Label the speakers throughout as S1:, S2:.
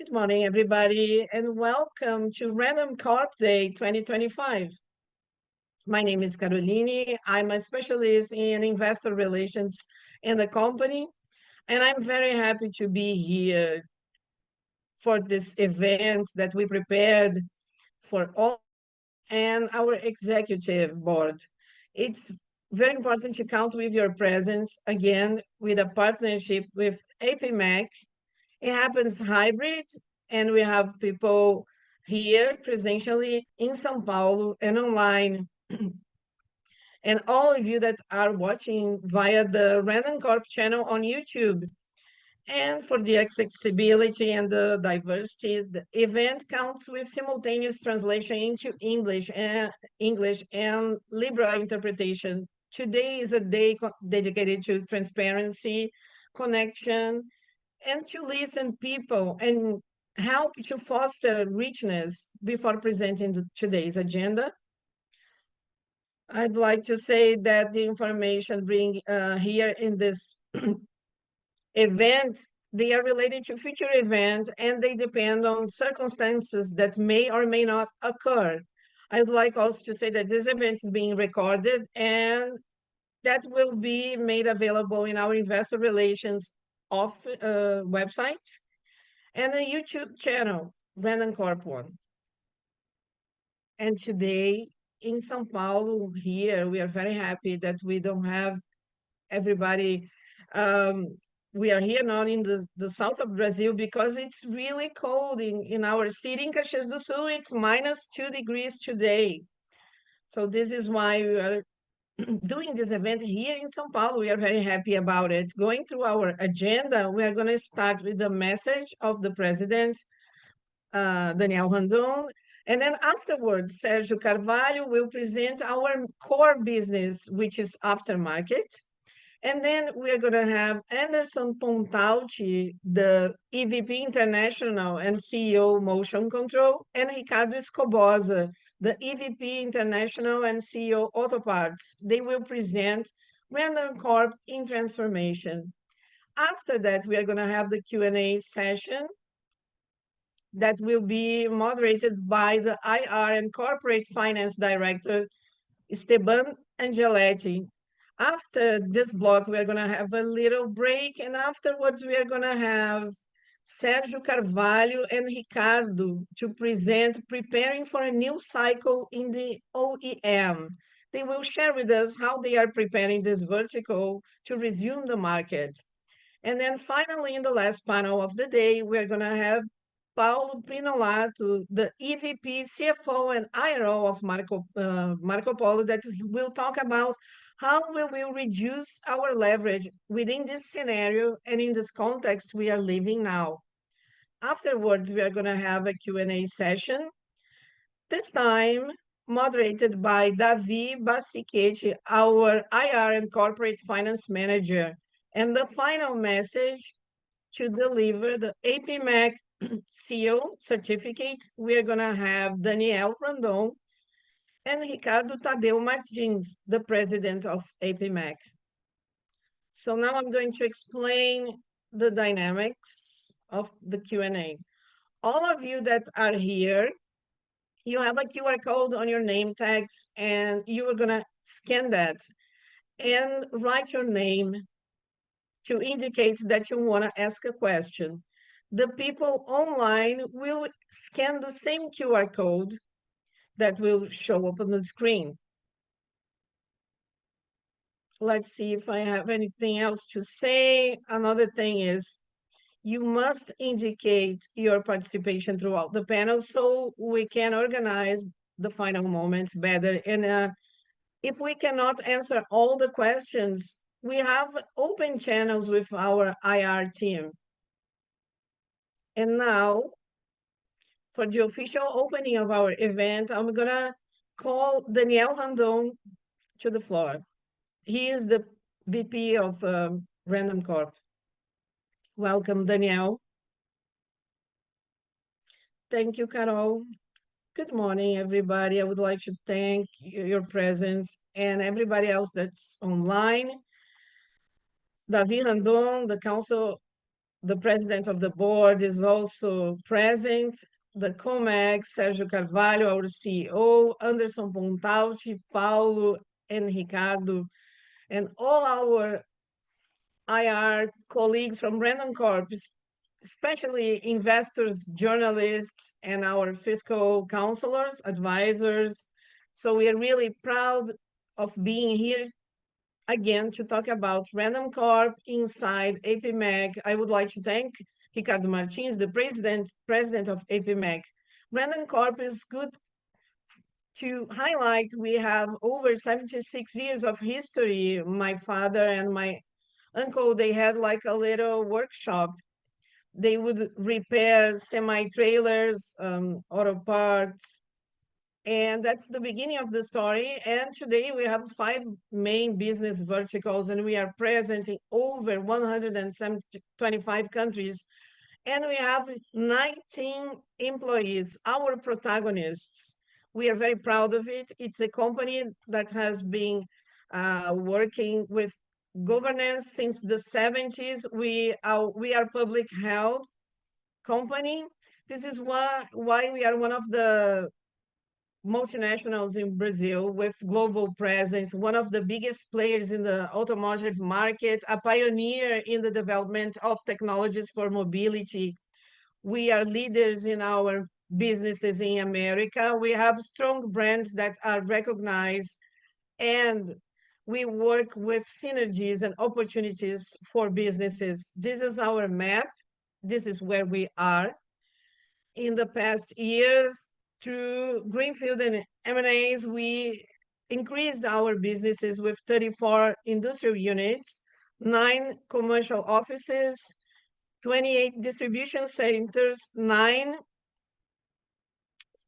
S1: Good morning, everybody, and welcome to Randoncorp Day 2025. My name is Caroline. I'm a specialist in investor relations in the company, and I'm very happy to be here for this event that we prepared for all and our executive board. It's very important to count with your presence again with a partnership with APMAC. It happens hybrid, and we have people here presentially in São Paulo and online. And all of you that are watching via the Randoncorp channel on YouTube. And for the accessibility and the diversity, the event counts with simultaneous translation into English and Libra interpretation. Today is a day dedicated to transparency, connection, and to listen people and help to foster richness before presenting today's agenda. I'd like to say that the information bring here in this event, they are related to future events and they depend on circumstances that may or may not occur. I'd like also to say that this event is being recorded and that will be made available in our investor relations website and a YouTube channel, Randoncorp One. And today in São Paulo, here, we are very happy that we don't have everybody. We are here not in the south of Brazil because it's really cold in our city. In Caxias do Sul, it's -2 degrees today. So this is why we are doing this event here in São Paulo. We are very happy about it. Going through our agenda, we are going to start with the message of the president, Daniel Randon. And then afterwards, Sergio Carvalho will present our core business, which is aftermarket. And then we're going to have Anderson Pontalti, the EVP International and CEO Motion Control, and Ricardo Escobosa, the EVP International and CEO Auto Parts. They will present Randoncorp in transformation. After that, we are going to have the Q&A session that will be moderated by the IR and Corporate Finance Director, Esteban Angeletti. After this block, we are going to have a little break, and afterwards, we are going to have Sergio Carvalho and Ricardo to present Preparing for a New Cycle in the OEM. They will share with us how they are preparing this vertical to resume the market. And then finally, in the last panel of the day, we're going to have Paulo Prinolato, the EVP, CFO, and IRO of Marco Polo, that will talk about how we will reduce our leverage within this scenario and in this context we are living now. Afterwards, we are going to have a Q&A session, this time moderated by Davi Basichetti, our IR and Corporate Finance Manager. And the final message to deliver the APMAC CEO certificate, we are going to have Daniel Randon and Ricardo Tadeu Martins, the president of APMAC. So now I'm going to explain the dynamics of the Q&A. All of you that are here, you have a QR code on your name tags, and you are going to scan that and write your name to indicate that you want to ask a question. The people online will scan the same QR code that will show up on the screen. Let's see if I have anything else to say. Another thing is you must indicate your participation throughout the panel so we can organize the final moments better. And if we cannot answer all the questions, we have open channels with our IR team. And now, for the official opening of our event, I'm going to call Daniel Randon to the floor. He is the VP of Randoncorp. Welcome, Daniel. Thank you, Carol. Good morning, everybody. I would like to thank your presence and everybody else that's online. Davi Randon, the council The president of the board is also present. The Comex, Sérgio Carvalho, our CEO, Anderson Pontalti, Paulo, and Ricardo, and all our IR colleagues from Randoncorp, especially investors, journalists, and our fiscal counselors, advisors. So we are really proud of being here again to talk about Randoncorp inside APMEC. I would like to thank Ricardo Martins, the president of APMEC. Randoncorp is good to highlight. We have over 76 years of history. My father and my uncle, they had like a little workshop. They would repair semi-trailers, auto parts, and that's the beginning of the story. And today we have 5 main business verticals, and we are present in over 125 countries. And we have 19 employees, our protagonists. We are very proud of it. It's a company that has been working with governance since the 70s. We are public held company. This is why we are one of the multinationals in Brazil with global presence, one of the biggest players in the automotive market, a pioneer in the development of technologies for mobility. We are leaders in our businesses in America. We have strong brands that are recognized, and we work with synergies and opportunities for businesses. This is our map. This is where we are. In the past years, through greenfield and M&As, we increased our businesses with 34 industrial units, 9 commercial offices, 28 distribution centers, 9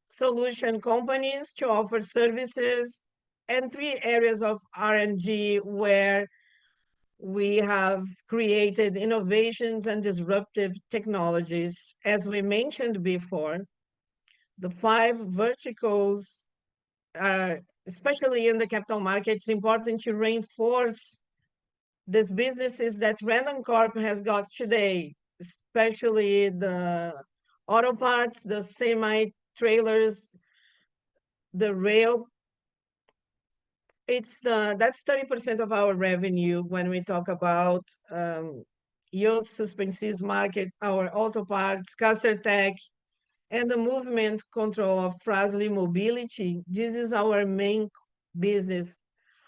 S1: solution companies to offer services, and 3 areas of R&D where we have created innovations and disruptive technologies. As we mentioned before, the 5 verticals, especially in the capital markets, important to reinforce these businesses that Randoncorp has got today, especially the auto parts, the semi-trailers, the rail. That's 30% of our revenue when we talk about Ios Suspensis market, our auto parts, Castertech, and the movement control of Fras-le Mobility. This is our main business,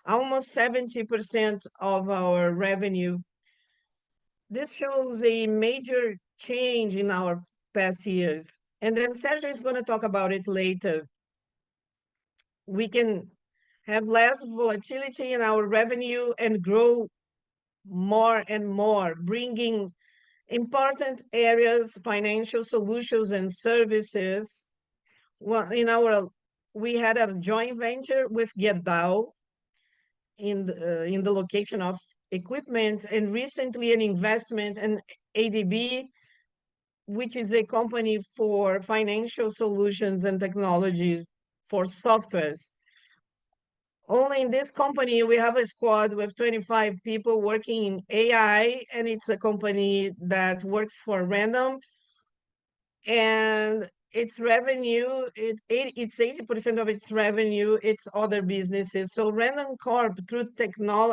S1: almost 70% of our revenue. This shows a major change in our past years. And then Sergio is going to talk about it later. We can have less volatility in our revenue and grow more and more, bringing important areas, financial solutions and services. Well, we had a joint venture with Gerdau in the location of equipment, and recently an investment in ADB, which is a company for financial solutions and technologies for softwares. Only in this company, we have a squad with 25 people working in AI, and it's a company that works for Randon. And its revenue, it's 80% of its revenue, it's other businesses. So Randoncorp, through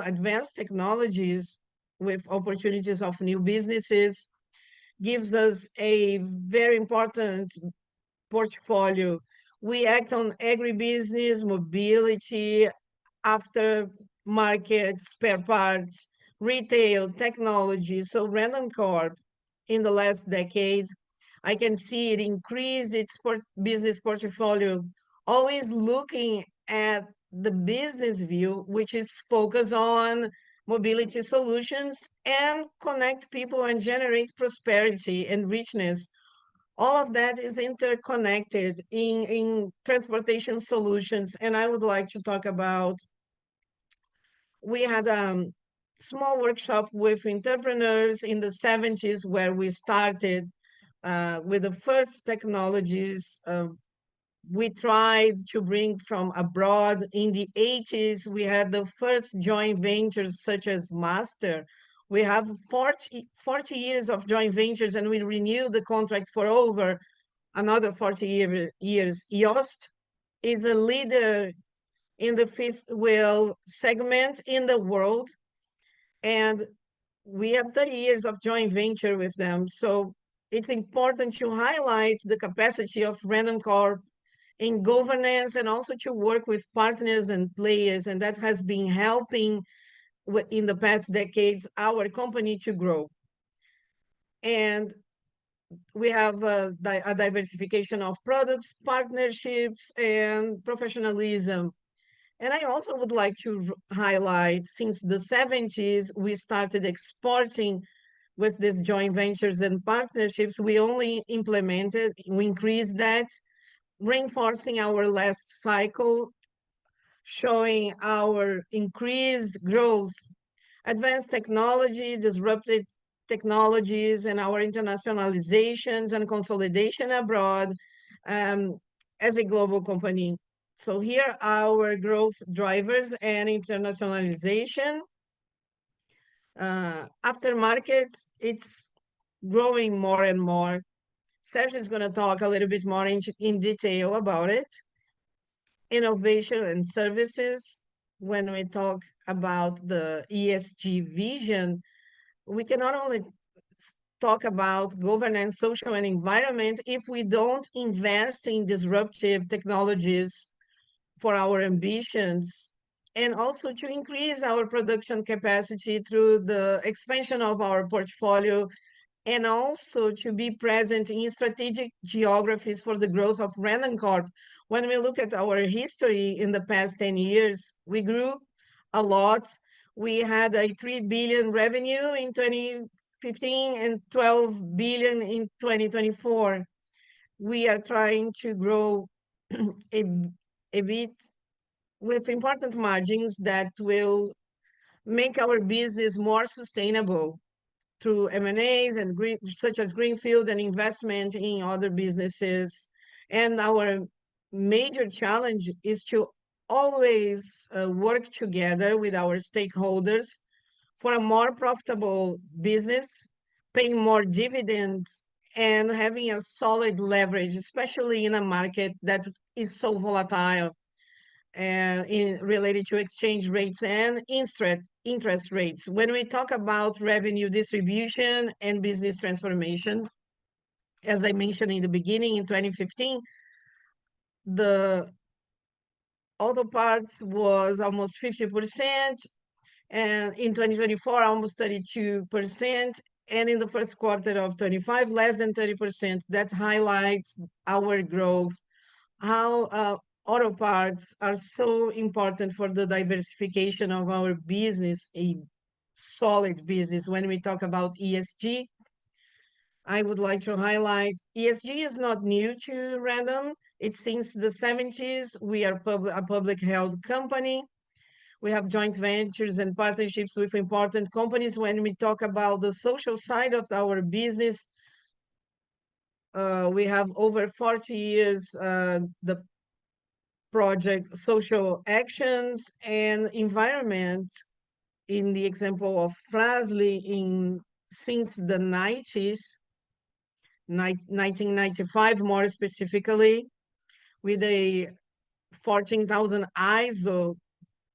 S1: advanced technologies with opportunities of new businesses, gives us a very important portfolio. We act on agribusiness, mobility, aftermarket, spare parts, retail, technology. So Randoncorp, in the last decade, I can see it increased its business portfolio, always looking at the business view, which is focused on mobility solutions and connect people and generate prosperity and richness. All of that is interconnected in transportation solutions. And I would like to talk about, we had a small workshop with entrepreneurs in the 70s where we started with the first technologies. We tried to bring from abroad. In the 80s, we had the first joint ventures such as Master, We have 40 years of joint ventures, and we renew the contract for over another 40 years. Yost is a leader in the fifth wheel segment in the world, and we have 30 years of joint venture with them. So it's important to highlight the capacity of Randoncorp in governance and also to work with partners and players. And that has been helping in the past decades our company to grow. And we have a diversification of products, partnerships, and professionalism. And I also would like to highlight, since the 70s, we started exporting with these joint ventures and partnerships. We only implemented, we increased that, reinforcing our last cycle, showing our increased growth, advanced technology, disrupted technologies, and our internationalizations and consolidation abroad um, as a global company. So here are our growth drivers and internationalization. Aftermarket, it's growing more and more. Sergio is going to talk a little bit more in detail about it. Innovation and services. When we talk about the ESG vision, we can not only talk about governance, social, and environment if we don't invest in disruptive technologies for our ambitions, and also to increase our production capacity through the expansion of our portfolio, and also to be present in strategic geographies for the growth of Randoncorp. When we look at our history in the past 10 years, we grew a lot. We had a 3 billion revenue in 2015 and 12 billion in 2024. We are trying to grow a, a bit with important margins that will make our business more sustainable through M&As and such as greenfield and investment in other businesses. And our major challenge is to always work together with our stakeholders for a more profitable business, paying more dividends, and having a solid leverage, especially in a market that is so volatile and related to exchange rates and interest rates. When we talk about revenue distribution and business transformation, as I mentioned in the beginning, in 2015, the auto parts was almost 50%, and in 2024, almost 32%, and in the first quarter of 25, less than 30%. That highlights our growth, how auto parts are so important for the diversification of our business, a solid business. When we talk about ESG, I would like to highlight ESG is not new to Random. It's since the 70s. We are a public held company. We have joint ventures and partnerships with important companies. When we talk about the social side of our business, we have over 40 years the project social actions and environment. In the example of Frasley, since the 90s, 1995 more specifically, with a 14,000 ISO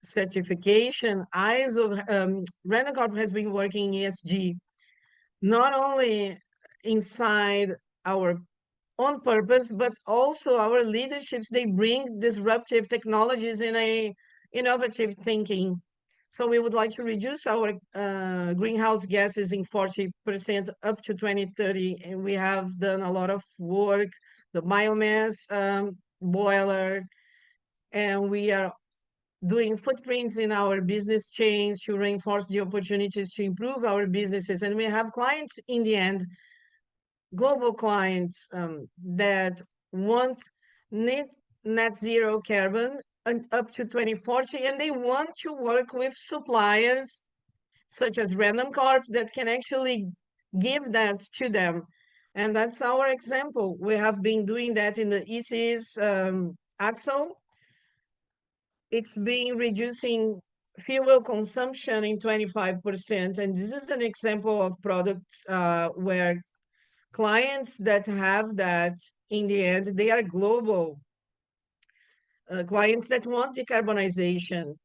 S1: certification. Randoncorp has been working in ESG not only inside our on purpose, but also our leaderships, they bring disruptive technologies in a innovative thinking. So we would like to reduce our greenhouse gases in 40% up to 2030. And we have done a lot of work, the biomass boiler, and we are doing footprints in our business chains to reinforce the opportunities to improve our businesses. And we have clients in the end, global clients that want net zero carbon up to 2040, and they want to work with suppliers such as Randoncorp that can actually give that to them. And that's our example. We have been doing that in the EC's axle. It's been reducing fuel consumption in 25%. And this is an example of products where clients that have that, in the end, they are global clients that want decarbonization.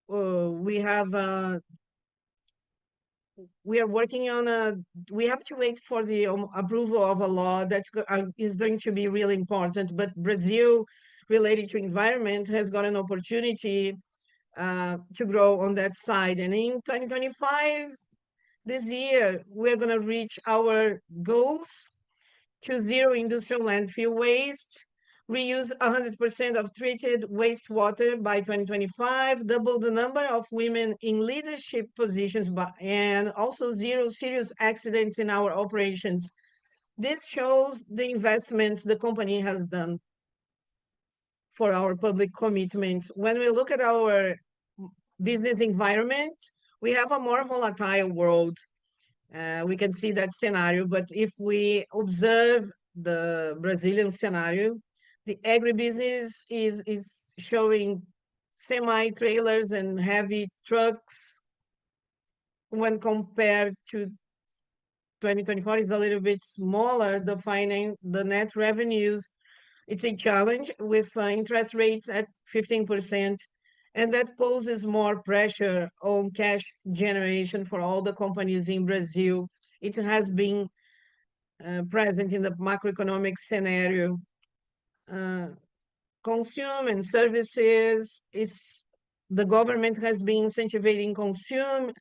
S1: We have we are working on a, we have to wait for the approval of a law is going to be really important. But Brazil, related to environment, has got an opportunity to grow on that side. And in 2025, this year, we're going to reach our goals to zero industrial landfill waste, reuse 100% of treated wastewater by 2025, double the number of women in leadership positions, and also zero serious accidents in our operations. This shows the investments the company has done for our public commitments. When we look at our business environment, we have a more volatile world. We can see that scenario, but if we observe the Brazilian scenario, the agribusiness is showing semi-trailers and heavy trucks when compared to 2024 is a little bit smaller. The net revenues, it's a challenge with interest rates at 15%, and that poses more pressure on cash generation for all the companies in Brazil. It has been present in the macroeconomic scenario. Consume and services is the government has been incentivizing consume.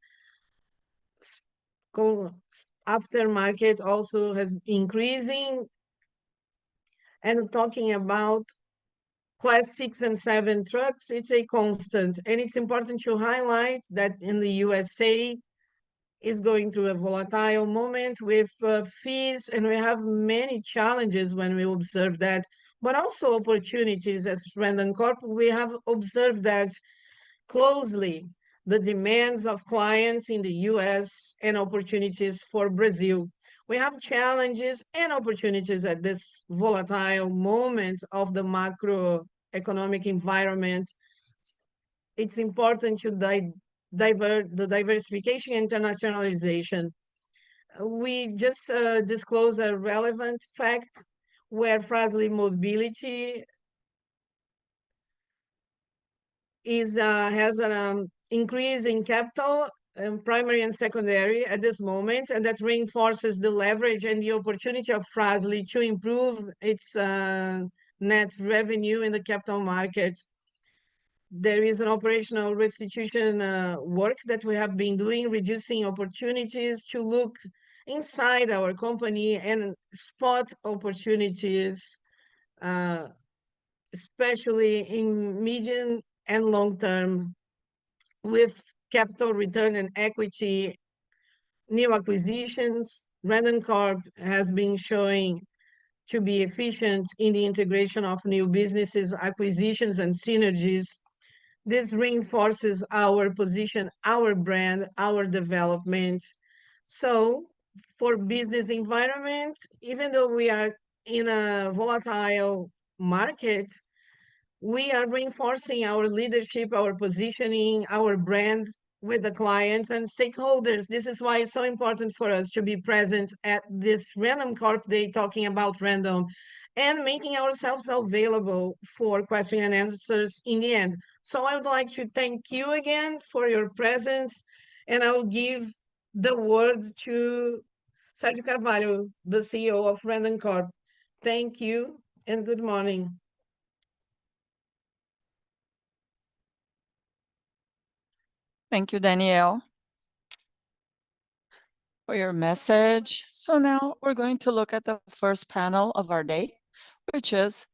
S1: Aftermarket also has increasing, and talking about Class 6 and 7 trucks, it's a constant. And it's important to highlight that in the USA is going through a volatile moment with fees, and we have many challenges when we observe that, but also opportunities. As Randoncorp, we have observed that closely, the demands of clients in the US and opportunities for Brazil. We have challenges and opportunities at this volatile moment of the macroeconomic environment. It's important to divert the diversification and internationalization. We just disclose a relevant fact where Fras-le Mobility has an increase in capital, primary and secondary at this moment, and that reinforces the leverage and the opportunity of Fras-le to improve its net revenue in the capital markets. There is an operational restitution work that we have been doing, reducing opportunities to look inside our company and spot opportunities, especially in medium and long term, with capital return and equity, new acquisitions. Randoncorp has been showing to be efficient in the integration of new businesses, acquisitions, and synergies. This reinforces our position, our brand, our development. So for business environment, even though we are in a volatile market, we are reinforcing our leadership, our positioning, our brand with the clients and stakeholders. This is why it's so important for us to be present at this Randoncorp Day talking about random and making ourselves available for question and answers in the end. So I would like to thank you again for your presence, and I'll give the word to Sergio Carvalho, the CEO of Randoncorp. Thank you and good morning.
S2: Thank you, Danielle, for your message. So now we're going to look at the first panel of our day, which is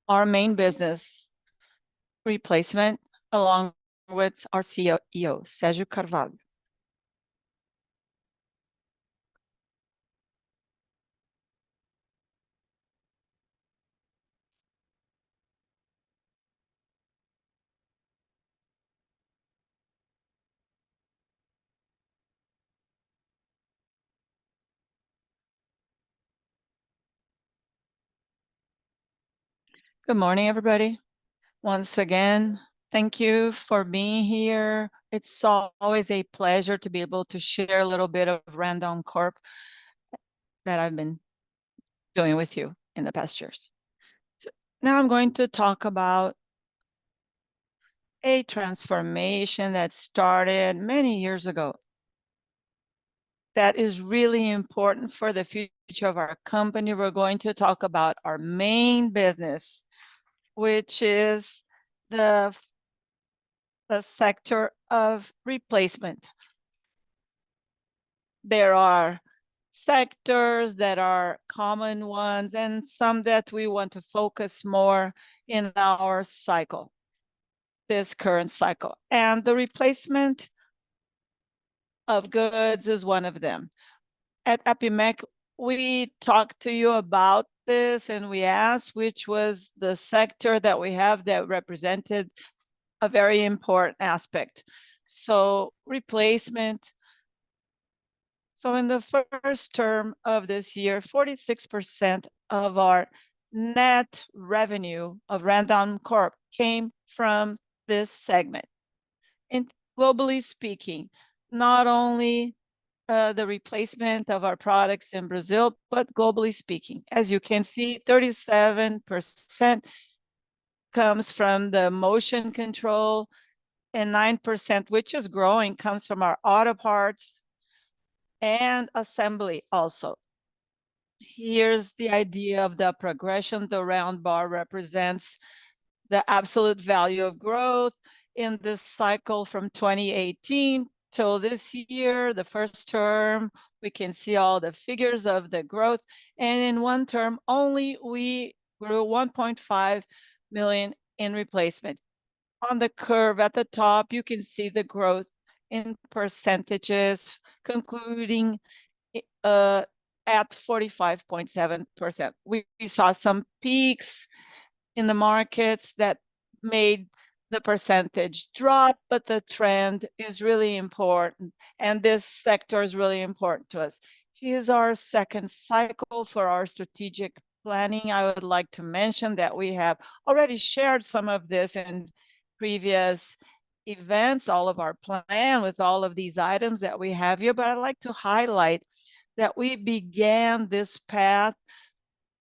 S2: our main business replacement, along with our CEO, Sérgio Carvalho. Good morning, everybody. Once again, thank you for being here. It's always a pleasure to be able to share a little bit of Randoncorp that I've been doing with you in the past years. So now I'm going to talk about a transformation that started many years ago that is really important for the future of our company. We're going to talk about our main business, which is the, the sector of replacement. There are sectors that are common ones and some that we want to focus more in our cycle, this current cycle. And the replacement of goods is one of them. At Epimec, we talked to you about this and we asked which was the sector that we have that represented a very important aspect. So replacement. So in the first term of this year, 46% of our net revenue of Randoncorp came from this segment. And globally speaking, not only the replacement of our products in Brazil, but globally speaking. As you can see, 37% comes from the motion control, and 9%, which is growing, comes from our auto parts and assembly also. Here's the idea of the progression. The round bar represents the absolute value of growth in this cycle from 2018 till this year, the first term. We can see all the figures of the growth. And in one term only, we grew 1.5 million in replacement. On the curve at the top, you can see the growth in percentages, concluding at 45.7%. We saw some peaks in the markets that made the percentage drop, but the trend is really important, and this sector is really important to us. Here's our second cycle for our strategic planning. I would like to mention that we have already shared some of this in previous events, all of our plan with all of these items that we have here, but I'd like to highlight that we began this path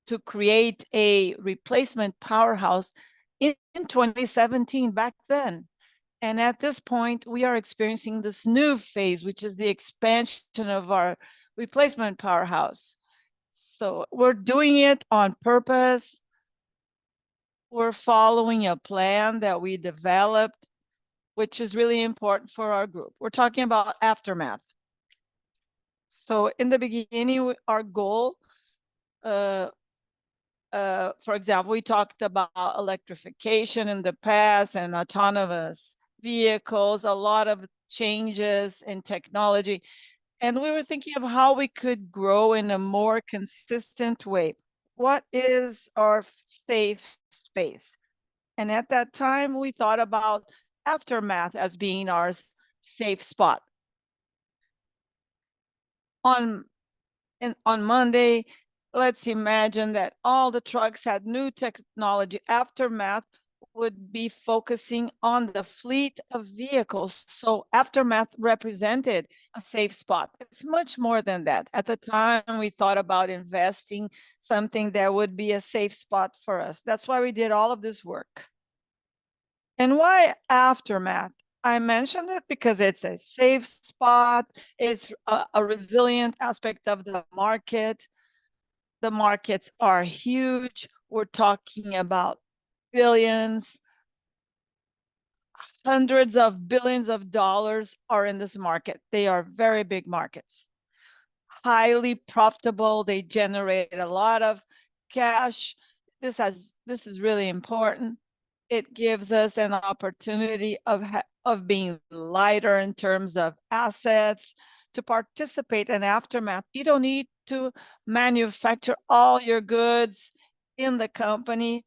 S2: to create a replacement powerhouse in 2017 back then. And at this point, we are experiencing this new phase, which is the expansion of our replacement powerhouse. So we're doing it on purpose. We're following a plan that we developed, which is really important for our group. We're talking about aftermath. So in the beginning, our goal, for example, we talked about electrification in the past and autonomous vehicles, a lot of changes in technology. And we were thinking of how we could grow in a more consistent way. What is our safe space? And at that time, we thought about aftermath as being our safe spot. On Monday, let's imagine that all the trucks had new technology. Aftermath would be focusing on the fleet of vehicles. So aftermath represented a safe spot. It's much more than that. At the time, we thought about investing something that would be a safe spot for us. That's why we did all of this work. And why aftermath? I mentioned it because it's a safe spot. It's a resilient aspect of the market. The markets are huge. We're talking about billions, hundreds of billions of dollars are in this market. They are very big markets, highly profitable. They generate a lot of cash. This is really important. It gives us an opportunity of being lighter in terms of assets to participate in aftermath. You don't need to manufacture all your goods in the company.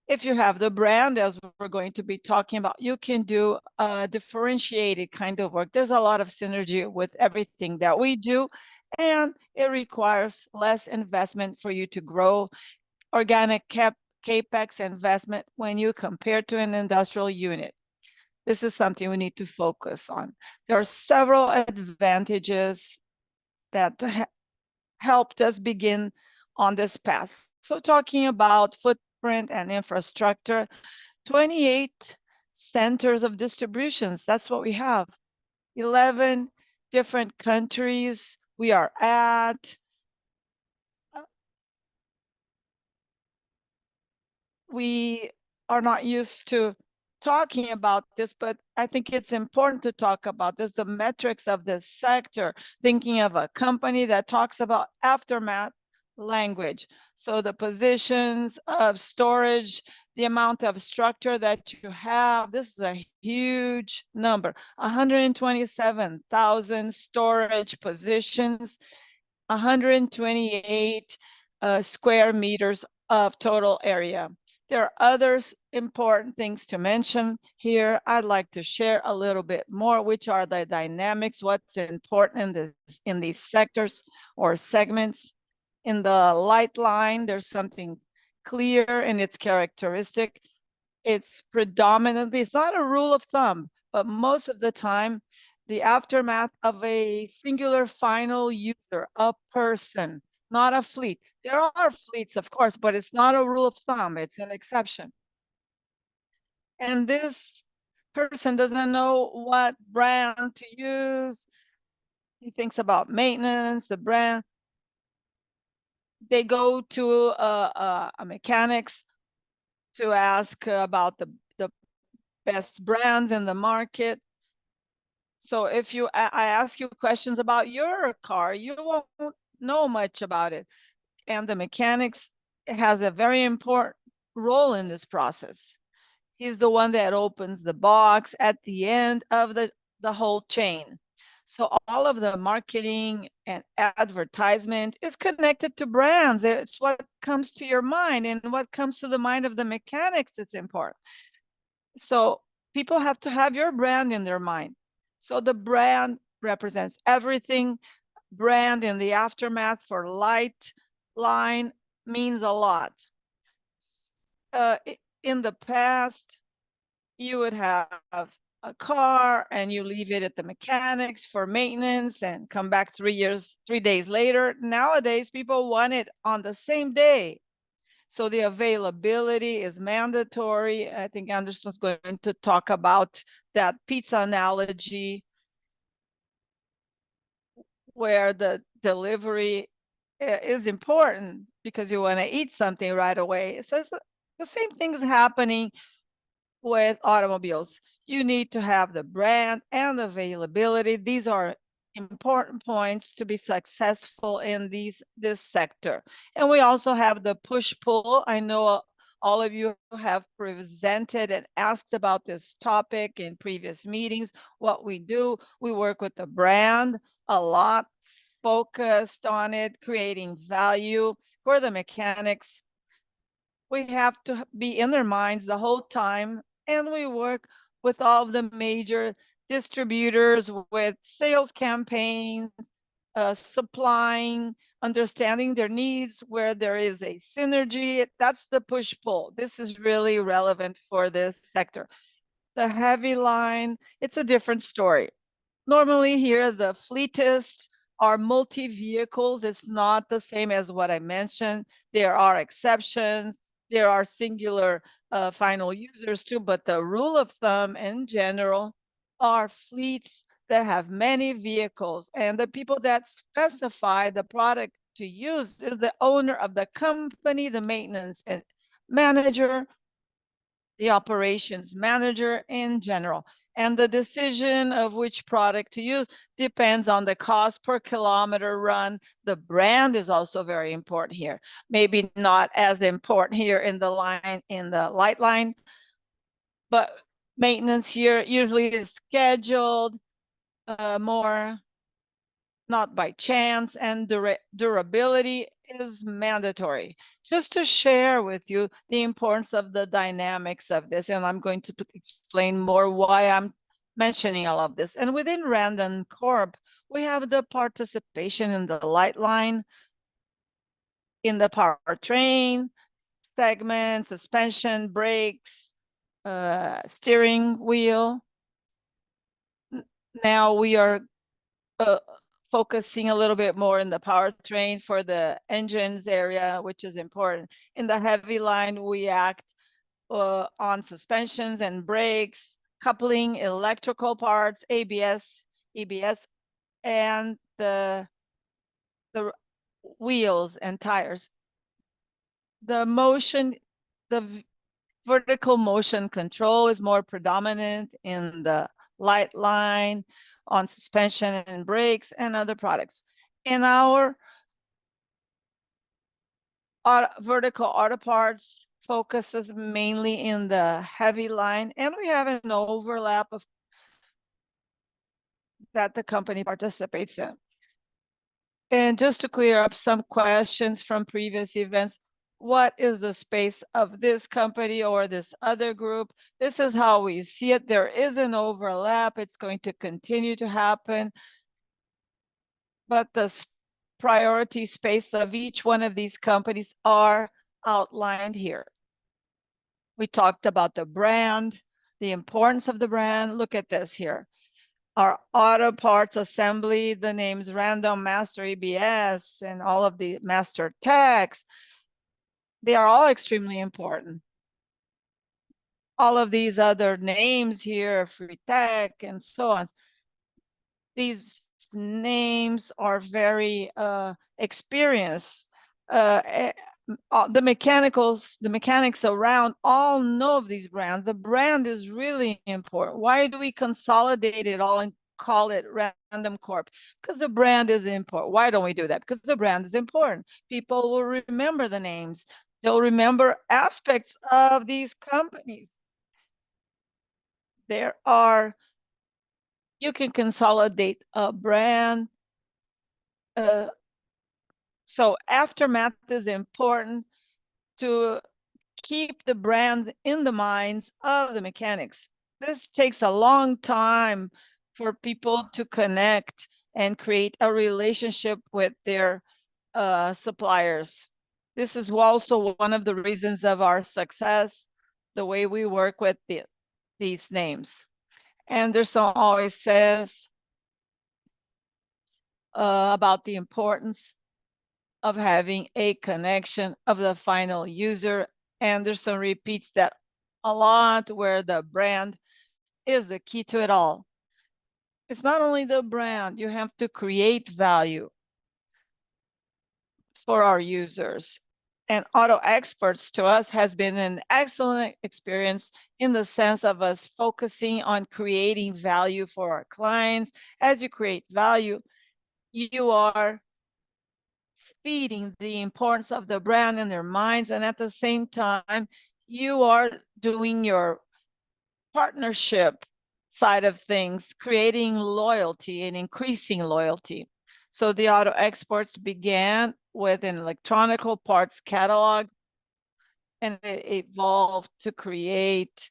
S2: If you have the brand, as we're going to be talking about, you can do a differentiated kind of work. There's a lot of synergy with everything that we do, and it requires less investment for you to grow. Organic CapEx investment when you compare to an industrial unit. This is something we need to focus on. There are several advantages that helped us begin on this path. So talking about footprint and infrastructure, 28 centers of distributions, that's what we have. 11 different countries we are at. We are not used to talking about this, but I think it's important to talk about this, the metrics of this sector, thinking of a company that talks about aftermath language. So the positions of storage, the amount of structure that you have, this is a huge number, 127,000 storage positions, 128 square meters of total area. There are other important things to mention here. I'd like to share a little bit more, which are the dynamics, what's important in these sectors or segments. In the light line, there's something clear in its characteristic. It's predominantly, it's not a rule of thumb, but most of the time, the aftermath of a singular final user, a person, not a fleet. There are fleets, of course, but it's not a rule of thumb, it's an exception. And this person doesn't know what brand to use. He thinks about maintenance, the brand. They go to a mechanics to ask about the best brands in the market. So if I ask you questions about your car, you won't know much about it. And the mechanics has a very important role in this process. He's the one that opens the box at the end of the whole chain. So all of the marketing and advertisement is connected to brands. It's what comes to your mind, and what comes to the mind of the mechanics that's important. So people have to have your brand in their mind. So the brand represents everything. Brand in the aftermath for light line means a lot. In the past, you would have a car and you leave it at the mechanics for maintenance and come back 3 days later. Nowadays, people want it on the same day. So the availability is mandatory. I think Anderson's going to talk about that pizza analogy where the delivery is important because you want to eat something right away. So the same thing is happening with automobiles. You need to have the brand and availability. These are important points to be successful in this sector. And we also have the push-pull. I know all of you have presented and asked about this topic in previous meetings. What we do, we work with the brand a lot, focused on it, creating value for the mechanics. We have to be in their minds the whole time, and we work with all of the major distributors with sales campaigns, supplying, understanding their needs where there is a synergy. That's the push-pull. This is really relevant for this sector. The heavy line, it's a different story. Normally here, the fleetists are multi-vehicles. It's not the same as what I mentioned. There are exceptions. There are singular final users too, but the rule of thumb in general are fleets that have many vehicles, and the people that specify the product to use is the owner of the company, the maintenance and manager, the operations manager in general. And the decision of which product to use depends on the cost per kilometer run. The brand is also very important here. Maybe not as important here in the light line, but maintenance here usually is scheduled more not by chance, and durability is mandatory. Just to share with you the importance of the dynamics of this, and I'm going to explain more why I'm mentioning all of this. And within Randoncorp, we have the participation in the light line, in the powertrain, segment, suspension, brakes, steering wheel. Now we are uh, focusing a little bit more in the powertrain for the engines area, which is important. In the heavy line, we act on suspensions and brakes, coupling, electrical parts, ABS, EBS, and the wheels and tires. The motion, the vertical motion control is more predominant in the light line, on suspension and brakes and other products. In our vertical auto parts focuses mainly in the heavy line, and we have an overlap of that the company participates in. And just to clear up some questions from previous events, what is the space of this company or this other group? This is how we see it. There is an overlap. It's going to continue to happen. But the priority space of each one of these companies are outlined here. We talked about the brand, the importance of the brand. Look at this here. Our auto parts assembly, the names Random, Master, EBS, and all of the Master Techs, they are all extremely important. All of these other names here, Free Tech and so on, these names are very experienced. The mechanics around all know of these brands. The brand is really important. Why do we consolidate it all and call it Randoncorp? Because the brand is important. Why don't we do that? Because the brand is important. People will remember the names. They'll remember aspects of these companies. You can consolidate a brand. So aftermath is important to keep the brand in the minds of the mechanics. This takes a long time for people to connect and create a relationship with their suppliers. This is also one of the reasons of our success, the way we work with these names. Anderson always says about the importance of having a connection of the final user. Anderson repeats that a lot, where the brand is the key to it all. It's not only the brand, you have to create value for our users. And Auto Experts to us has been an excellent experience in the sense of us focusing on creating value for our clients. As you create value, you are feeding the importance of the brand in their minds, and at the same time, you are doing your partnership side of things, creating loyalty and increasing loyalty. So the Auto Exports began with an electronic parts catalog, and it evolved to create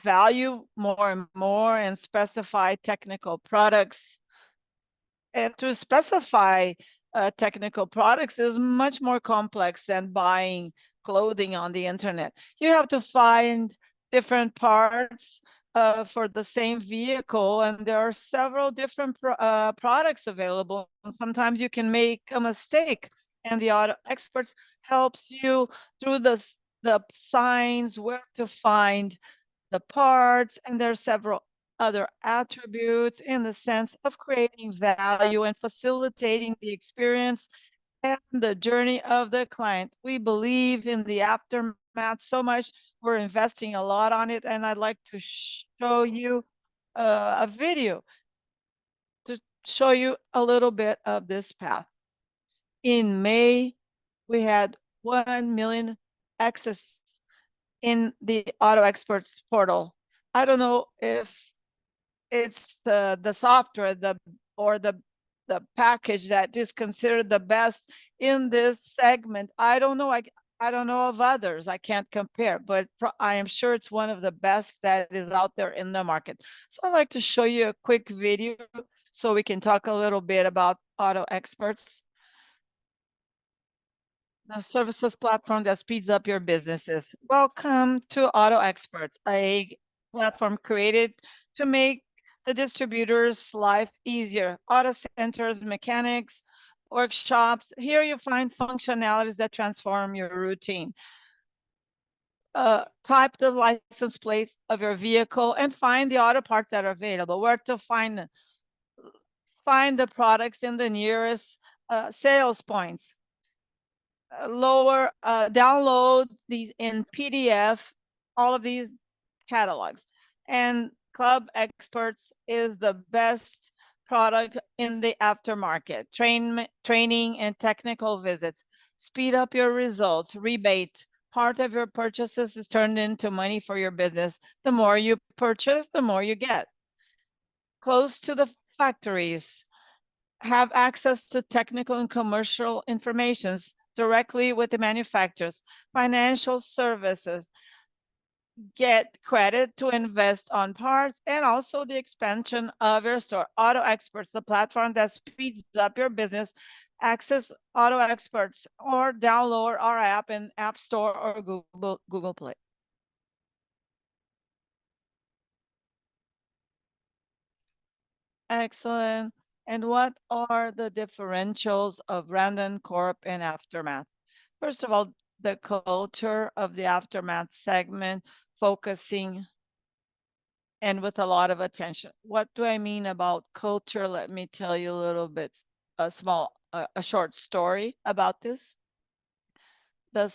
S2: value more and more and specify technical products. And to specify technical products is much more complex than buying clothing on the internet. You have to find different parts for the same vehicle, and there are several different products available. Sometimes you can make a mistake, and the Auto Experts helps you through the signs where to find the parts, and there are several other attributes in the sense of creating value and facilitating the experience and the journey of the client. We believe in the aftermath so much. We're investing a lot on it, and I'd like to show you a video to show you a little bit of this path. In May, we had 1 million access in the Auto Experts portal. I don't know if it's the software or the package that is considered the best in this segment. I don't know. I don't know of others. I can't compare, but I am sure it's one of the best that is out there in the market. So I'd like to show you a quick video so we can talk a little bit about Auto Experts. the services platform that speeds up your businesses. Welcome to Auto Experts, a platform created to make the distributor's life easier. Auto centers, mechanics, workshops. Here you find functionalities that transform your routine. Type the license plate of your vehicle and find the auto parts that are available. Where to find them? Find the products in the nearest sales points. Download these in PDF, all of these catalogs. And Club Experts is the best product in the aftermarket. Training and technical visits. Speed up your results. Rebate. Part of your purchases is turned into money for your business. The more you purchase, the more you get. Close to the factories, have access to technical and commercial informations directly with the manufacturers. Financial services, get credit to invest on parts, and also the expansion of your store. Auto Experts, the platform that speeds up your business. Access Auto Experts or download our app in App Store or Google Play. Excellent. And what are the differentials of Randoncorp and Aftermath? First of all, the culture of the Aftermath segment, focusing and with a lot of attention. What do I mean about culture? Let me tell you a little bit, a short story about this. The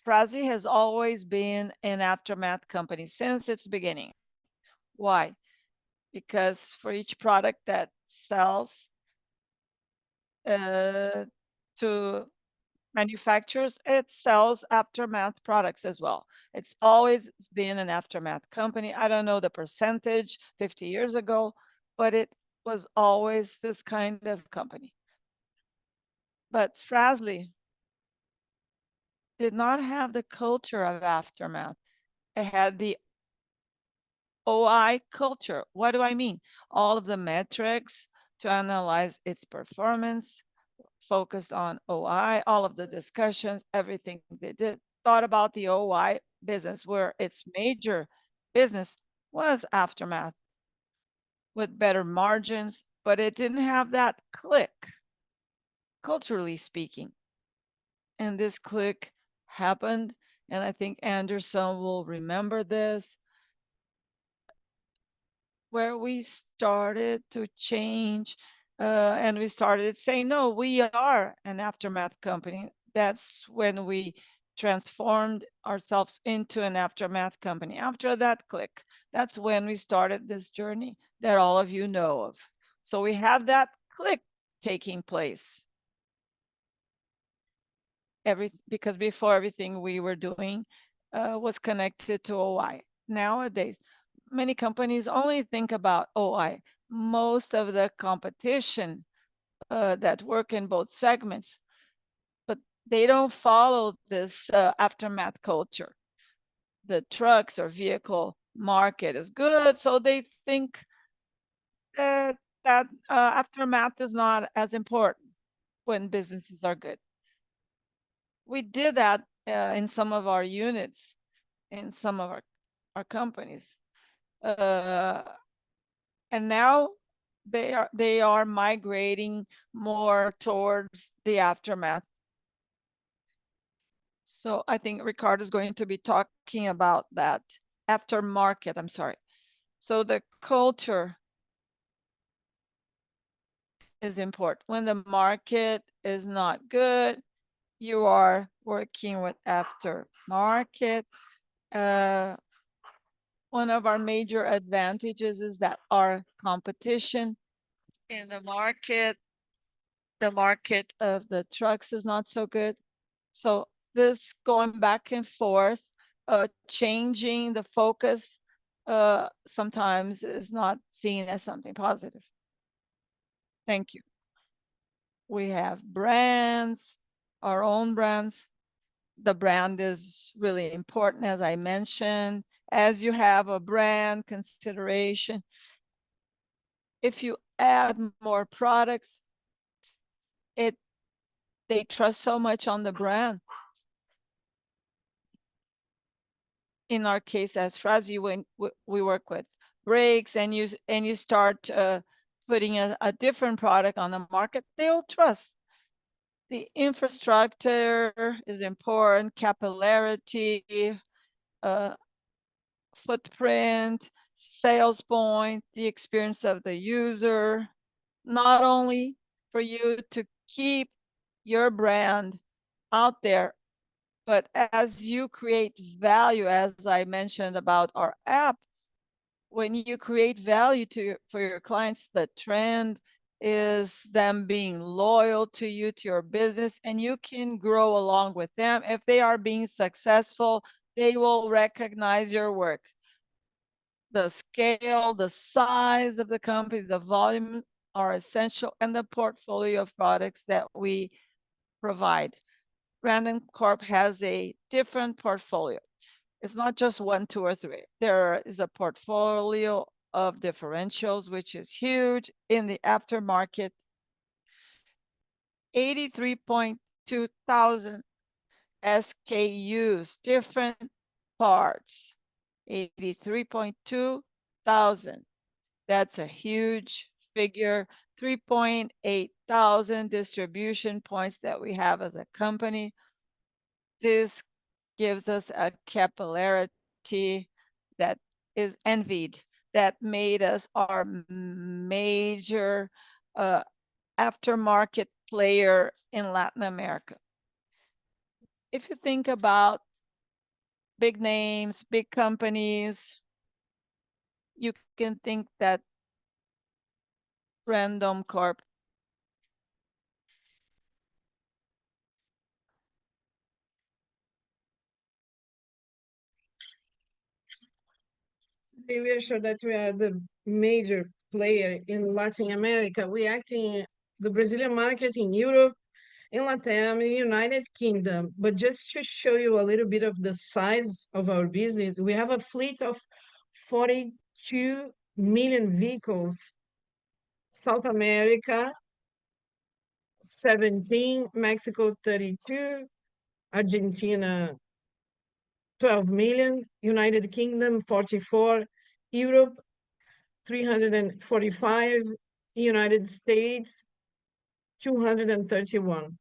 S2: Frazi has always been an Aftermath company since its beginning. Why? Because for each product that sells uh, to manufacturers, it sells aftermath products as well. It's always been an aftermath company. I don't know the percentage 50 years ago, but it was always this kind of company. But Frasley did not have the culture of aftermath. It had the OI culture. What do I mean? All of the metrics to analyze its performance, focused on OI, all of the discussions, everything they did, thought about the OI business, where its major business was aftermath with better margins, but it didn't have that click, culturally speaking. And this click happened, and I think Anderson will remember this, where we started to change and we started saying, no, we are an aftermath company. That's when we transformed ourselves into an aftermath company. After that click, that's when we started this journey that all of you know of. So we have that click taking place. Because before everything we were doing was connected to OI. Nowadays, many companies only think about OI. Most of the competition that work in both segments, but they don't follow this aftermath culture. The trucks or vehicle market is good, so they think that aftermath is not as important when businesses are good. We did that in some of our units, in some of our companies. Uh, and now they are migrating more towards the aftermath. So I think Ricardo is going to be talking about that aftermarket. I'm sorry. So the culture is important. When the market is not good, you are working with aftermarket. Uh, One of our major advantages is that our competition in the market of the trucks is not so good. So this going back and forth, changing the focus, sometimes is not seen as something positive. Thank you. We have brands, our own brands. The brand is really important, as I mentioned. As you have a brand consideration, if you add more products, it They trust so much on the brand. In our case, as Frazi, when we work with brakes and you start putting a different product on the market, they'll trust. The infrastructure is important, capillarity, uh, footprint, sales point, the experience of the user, not only for you to keep your brand out there, but as you create value, as I mentioned about our app, when you create value for your clients, the trend is them being loyal to you, to your business, and you can grow along with them. If they are being successful, they will recognize your work. The scale, the size of the company, the volume are essential, and the portfolio of products that we provide. Randoncorp has a different portfolio. It's not just one, two, or three. There is a portfolio of differentials, which is huge in the aftermarket. 83.2 thousand SKUs, different parts. 83.2 thousand. That's a huge figure. 3.8 thousand distribution points that we have as a company. This gives us a capillarity that is envied, that made us our major aftermarket player in Latin America. If you think about big names, big companies, you can think that Randoncorp
S1: We are sure that we are the major player in Latin America. We act in the Brazilian market, in Europe, in Latam, in United Kingdom. But just to show you a little bit of the size of our business, we have a fleet of 42 million vehicles. South America, 17, Mexico, 32, Argentina, 12 million, United Kingdom, 44, Europe, 345, United States, 231.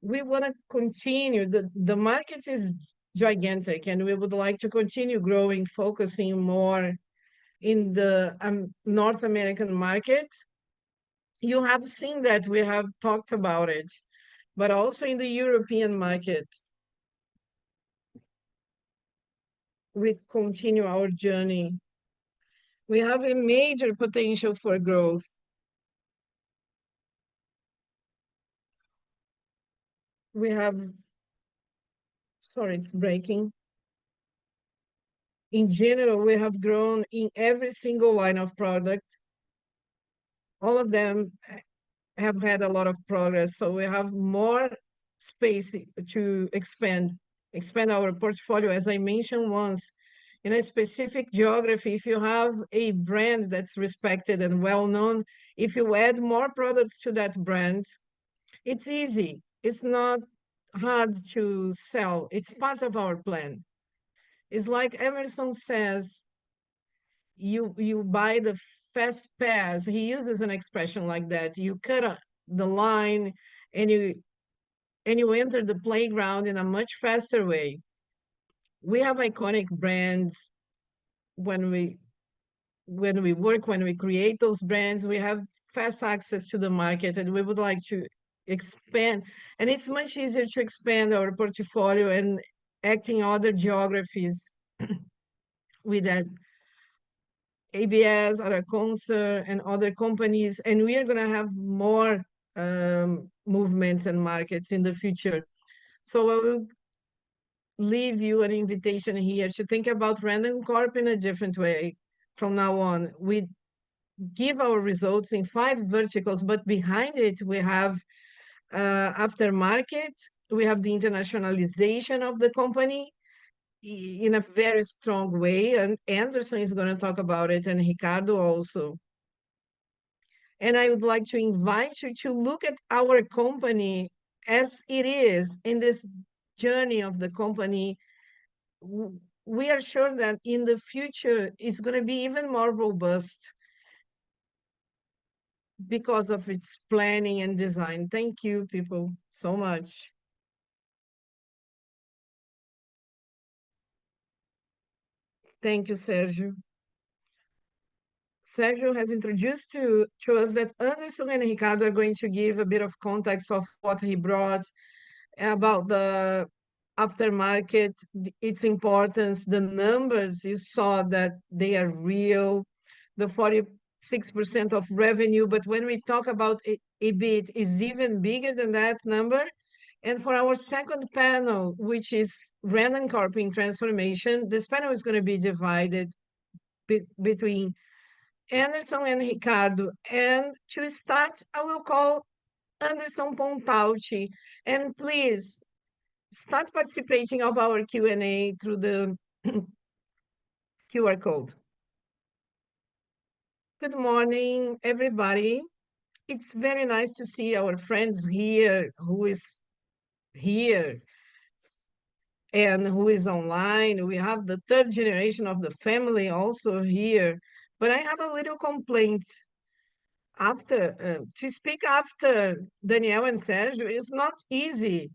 S1: We want to continue. The market is gigantic, and we would like to continue growing, focusing more in the North American market. You have seen that we have talked about it, but also in the European market, we continue our journey. We have a major potential for growth. We have, sorry, it's breaking. In general, we have grown in every single line of product. All of them have had a lot of progress. So we have more space to expand our portfolio. As I mentioned once, in a specific geography, if you have a brand that's respected and well known, if you add more products to that brand, it's easy. It's not hard to sell. It's part of our plan. It's like Emerson says, you buy the fast pass. He uses an expression like that. You cut the line and you enter the playground in a much faster way. We have iconic brands. When we create those brands, we have fast access to the market, and we would like to expand. And it's much easier to expand our portfolio and act in other geographies with that ABS, Araconsa, and other companies. And we are going to have more movements and markets in the future. So I will leave you an invitation here to think about Randoncorp in a different way from now on. We give our results in 5 verticals, but behind it, we have aftermarket, we have the internationalization of the company in a very strong way, and Anderson is going to talk about it, and Ricardo also. And I would like to invite you to look at our company as it is in this journey of the company. We are sure that in the future it's going to be even more robust because of its planning and design. Thank you, people, so much. Thank you, Sergio. Sergio has introduced to us that Anderson and Ricardo are going to give a bit of context of what he brought about the aftermarket, its importance, the numbers. You saw that they are real, the 46% of revenue. But when we talk about EBIT, is even bigger than that number. And for our second panel, which is Randoncorp in transformation, this panel is going to be divided between Anderson and Ricardo. And to start, I will call Anderson Pontauti. And please start participating of our Q&A through the QR code. Good morning, everybody. It's very nice to see our friends here, who is here and who is online. We have the third generation of the family also here. But I have a little complaint. To speak after Danielle and Sergio is not easy,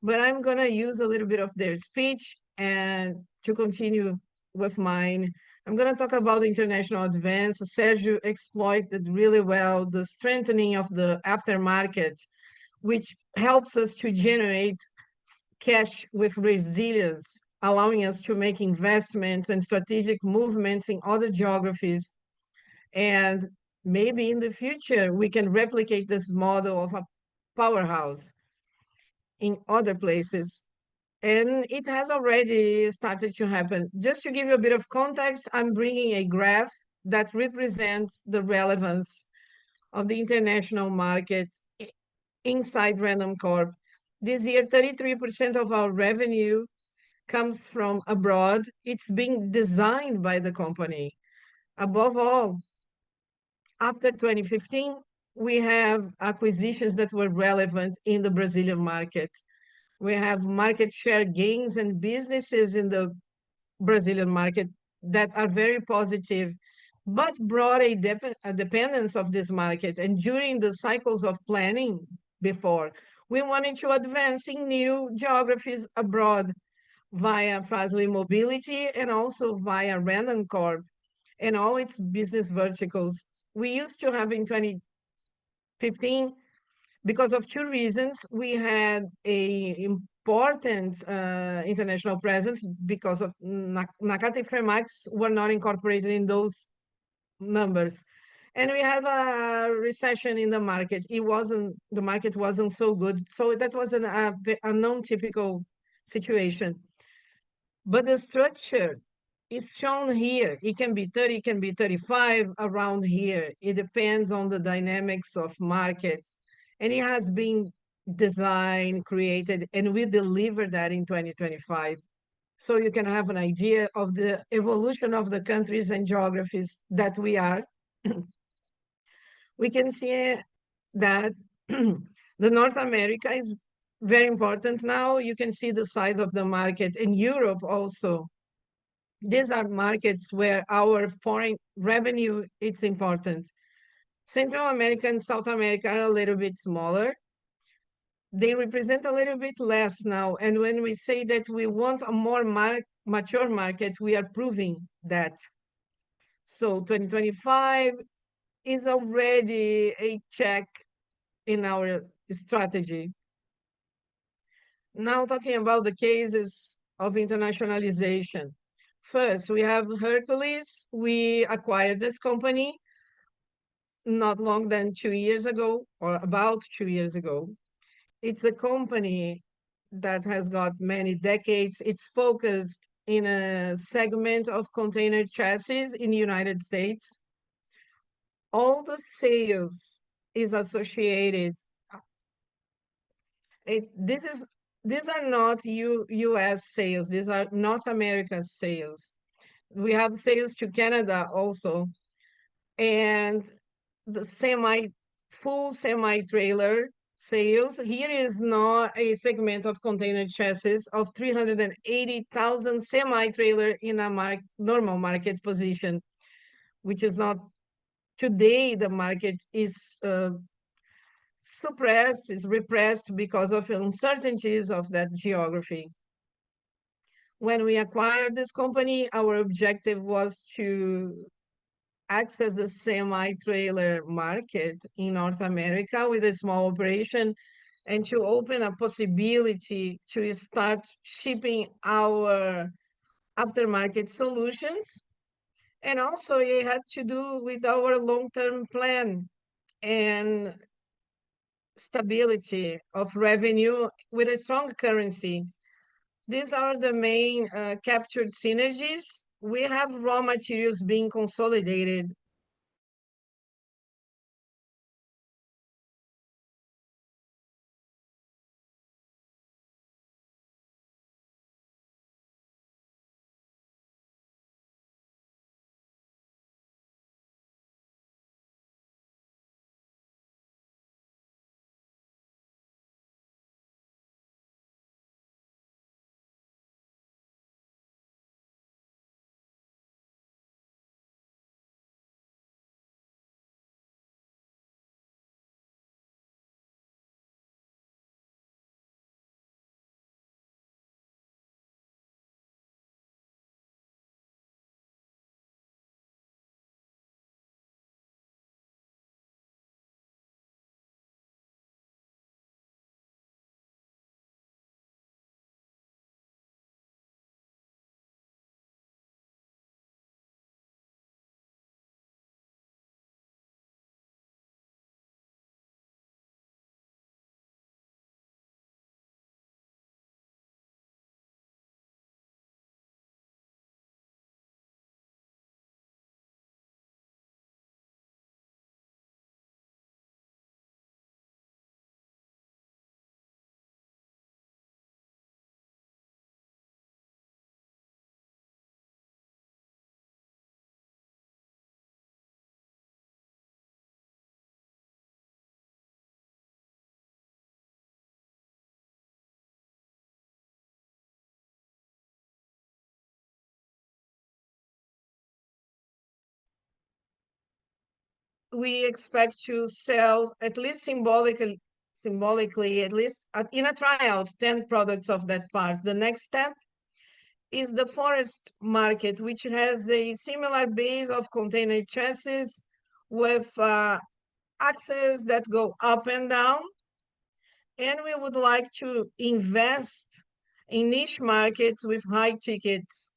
S1: but I'm gonna use a little bit of their speech and to continue with mine. I'm gonna talk about the international advance. Sergio exploited really well the strengthening of the aftermarket, which helps us to generate cash with resilience, allowing us to make investments and strategic movements in other geographies. And maybe in the future, we can replicate this model of a powerhouse in other places. And it has already started to happen. Just to give you a bit of context, I'm bringing a graph that represents the relevance of the international market inside Randoncorp. This year, 33% of our revenue comes from abroad. It's being designed by the company. Above all, after 2015, we have acquisitions that were relevant in the Brazilian market. We have market share gains and businesses in the Brazilian market that are very positive, but brought a dependence of this market. And during the cycles of planning before, we wanted to advance in new geographies abroad via Fras-le Mobility and also via Randoncorp and all its business verticals. We used to have in 2015, because of two reasons. We had a important international presence because of Nakata Fremax were not incorporated in those numbers. And we have a recession in the market. The market wasn't so good. So that was a non-typical situation. But the structure is shown here. It can be 30, it can be 35, around here. It depends on the dynamics of market. And it has been designed, created, and we deliver that in 2025. So you can have an idea of the evolution of the countries and geographies that we are. We can see that the North America is very important now. You can see the size of the market in Europe also. These are markets where our foreign revenue is important. Central America and South America are a little bit smaller. They represent a little bit less now. And when we say that we want a more mature market, we are proving that. So 2025 is already a check in our strategy. Now talking about the cases of internationalization. First, we have Hercules. We acquired this company not long than 2 years ago, or about 2 years ago. It's a company that has got many decades. It's focused in a segment of container chassis in the United States. All the sales is associated. These are not US sales. These are North America sales. We have sales to Canada also. And the full semi-trailer sales. Here is not a segment of container chassis of 380,000 semi-trailer in a normal market position, which is not today. The market is suppressed, is repressed because of uncertainties of that geography. When we acquired this company, our objective was to access the semi-trailer market in North America with a small operation and to open a possibility to start shipping our aftermarket solutions. And also it had to do with our long-term plan and stability of revenue with a strong currency. These are the main captured synergies. We have raw materials being consolidated. We expect to sell at least symbolically, at least in a tryout, 10 products of that part. The next step is the forest market, which has a similar base of container chassis with axes that go up and down. And we would like to invest in niche markets with high tickets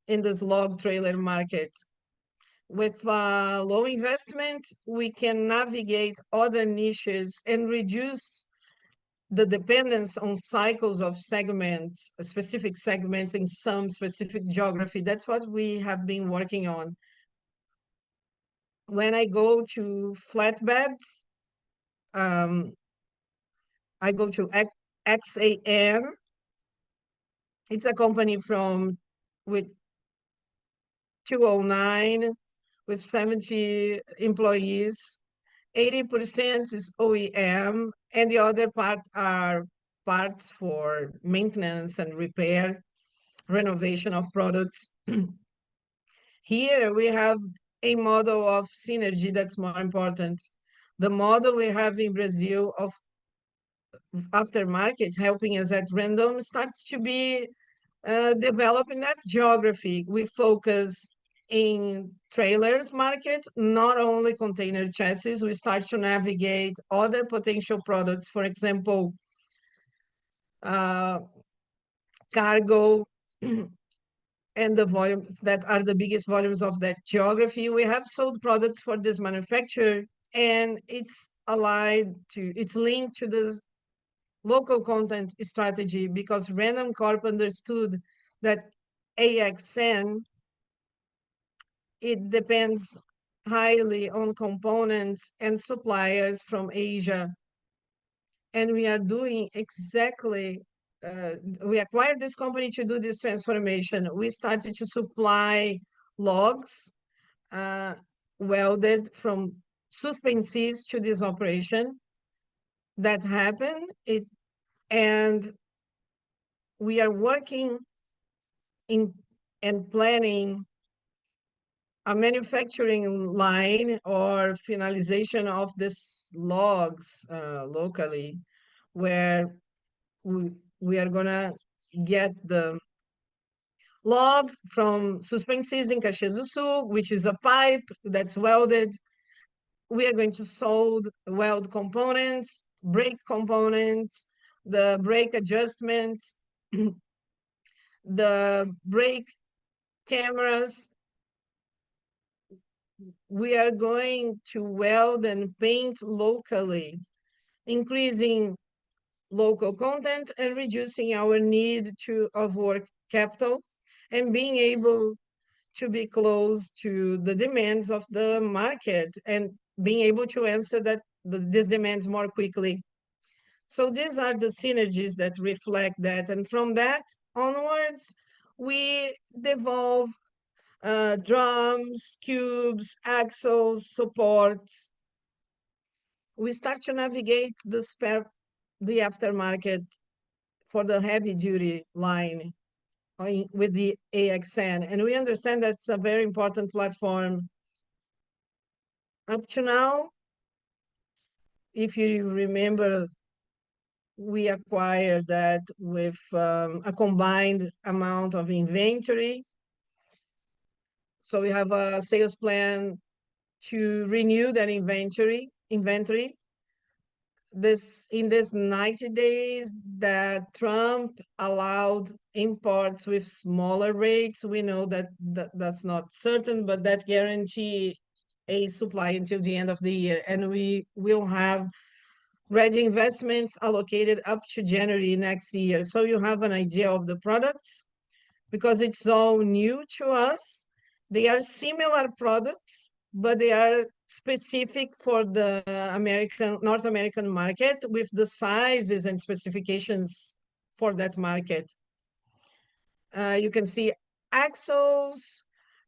S1: in this log trailer market. With low investment, we can navigate other niches and reduce the dependence on cycles of segments, specific segments in some specific geography. That's what we have been working on. When I go to flatbeds, I go to XAN. It's a company from with 209 with 70 employees. 80% is OEM, and the other part are parts for maintenance and repair, renovation of products. Here we have a model of synergy that's more important. The model we have in Brazil of aftermarket helping us at Randon starts to be developed in that geography. We focus in trailers market, not only container chassis. We start to navigate other potential products, for example, cargo, and the volumes that are the biggest volumes of that geography. We have sold products for this manufacturer, and it's linked to the local content strategy because Randoncorp understood that AXN, it depends highly on components and suppliers from Asia. And we are doing exactly, we acquired this company to do this transformation. We started to supply logs welded from suspensees to this operation that happened. And we are working in and planning a manufacturing line or finalization of this logs locally, where we, we are gonna get the log from suspensees in Caxias do Sul, which is a pipe that's welded. We are going to weld components, brake components, the brake adjustments, the brake cameras. We are going to weld and paint locally, increasing local content and reducing our need of work capital, and being able to be close to the demands of the market and being able to answer these demands more quickly. So these are the synergies that reflect that. And from that onwards, we devolve drums, cubes, axles, supports. We start to navigate the aftermarket for the heavy duty line with the AXN. And we understand that's a very important platform. Up to now, if you remember, we acquired that with a combined amount of inventory. So we have a sales plan to renew that inventory. In this 90 days that Trump allowed imports with smaller rates, we know that's not certain, but that guarantee a supply until the end of the year. And we will have ready investments allocated up to January next year. So you have an idea of the products, because it's all new to us. They are similar products, but they are specific for the North American market, with the sizes and specifications for that market. You can see axles,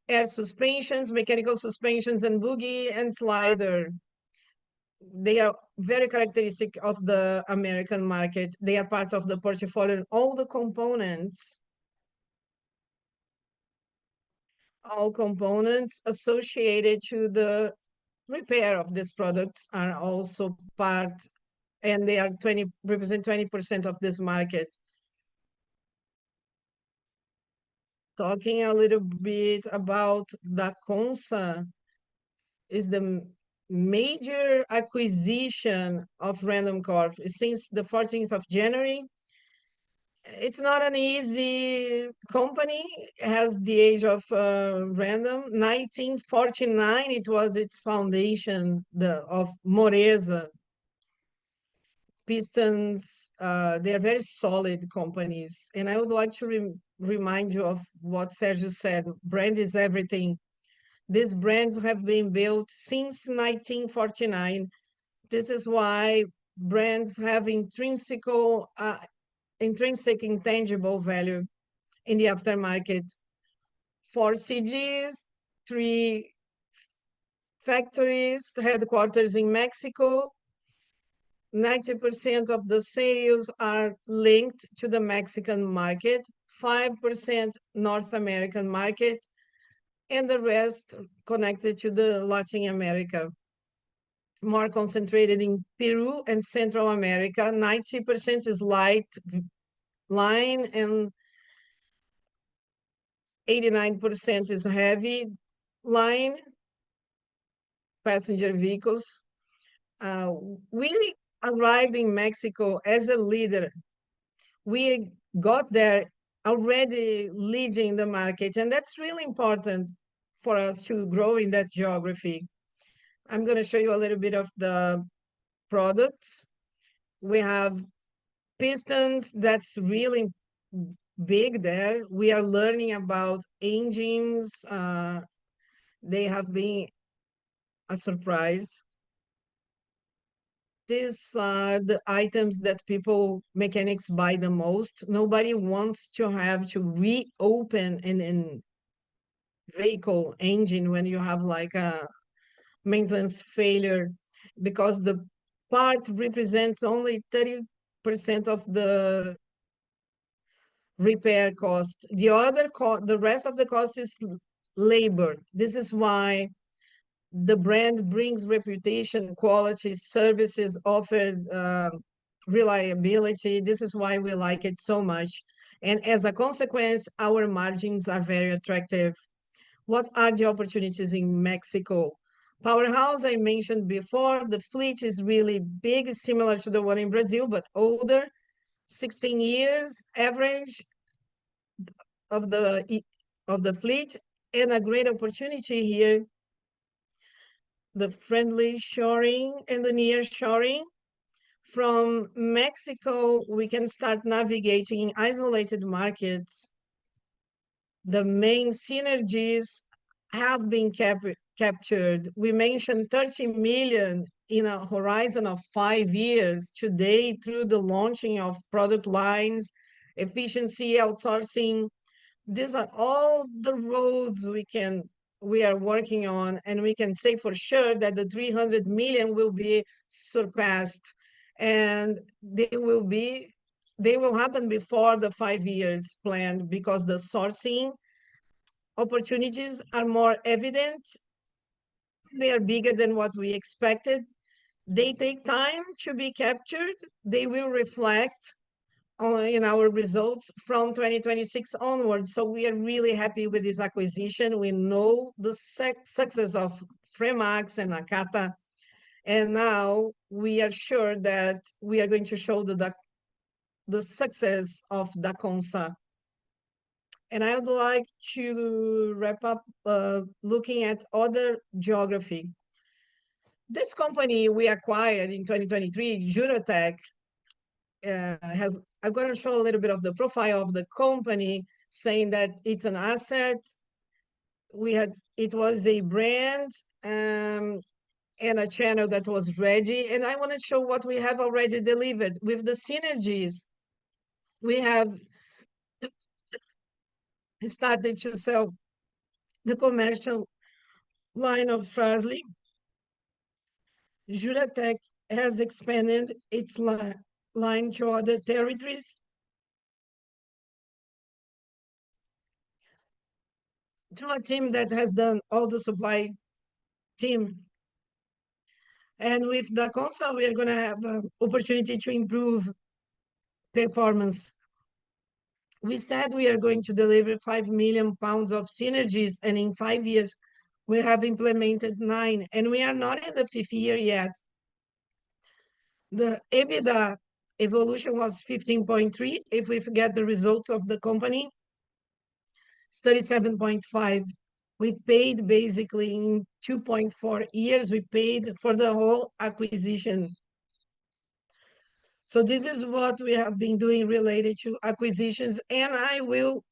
S1: air suspensions, mechanical suspensions, and boogie and slider. They are very characteristic of the American market. They are part of the portfolio. All components associated to the repair of these products are also part, and they are represent 20% of this market. Talking a little bit about Dacomsa, is the major acquisition of Randoncorp since the 14th of January. It's not an easy company. It has the age of Random. 1949, it was its foundation, of Moreza. Pistons, they're very solid companies. And I would like to remind you of what Sergio said. Brand is everything. These brands have been built since 1949. This is why brands have intrinsic intangible value in the aftermarket. 4 CGs, 3 factories, headquarters in Mexico. 90% of the sales are linked to the Mexican market, 5% North American market, and the rest connected to the Latin America. More concentrated in Peru and Central America. 90% is light line and 89% is heavy line passenger vehicles. We arrived in Mexico as a leader. We got there already leading the market, and that's really important for us to grow in that geography. I'm going to show you a little bit of the products. We have pistons, that's really big there. We are learning about engines. They have been a surprise. These are the items that mechanics buy the most. Nobody wants to have to reopen an vehicle engine when you have like a maintenance failure, because the part represents only 30% of the repair cost. The rest of the cost is labor. This is why the brand brings reputation, quality, services offered, reliability. This is why we like it so much. And as a consequence, our margins are very attractive. What are the opportunities in Mexico? Powerhouse, I mentioned before, the fleet is really big, similar to the one in Brazil, but older, 16 years average of the fleet, and a great opportunity here, the friendly shoring and the near shoring. From Mexico, we can start navigating isolated markets. The main synergies have been captured. We mentioned 30 million in a horizon of 5 years today through the launching of product lines, efficiency, outsourcing. These are all the roads we are working on, and we can say for sure that the 300 million will be surpassed, and they will happen before the 5 years planned, because the sourcing opportunities are more evident. They are bigger than what we expected. They take time to be captured. They will reflect in our results from 2026 onwards. So we are really happy with this acquisition. We know the success of Fremax and Nakata, and now we are sure that we are going to show the success of Dacomsa. And I would like to wrap up looking at other geography. This company we acquired in 2023, Juratec, I'm going to show a little bit of the profile of the company, saying that it's an asset. It was a brand, and a channel that was ready. And I want to show what we have already delivered with the synergies. We have started to sell the commercial line of Frasley. Juratec has expanded its line to other territories through a team that has done all the supply team. And with the console, we are going to have an opportunity to improve performance. We said we are going to deliver 5 million pounds of synergies, and in 5 years, we have implemented 9, and we are not in the 5th year yet. The EBITDA evolution was 15.3. If we forget the results of the company, it's 37.5. We paid basically in 2.4 years, we paid for the whole acquisition. So this is what we have been doing related to acquisitions, and I will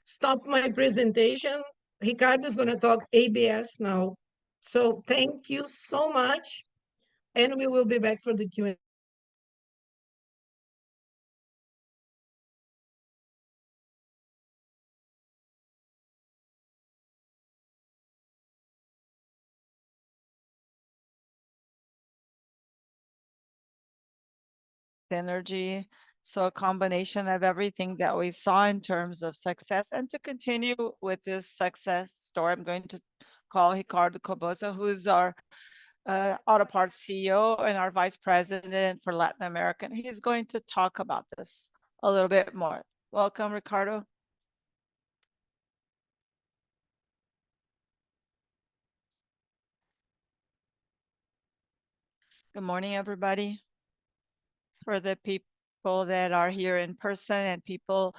S1: stop my presentation. Ricardo is going to talk ABS now. So thank you so much, and we will be back for the Q&A.
S2: Synergy. So a combination of everything that we saw in terms of success. And to continue with this success story, I'm going to call Ricardo Cobosa, who's our auto parts CEO and our vice president for Latin America. He's going to talk about this a little bit more. Welcome, Ricardo. Good morning, everybody. For the people that are here in person and people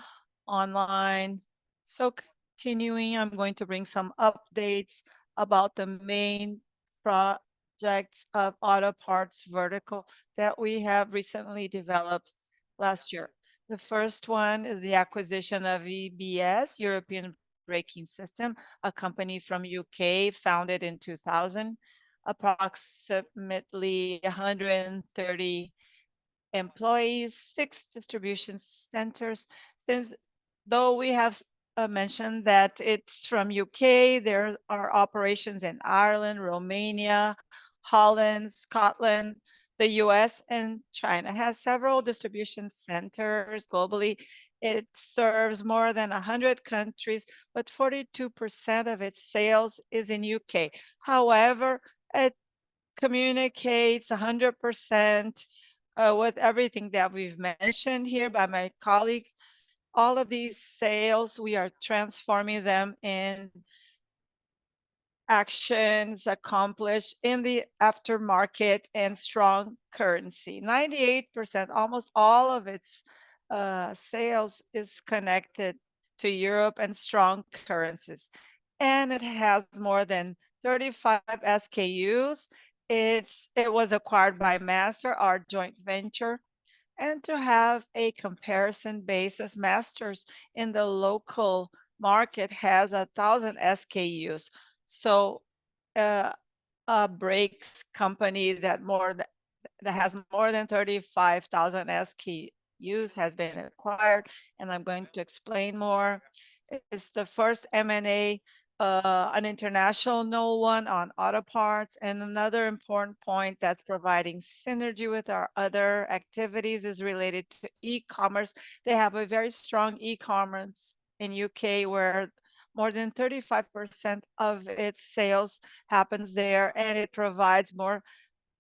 S2: online. So continuing, I'm going to bring some updates about the main projects of auto parts vertical that we have recently developed last year. The first one is the acquisition of EBS, European Braking System, a company from UK founded in 2000, approximately 130 employees, 6 distribution centers. Since though we have mention that it's from UK. There are operations in Ireland, Romania, Holland, Scotland, the US, and China. It has several distribution centers globally. It serves more than 100 countries, but 42% of its sales is in UK. However, it communicates 100% with everything that we've mentioned here by my colleagues. All of these sales, we are transforming them in actions accomplished in the aftermarket and strong currency. 98%, almost all of its sales is connected to Europe and strong currencies. And it has more than 35 SKUs. It was acquired by Master, our joint venture, and to have a comparison basis. Masters in the local market has 1,000 SKUs. So uh, a brakes company that has more than 35,000 SKUs has been acquired, and I'm going to explain more. It's the first M&A, an international one on auto parts. And another important point that's providing synergy with our other activities is related to e-commerce. They have a very strong e-commerce in UK where more than 35% of its sales happens there, and it provides more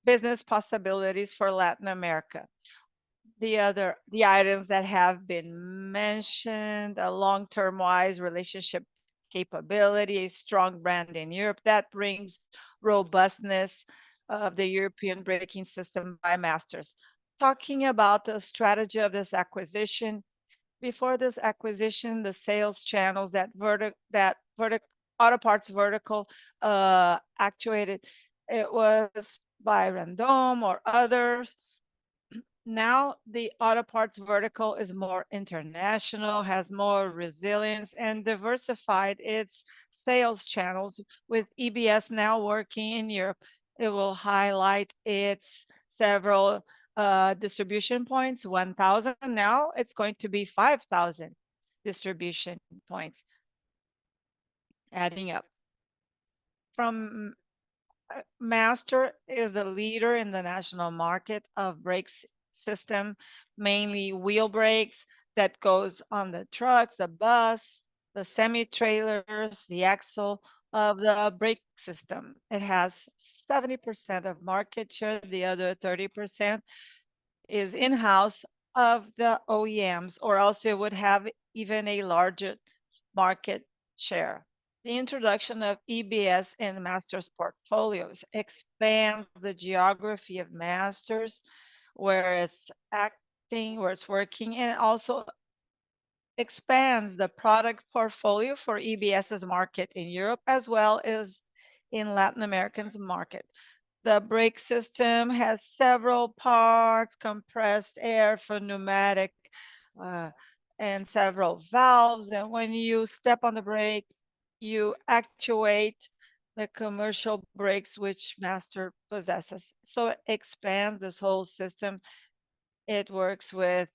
S2: business possibilities for Latin America. The items that have been mentioned, a long-term wise relationship capability, a strong brand in Europe that brings robustness of the European braking system by Masters. Talking about the strategy of this acquisition, before this acquisition, the sales channels that auto parts vertical actuated, it was by Random or others. Now the auto parts vertical is more international, has more resilience, and diversified its sales channels, with EBS now working in Europe. It will highlight its several distribution points, 1,000. Now it's going to be 5,000 distribution points, adding up. From Master is the leader in the national market of brakes system, mainly wheel brakes that goes on the trucks, the bus, the semi-trailers, the axle of the brake system. It has 70% of market share. The other 30% is in-house of the OEMs, or else it would have even a larger market share. The introduction of EBS in Masters portfolios expands the geography of Masters, where it's acting, where it's working, and also expands the product portfolio for EBS's market in Europe as well as in Latin American's market. The brake system has several parts, compressed air for pneumatic, uh, and several valves. And when you step on the brake, you actuate the commercial brakes which Master possesses. So it expands this whole system. It works with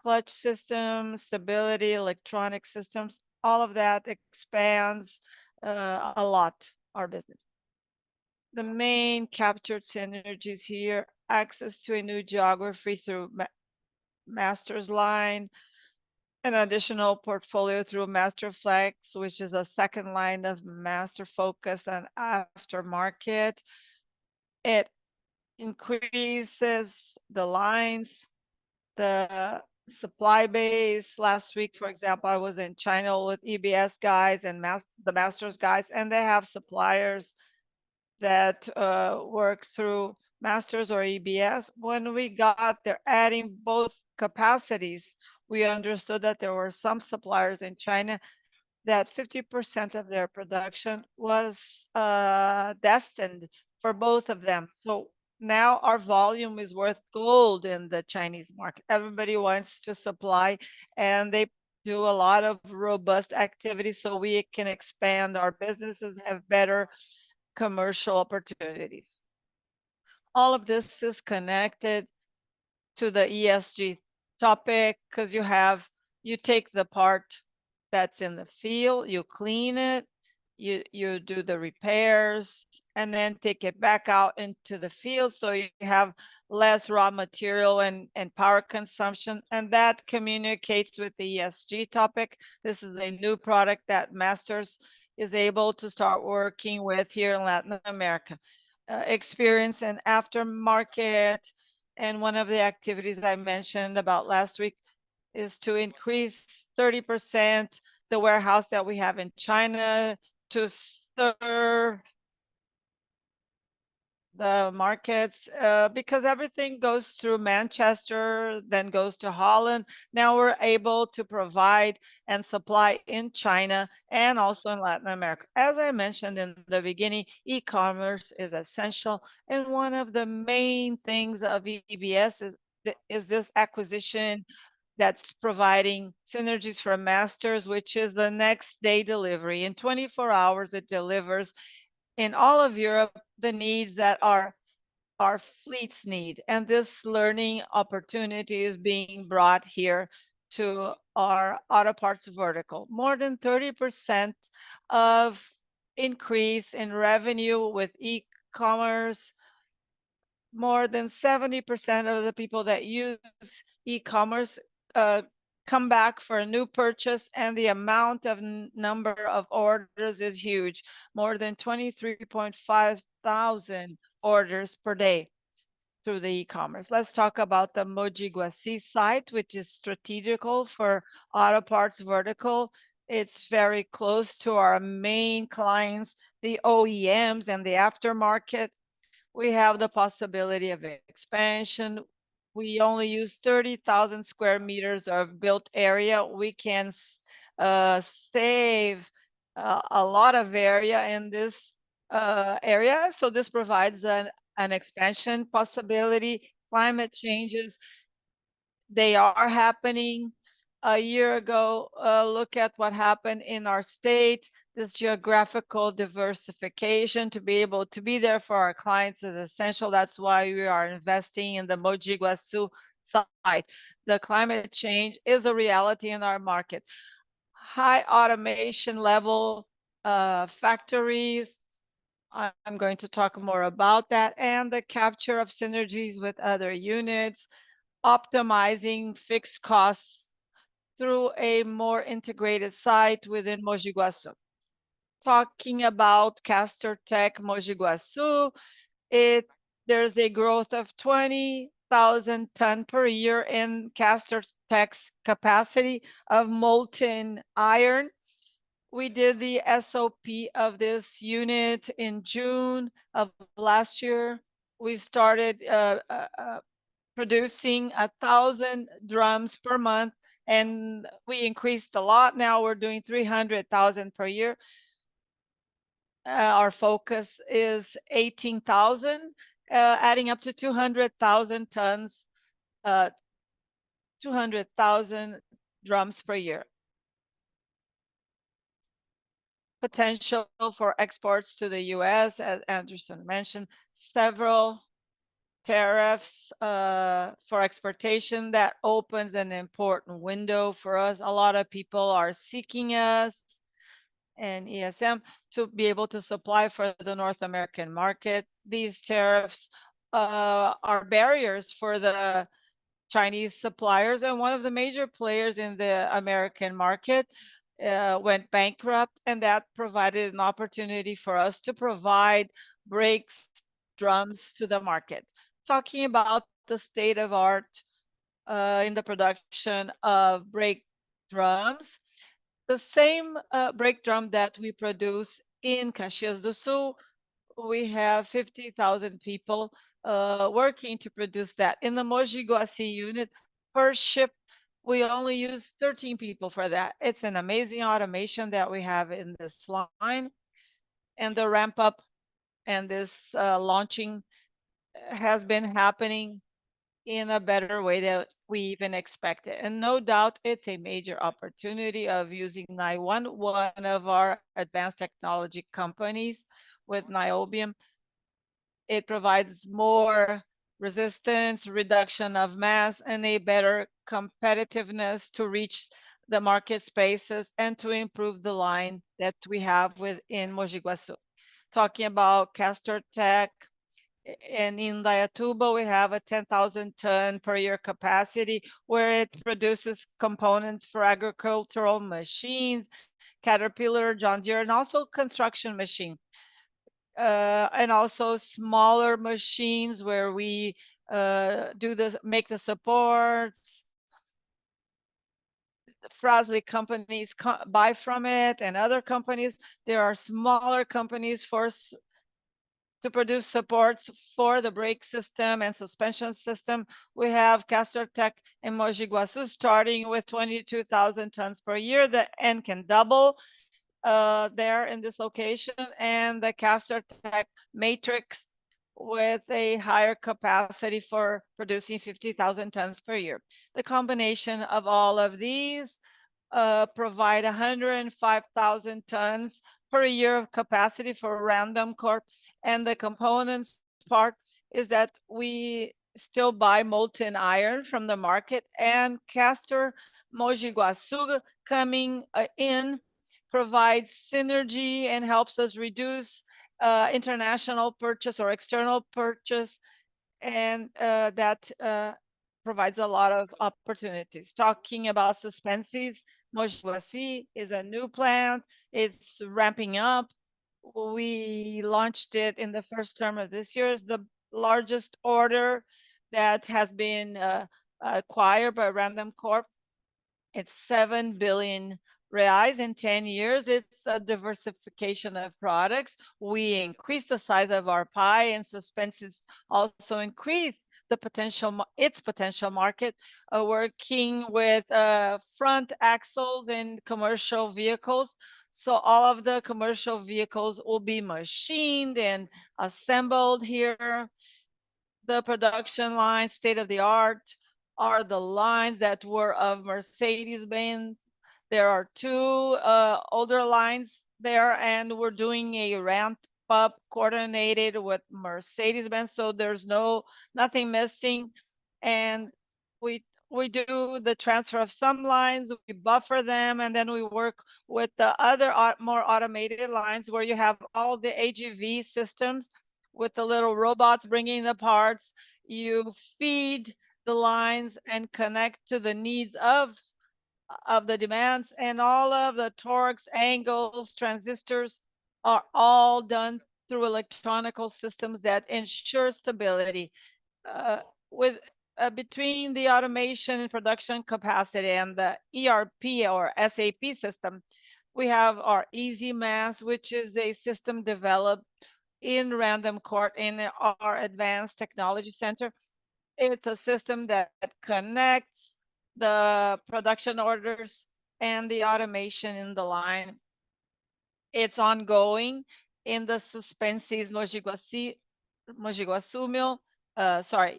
S2: clutch system, stability, electronic systems. All of that expands a lot our business. The main captured synergies here: access to a new geography through Master's line, an additional portfolio through Master Flex, which is a second line of Master Focus and aftermarket. It increases the lines, the supply base. Last week, for example, I was in China with EBS guys and the Masters guys, and they have suppliers that work through Masters or EBS. When we got there, adding both capacities, we understood that there were some suppliers in China that 50% of their production was destined for both of them. So now our volume is worth gold in the Chinese market. Everybody wants to supply, and they do a lot of robust activities so we can expand our businesses, have better commercial opportunities. All of this is connected to the ESG topic because you take the part that's in the field, you clean it, you do the repairs, and then take it back out into the field so you have less raw material and power consumption. And that communicates with the ESG topic. This is a new product that Masters is able to start working with here in Latin America. Experience and aftermarket. And one of the activities I mentioned about last week is to increase 30% the warehouse that we have in China to serve the markets, because everything goes through Manchester, then goes to Holland. Now we're able to provide and supply in China and also in Latin America. As I mentioned in the beginning, e-commerce is essential, and one of the main things of EBS is this acquisition that's providing synergies for Masters, which is the next day delivery. In 24 hours, it delivers in all of Europe the needs that our fleets need. And this learning opportunity is being brought here to our auto parts vertical. More than 30% of increase in revenue with e-commerce. More than 70% of the people that use e-commerce uh, come back for a new purchase, and the amount of number of orders is huge. More than 23.5 thousand orders per day through the e-commerce. Let's talk about the Mogi Guaci site, which is strategical for auto parts vertical. It's very close to our main clients, the OEMs and the aftermarket. We have the possibility of expansion. We only use 30,000 square meters of built area. We can save a lot of area in this area. So this provides an expansion possibility. Climate changes, they are happening. A year ago, look at what happened in our state. This geographical diversification to be able to be there for our clients is essential. That's why we are investing in the Mogi Guaçu site. The climate change is a reality in our market. High automation level factories. I'm going to talk more about that, and the capture of synergies with other units, optimizing fixed costs through a more integrated site within Mogi Guaçu. Talking about Castor Tech Mogi Guaçu, there's a growth of 20,000 ton per year in Castor Tech's capacity of molten iron. We did the SOP of this unit in June of last year. We started producing 1,000 drums per month, and we increased a lot. Now we're doing 300,000 per year. Our focus is 18,000, adding up to 200,000 tons, 200,000 drums per year. Potential for exports to the US, as Anderson mentioned, several tariffs for exportation. That opens an important window for us. A lot of people are seeking us and ESM to be able to supply for the North American market. These tariffs are barriers for the Chinese suppliers, and one of the major players in the American market went bankrupt, and that provided an opportunity for us to provide brakes, drums to the market. Talking about the state of art in the production of brake drums, the same brake drum that we produce in Caxias do Sul, we have 50,000 people working to produce that. In the Mogi Guaci unit, per ship, we only use 13 people for that. It's an amazing automation that we have in this line. And the ramp up and this launching has been happening in a better way than we even expected. And no doubt it's a major opportunity of using NIONE, one of our advanced technology companies with niobium. It provides more resistance, reduction of mass, and a better competitiveness to reach the market spaces and to improve the line that we have within Mogi Guaçu. Talking about Castor Tech, and in Dayatuba, we have a 10,000 ton per year capacity where it produces components for agricultural machines, Caterpillar, John Deere, and also construction machine. And also smaller machines where we make the supports. Frasley companies buy from it, and other companies. There are smaller companies to produce supports for the brake system and suspension system. We have Castor Tech in Mogi Guaçu starting with 22,000 tons per year and can double there in this location, and the Castor Tech Matrix with a higher capacity for producing 50,000 tons per year. The combination of all of these provide 105,000 tons per year of capacity for Randoncorp. And the components part is that we still buy molten iron from the market, and Castor Mogi Guaçu coming in provides synergy and helps us reduce international purchase or external purchase, and that provides a lot of opportunities. Talking about suspensions, Mogi Guaçu is a new plant. It's ramping up. We launched it in the first term of this year. It's the largest order that has been acquired by Randoncorp. It's 7 billion reais in 10 years. It's a diversification of products. We increase the size of our pie, and suspensions also increase its potential market, working with front axles in commercial vehicles. So all of the commercial vehicles will be machined and assembled here. The production lines, state of the art, are the lines that were of Mercedes-Benz. There are two older lines there, and we're doing a ramp up coordinated with Mercedes-Benz, so there's nothing missing. And we do the transfer of some lines, we buffer them, and then we work with the other more automated lines where you have all the AGV systems with the little robots bringing the parts. You feed the lines and connect to the needs of the demands, and all of the torques, angles, transistors are all done through electronical systems that ensure stability. With Between the automation and production capacity and the ERP or SAP system, we have our Easy Mass, which is a system developed in Randoncorp in our Advanced Technology Center. It's a system that connects the production orders and the automation in the line. It's ongoing in the Suspenses Mogi Guaçu mill,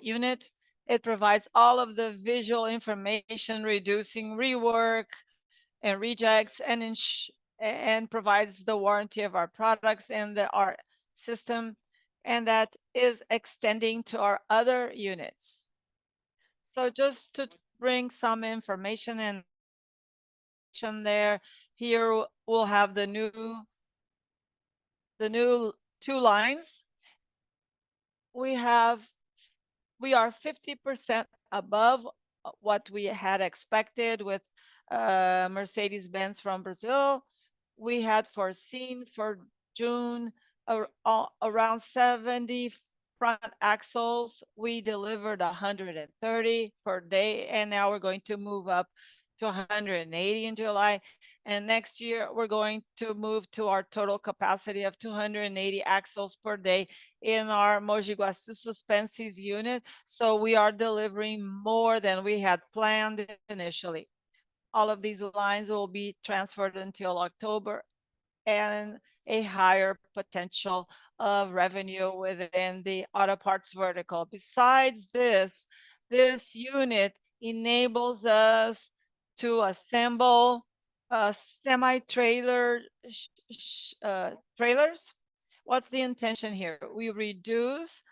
S2: unit. It provides all of the visual information, reducing rework and rejects, and provides the warranty of our products and our system, and that is extending to our other units. So just to bring some information and there, here we'll have the new two lines. We are 50% above what we had expected with Mercedes-Benz from Brazil. We had foreseen for June around 70 front axles. We delivered 130 per day, and now we're going to move up to 180 in July. And next year, we're going to move to our total capacity of 280 axles per day in our Mogi Guaçu Suspenses unit. So we are delivering more than we had planned initially. All of these lines will be transferred until October, and a higher potential of revenue within the auto parts vertical. Besides this unit enables us to assemble semi-trailer trailers. What's the intention here? We reduce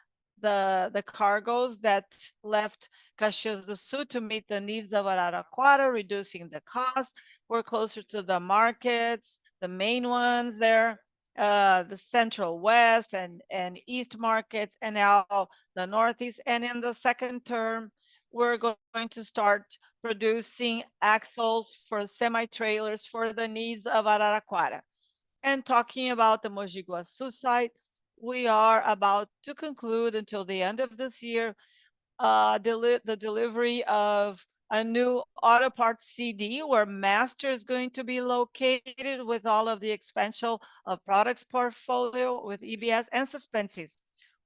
S2: the cargoes that left Caxias do Sul to meet the needs of Araraquara, reducing the cost. We're closer to the markets, the main ones there, the Central West and East markets, and now the Northeast. And in the second term, we're going to start producing axles for semi-trailers for the needs of Araraquara. And talking about the Mogi Guaçu site, we are about to conclude until the end of this year the delivery of a new auto parts CD where master is going to be located with all of the expansion of products portfolio with EBS and suspenses.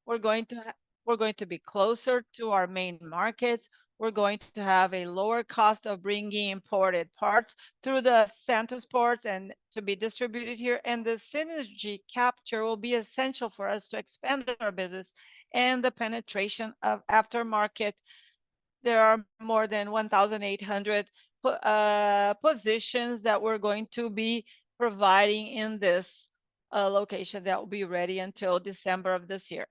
S2: We're going to we're going to be closer to our main markets. We're going to have a lower cost of bringing imported parts through the Santos ports and to be distributed here. And the synergy capture will be essential for us to expand our business and the penetration of aftermarket. There are more than 1,800 positions that we're going to be providing in this location that will be ready until December of this year.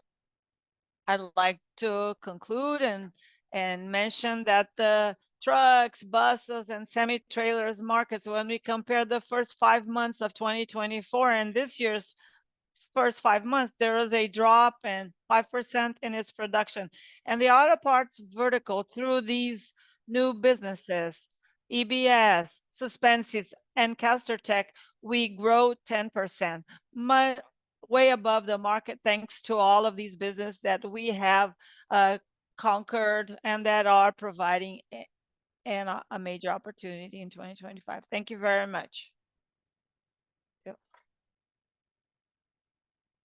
S2: I'd like to conclude and mention that the trucks, buses, and semi-trailers markets, when we compare the first 5 months of 2024 and this year's first 5 months, there was a drop and 5% in its production. And the auto parts vertical through these new businesses, EBS, Suspensis, and Castertech, we grow 10%, way above the market, thanks to all of these businesses that we have conquered and that are providing a major opportunity in 2025. Thank you very much.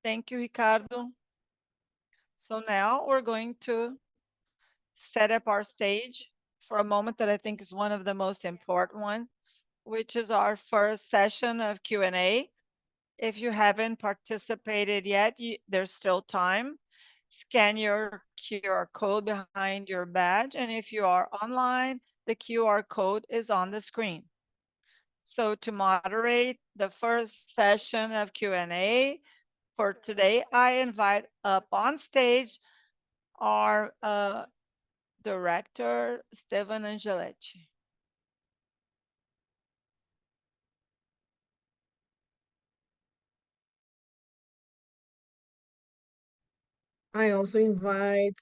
S2: Thank you, Ricardo. So now we're going to set up our stage for a moment that I think is one of the most important ones, which is our first session of Q&A. If you haven't participated yet, there's still time. Scan your QR code behind your badge, and if you are online, the QR code is on the screen. So to moderate the first session of Q&A for today, I invite up on stage our director, Steven Angeletti.
S1: I also invite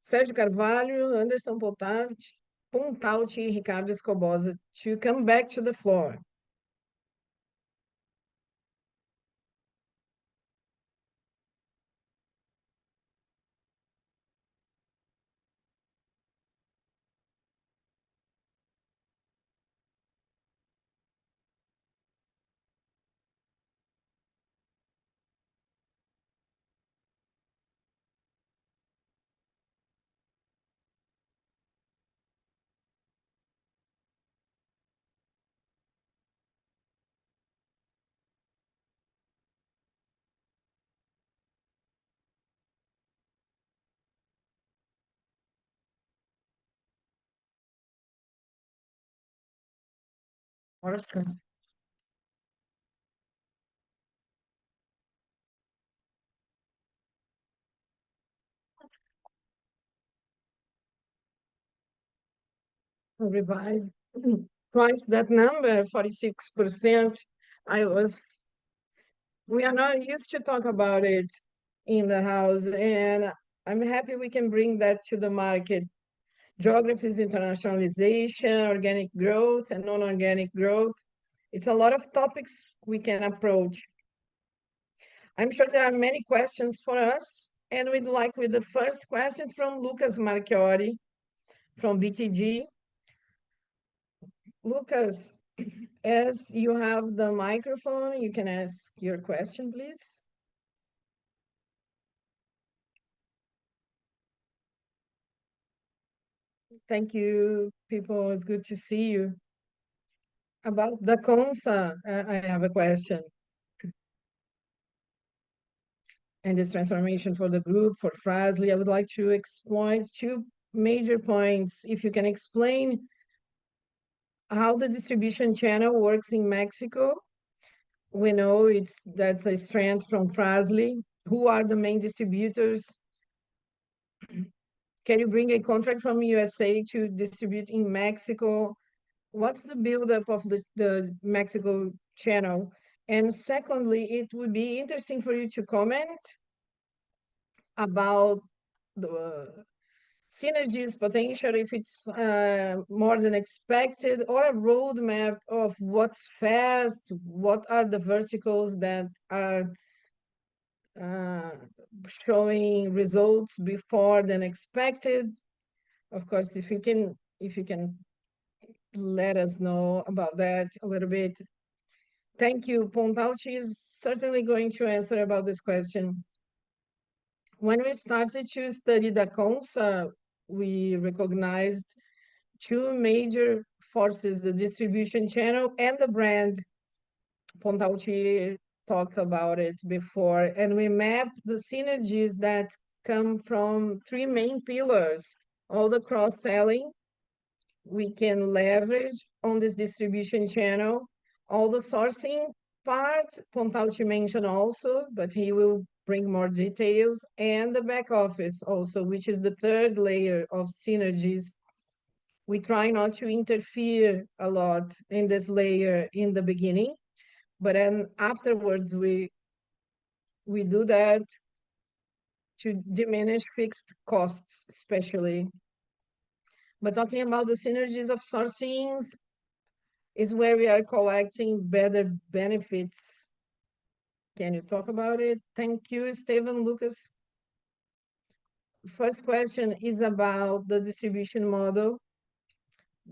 S1: Sérgio Carvalho, Anderson Pontalti, and Ricardo Escobosa to come back to the floor. Awesome. Revise twice that number, 46%. We are not used to talk about it in the house, and I'm happy we can bring that to the market. Geographies, internationalization, organic growth, and non-organic growth. It's a lot of topics we can approach. I'm sure there are many questions for us, and we'd like with the first question from Lucas Marchiori from BTG. Lucas, as you have the microphone, you can ask your question, please. Thank you, people. It's good to see you. About the CONSA, I have a question. And this transformation for the group, for Fras-le, I would like to exploit two major points. If you can explain how the distribution channel works in Mexico. We know that's a strength from Fras-le. Who are the main distributors? Can you bring a contract from USA to distribute in Mexico? What's the buildup of the Mexico channel? And secondly, it would be interesting for you to comment about the synergies potential, if it's more than expected, or a roadmap of what's fast, what are the verticals that are uh, showing results before than expected. Of course, if you can let us know about that a little bit. Thank you. Pontauchi is certainly going to answer about this question. When we started to study the Consa, we recognized two major forces, the distribution channel and the brand. Pontauchi talked about it before, and we mapped the synergies that come from three main pillars. All the cross-selling we can leverage on this distribution channel, all the sourcing part, Pontauchi mentioned also, but he will bring more details, and the back office also, which is the third layer of synergies. We try not to interfere a lot in this layer in the beginning, but then afterwards we do that to diminish fixed costs, especially. But talking about the synergies of sourcing is where we are collecting better benefits. Can you talk about it? Thank you, Steven, Lucas. First question is about the distribution model.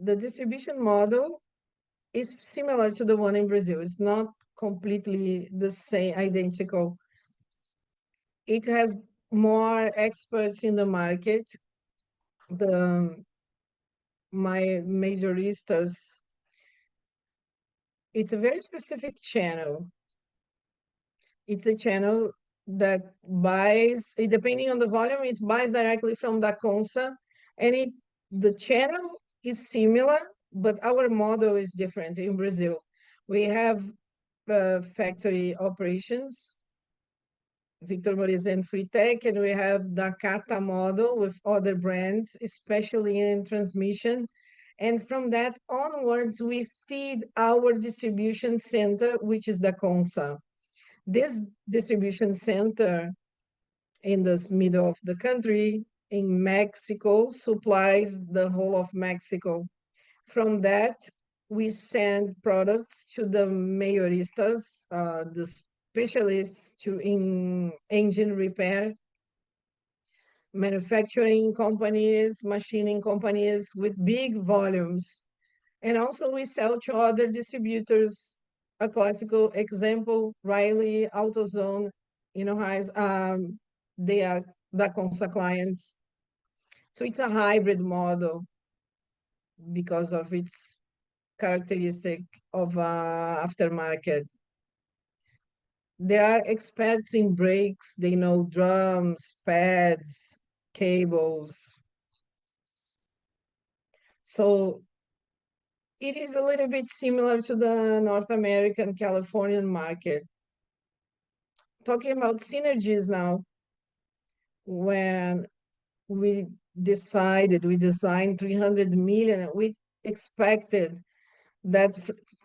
S1: The distribution model is similar to the one in Brazil. It's not completely the same, identical. It has more experts in the market. My majoristas, it's a very specific channel. It's a channel that buys, depending on the volume, it buys directly from the Consa, and the channel is similar, but our model is different in Brazil. We have factory operations, Victor Moriz and Fritec, and we have the Kata model with other brands, especially in transmission. And from that onwards, we feed our distribution center, which is the Consa. This distribution center in the middle of the country in Mexico supplies the whole of Mexico. From that, we send products to the mayoristas, the specialists in engine repair, manufacturing companies, machining companies with big volumes. And also we sell to other distributors. A classical example, Riley, AutoZone, they are the Consa clients. So it's a hybrid model because of its characteristic of aftermarket. There are experts in brakes. They know drums, pads, cables. So it is a little bit similar to the North American Californian market. Talking about synergies now, when we designed 300 million, we expected that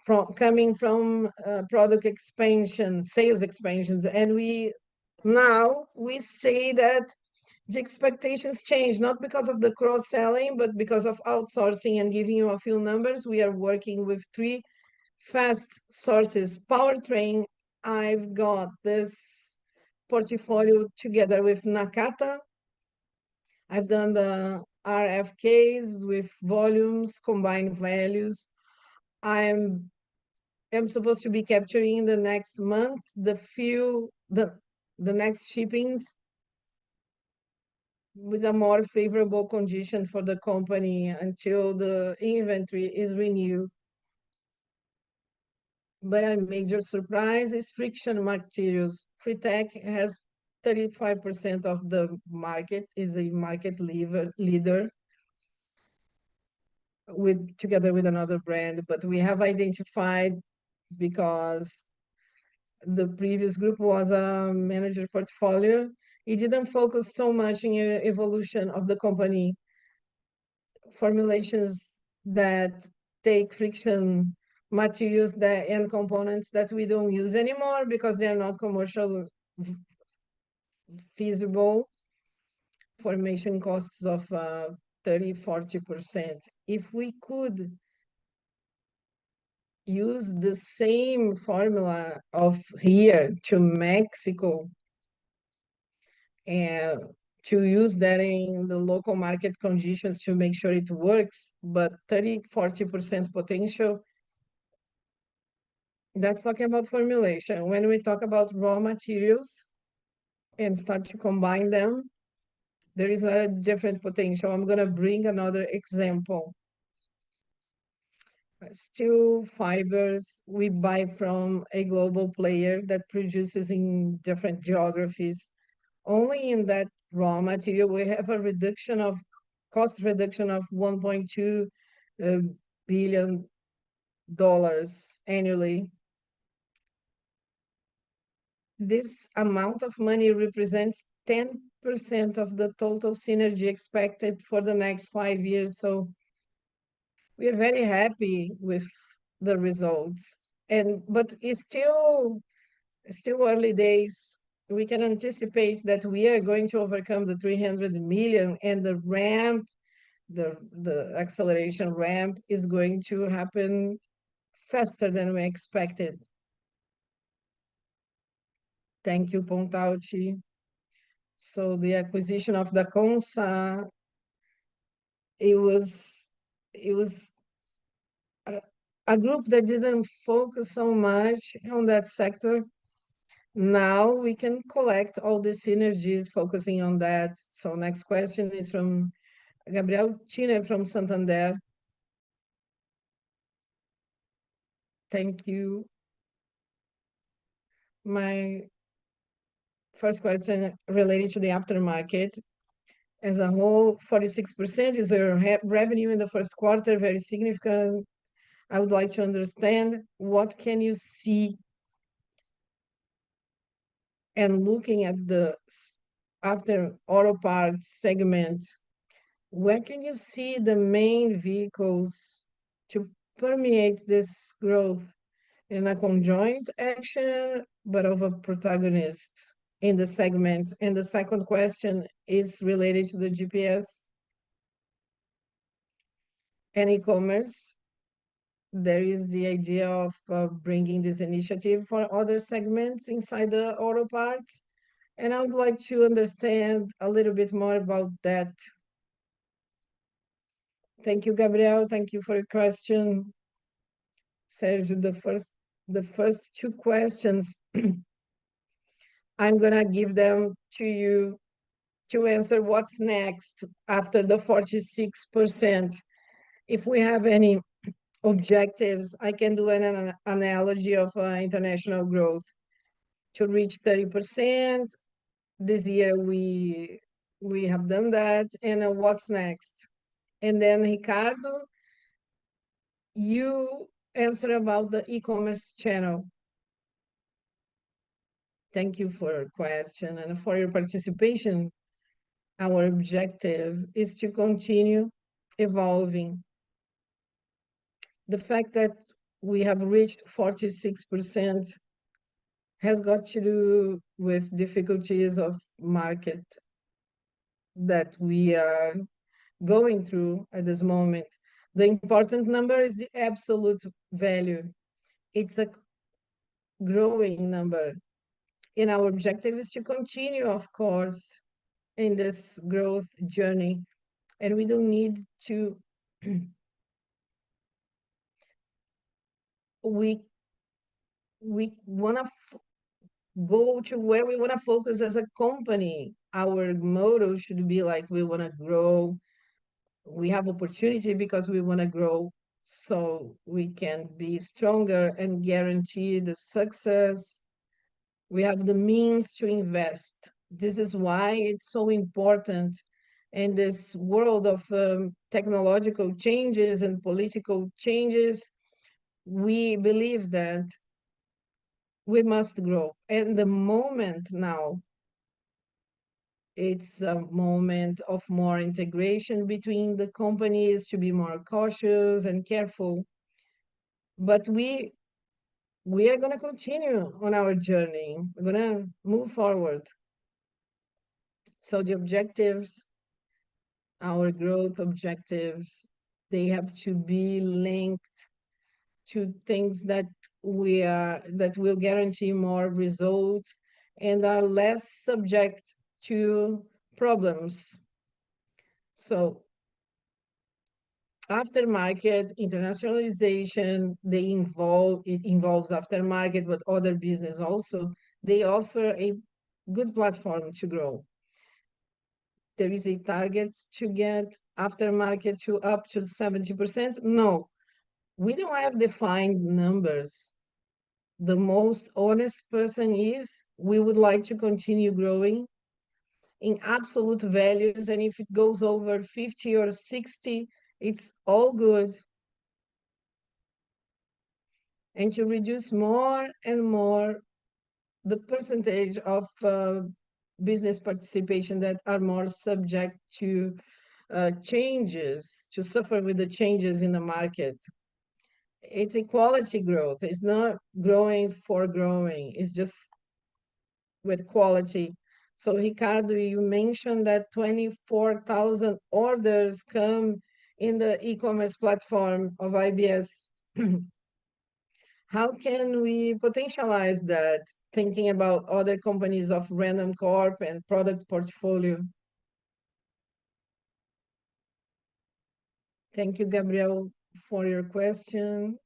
S1: from coming from product expansion, sales expansions, and now we say that the expectations change, not because of the cross-selling, but because of outsourcing. And giving you a few numbers, we are working with three fast sources. Powertrain, I've got this portfolio together with Nakata. I've done the RFKs with volumes, combined values. I'm supposed to be capturing in the next month the next shippings with a more favorable condition for the company until the inventory is renewed. But a major surprise is friction materials. Fritec has 35% of the market, is a market leader together with another brand, but we have identified, because the previous group was a manager portfolio, It didn't focus so much in evolution of the company, formulations that take friction materials that and components that we don't use anymore because they are not commercial feasible, formation costs of 30-40%. If we could use the same formula of here to Mexico and to use that in the local market conditions to make sure it works, but 30-40% potential, that's talking about formulation. When we talk about raw materials and start to combine them, there is a different potential. I'm going to bring another example. Steel fibers we buy from a global player that produces in different geographies. Only in that raw material, we have a reduction of cost reduction of 1.2 billion dollars annually. This amount of money represents 10% of the total synergy expected for the next 5 years. So we are very happy with the results. But it's still early days. We can anticipate that we are going to overcome the 300 million, and the ramp, the acceleration ramp is going to happen faster than we expected. Thank you, Pontauti. So the acquisition of the Consa, it was a group that didn't focus so much on that sector. Now we can collect all the synergies focusing on that. So next question is from Gabriel Chiner from Santander. Thank you. My first question related to the aftermarket. As a whole, 46% is their revenue in the first quarter, very significant. I would like to understand what can you see, and looking at the after auto parts segment, where can you see the main vehicles to permeate this growth in a conjoint action, but of a protagonist in the segment? And the second question is related to the GPS and e-commerce. There is the idea of bringing this initiative for other segments inside the auto parts. And I would like to understand a little bit more about that. Thank you, Gabriel. Thank you for your question. Sergio, the first two questions, I'm gonna give them to you to answer what's next after the 46%. If we have any objectives, I can do an analogy of international growth. To reach 30%, this year we have done that, and what's next? And then Ricardo, you answer about the e-commerce channel. Thank you for your question and for your participation. Our objective is to continue evolving. The fact that we have reached 46% has got to do with difficulties of market that we are going through at this moment. The important number is the absolute value. It's a growing number. And our objective is to continue, of course, in this growth journey. And we don't need to, we want to go to where we want to focus as a company. Our motto should be like, we want to grow. We have opportunity because we want to grow, so we can be stronger and guarantee the success. We have the means to invest. This is why it's so important in this world of technological changes and political changes. We believe that we must grow. And the moment now It's a moment of more integration between the companies to be more cautious and careful. But we are going to continue on our journey. We're going to move forward. So the objectives, our growth objectives, they have to be linked to things that will guarantee more results and are less subject to problems. So aftermarket internationalization, it involves aftermarket, but other business also, they offer a good platform to grow. There is a target to get aftermarket to up to 70%. No, we don't have defined numbers. The most honest person is we would like to continue growing in absolute values, and if it goes over 50 or 60, it's all good. And to reduce more and more the percentage of business participation that are more subject to changes, to suffer with the changes in the market. It's a quality growth. It's not growing for growing. It's just with quality. So Ricardo, you mentioned that 24,000 orders come in the e-commerce platform of IBS. How can we potentialize that, thinking about other companies of Randoncorp and product portfolio? Thank you, Gabriel, for your question.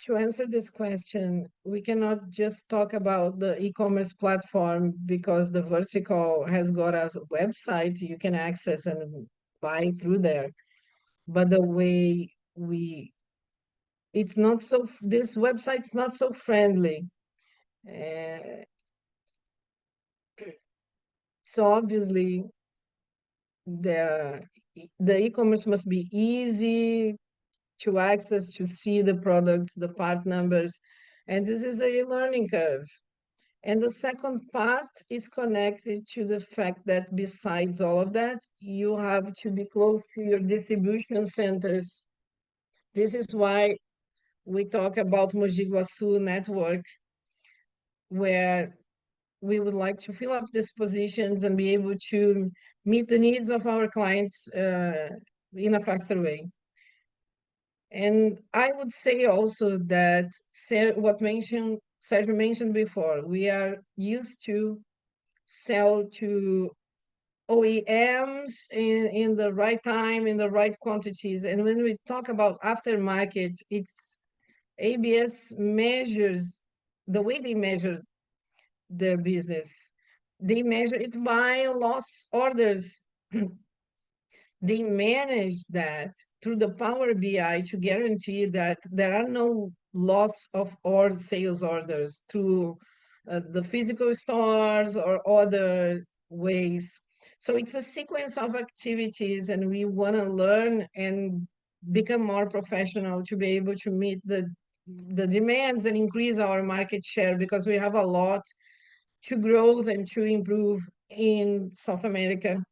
S1: To answer this question, we cannot just talk about the e-commerce platform because the vertical has got a website you can access and buy through there. But the way it's not so, this website's not so friendly. Uh, so obviously, the the e-commerce must be easy to access, to see the products, the part numbers, and this is a learning curve. And the second part is connected to the fact that besides all of that, you have to be close to your distribution centers. This is why we talk about Mogi Guaçu network, where we would like to fill up these positions and be able to meet the needs of our clients in a faster way. And I would say also that Sergio mentioned before, we are used to sell to OEMs in the right time, in the right quantities. And when we talk about aftermarket, it's ABS measures the way they measure their business. They measure it by loss orders. They manage that through the Power BI to guarantee that there are no loss of or sales orders through the physical stores or other ways. So it's a sequence of activities, and we want to learn and become more professional to be able to meet the demands and increase our market share, because we have a lot to grow and to improve in South America.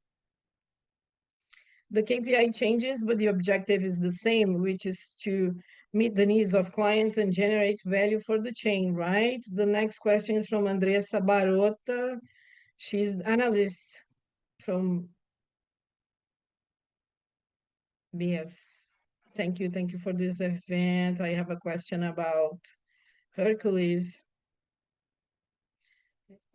S1: The KPI changes, but the objective is the same, which is to meet the needs of clients and generate value for the chain, right? The next question is from Andressa Barota. She's analyst from BS. Thank you. Thank you for this event. I have a question about Hercules.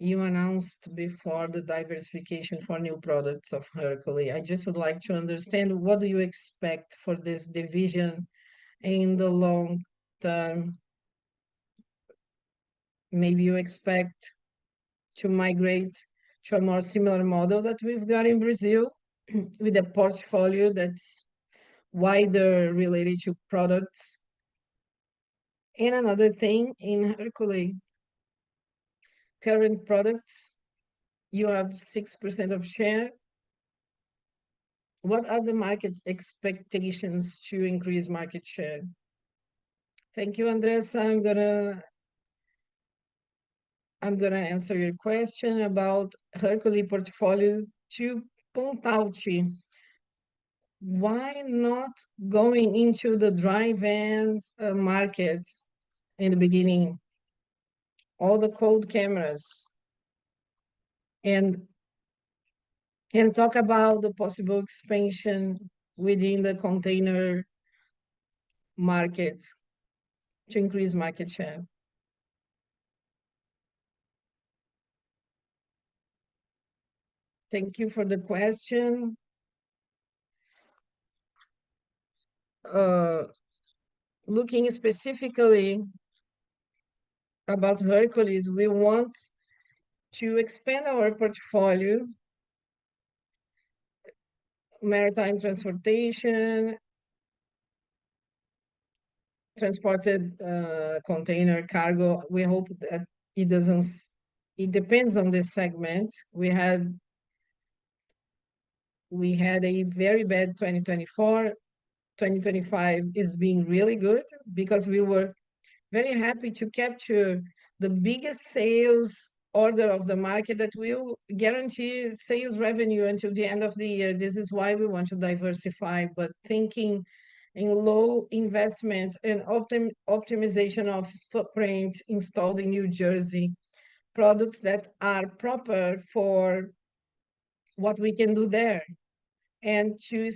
S1: You announced before the diversification for new products of Hercules. I just would like to understand, what do you expect for this division in the long term? Maybe you expect to migrate to a more similar model that we've got in Brazil with a portfolio that's wider related to products. And another thing in Hercules, current products, you have 6% of share. What are the market expectations to increase market share? Thank you, Andressa. I'm gonna I'm going to answer your question about Hercules portfolios to Pontalti. Why not going into the dry vans market in the beginning? All the cold cameras and talk about the possible expansion within the container market to increase market share. Thank you for the question. Uh, Looking specifically about Hercules, we want to expand our portfolio, maritime transportation, transported container cargo. We hope that it doesn't, it depends on this segment. We had a very bad 2024. 2025 is being really good because we were very happy to capture the biggest sales order of the market that will guarantee sales revenue until the end of the year. This is why we want to diversify, but thinking in low investment and optimization of footprint installed in New Jersey, products that are proper for what we can do there. And to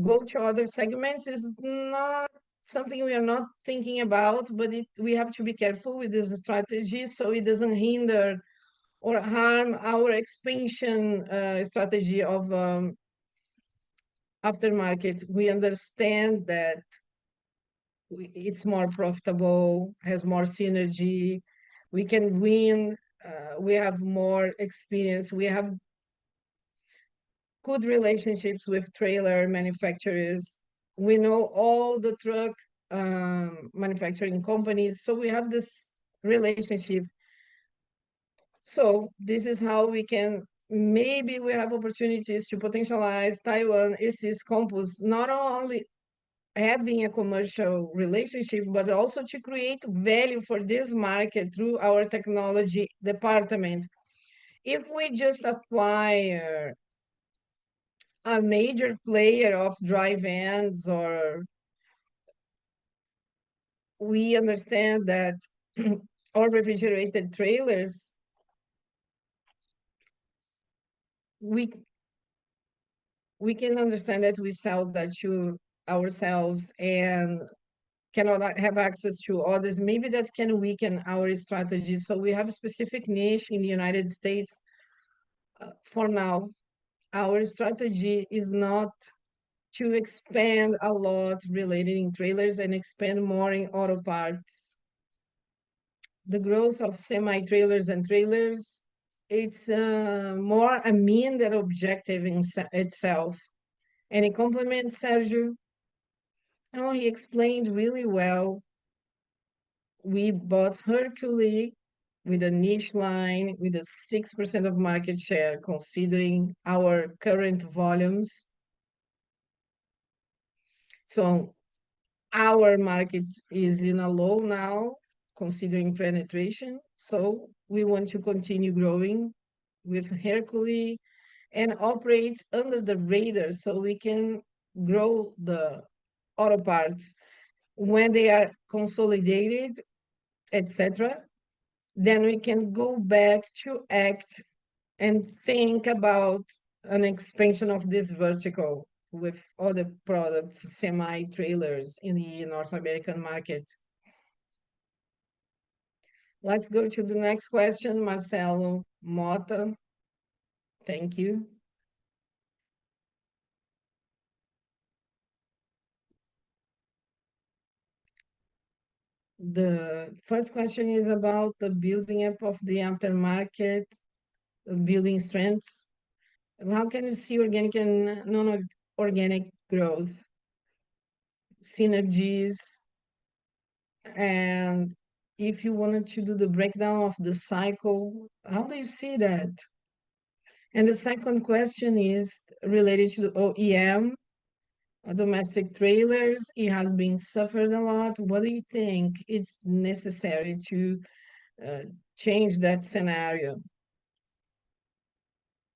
S1: go to other segments is not something we are not thinking about, but we have to be careful with this strategy so it doesn't hinder or harm our expansion strategy of aftermarket. We understand that it's more profitable, has more synergy, we can win, we have more experience, we have good relationships with trailer manufacturers. We know all the truck manufacturing companies, so we have this relationship. So this is how we can, maybe we have opportunities to potentialize Taiwan AC's campus, not only having a commercial relationship, but also to create value for this market through our technology department. If we just acquire a major player of dry vans, or we understand that or refrigerated trailers, we can understand that we sell that to ourselves and cannot have access to others. Maybe that can weaken our strategy. So we have a specific niche in the United States. For now, our strategy is not to expand a lot related in trailers and expand more in auto parts. The growth of semi-trailers and trailers, it's more a mean than objective in itself. And it complements Sergio. Oh, he explained really well. We bought Hercules with a niche line with a 6% of market share, considering our current volumes. So our market is in a low now, considering penetration. So we want to continue growing with Hercules and operate under the radar so we can grow the auto parts when they are consolidated, etc. Then we can go back to act and think about an expansion of this vertical with other products, semi-trailers in the North American market. Let's go to the next question, Marcelo Mota. Thank you. The first question is about the building up of the aftermarket, building strengths. How can you see organic and non-organic growth, synergies, and if you wanted to do the breakdown of the cycle, how do you see that? And the second question is related to the OEM, domestic trailers. It has been suffered a lot. What do you think it's necessary to uh, change that scenario.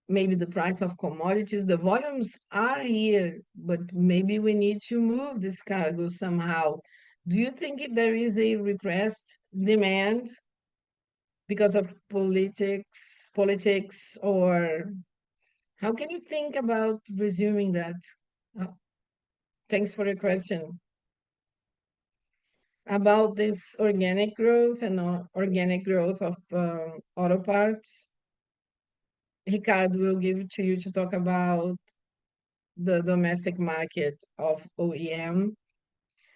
S1: Maybe the price of commodities, the volumes are here, but maybe we need to move this cargo somehow. Do you think there is a repressed demand because of politics, or how can you think about resuming that? Uh, Thanks for the question. About this organic growth and organic growth of auto parts, Ricardo will give it to you to talk about the domestic market of OEM.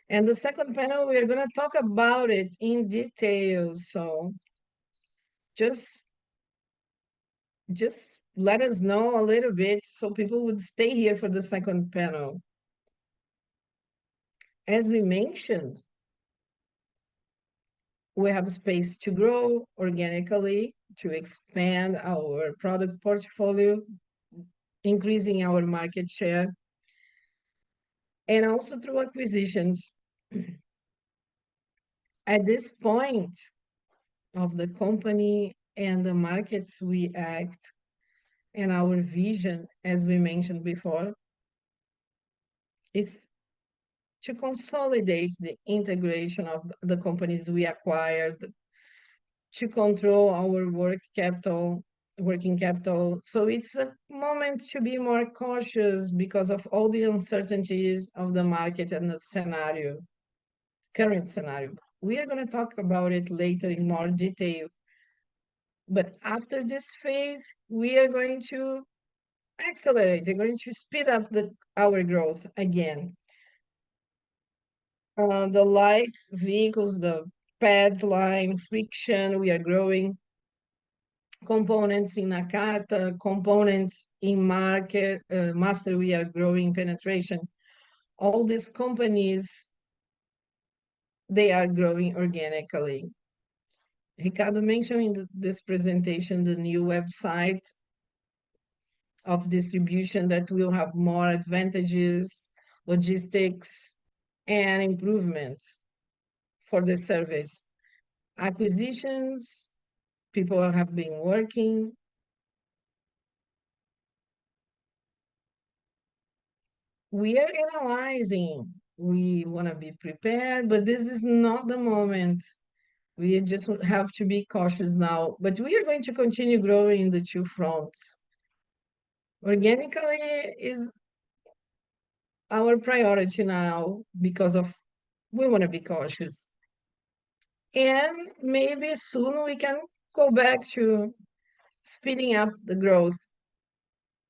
S1: And the second panel, we are going to talk about it in detail. So just just let us know a little bit so people would stay here for the second panel. As we mentioned, we have space to grow organically, to expand our product portfolio, increasing our market share, and also through acquisitions. At this point of the company and the markets we act, and our vision, as we mentioned before, is to consolidate the integration of the companies we acquired, to control our working capital. So it's a moment to be more cautious because of all the uncertainties of the market and the current scenario. We are going to talk about it later in more detail. But after this phase, we are going to accelerate. We're going to speed up our growth again. The light vehicles, the pad line, friction, we are growing. Components in Nakata, components in Master, we are growing penetration. All these companies, they are growing organically. Ricardo mentioned in this presentation the new website of distribution that will have more advantages, logistics, and improvements for the service. Acquisitions, people have been working. We are analyzing. We want to be prepared, but this is not the moment. We just have to be cautious now. But we are going to continue growing in the two fronts. Organically is our priority now because of we want to be cautious. And maybe soon we can go back to speeding up the growth.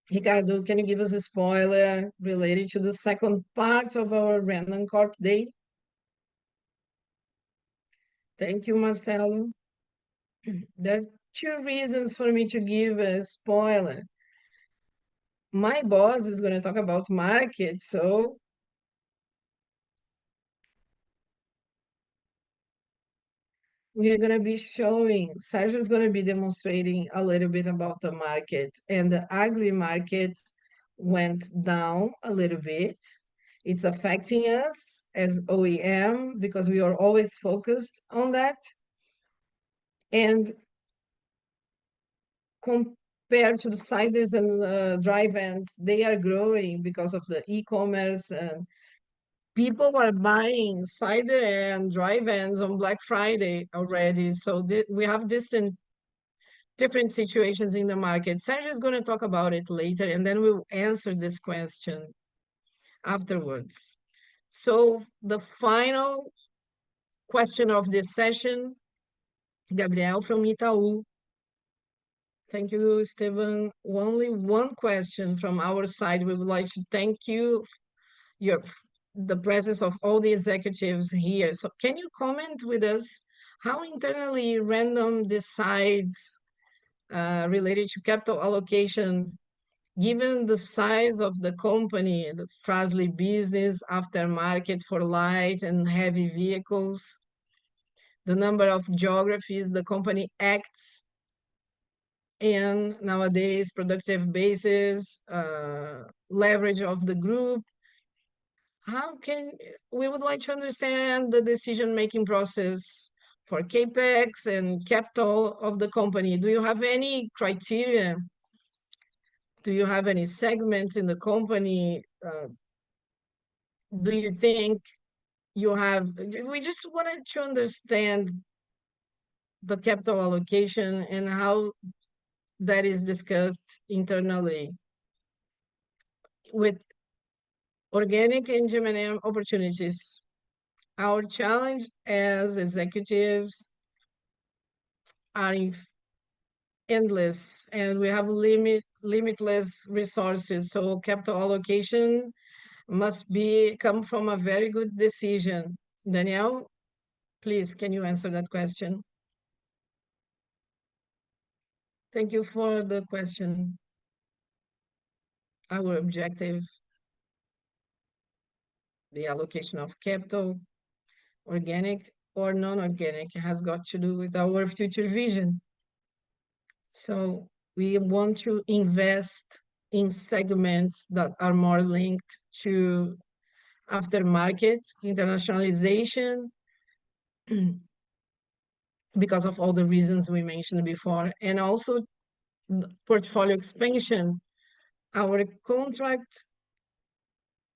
S1: Ricardo, can you give us a spoiler related to the second part of our Randoncorp Day? Thank you, Marcelo. There are two reasons for me to give a spoiler. My boss is going to talk about market, so we are going to be showing, Sergio is going to be demonstrating a little bit about the market, and the agri market went down a little bit. It's affecting us as OEM because we are always focused on that. And compared to the siders and dry vans, they are growing because of the e-commerce, and people are buying cider and dry vans on Black Friday already. So we have different situations in the market. Sergio is going to talk about it later, and then we'll answer this question afterwards. So the final question of this session, Gabriel from Itaú. Thank you, Esteban. Only one question from our side. We would like to thank you your the presence of all the executives here. So can you comment with us how internally Random decides related to capital allocation, given the size of the company, the Fras-le business, aftermarket for light and heavy vehicles, the number of geographies the company acts in nowadays, productive basis, leverage of the group. We would like to understand the decision-making process for capex and capital of the company? Do you have any criteria? Do you have any segments in the company? Do you think you have? We just wanted to understand the capital allocation and how that is discussed internally with organic and M&A opportunities. Our challenge as executives are endless, and we have limitless resources. So capital allocation must come from a very good decision. Danielle, please, can you answer that question? Thank you for the question. Our objective, the allocation of capital, organic or non-organic, has got to do with our future vision. So we want to invest in segments that are more linked to aftermarket internationalization because of all the reasons we mentioned before, and also portfolio expansion. Our contract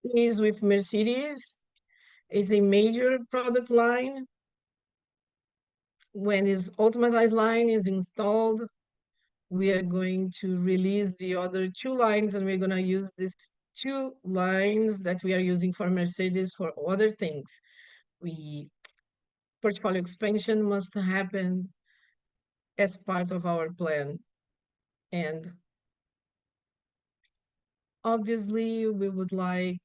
S1: is with Mercedes. It's a major product line. When this automatized line is installed, we are going to release the other two lines, and we're going to use these two lines that we are using for Mercedes for other things. Portfolio expansion must happen as part of our plan. And obviously, we would like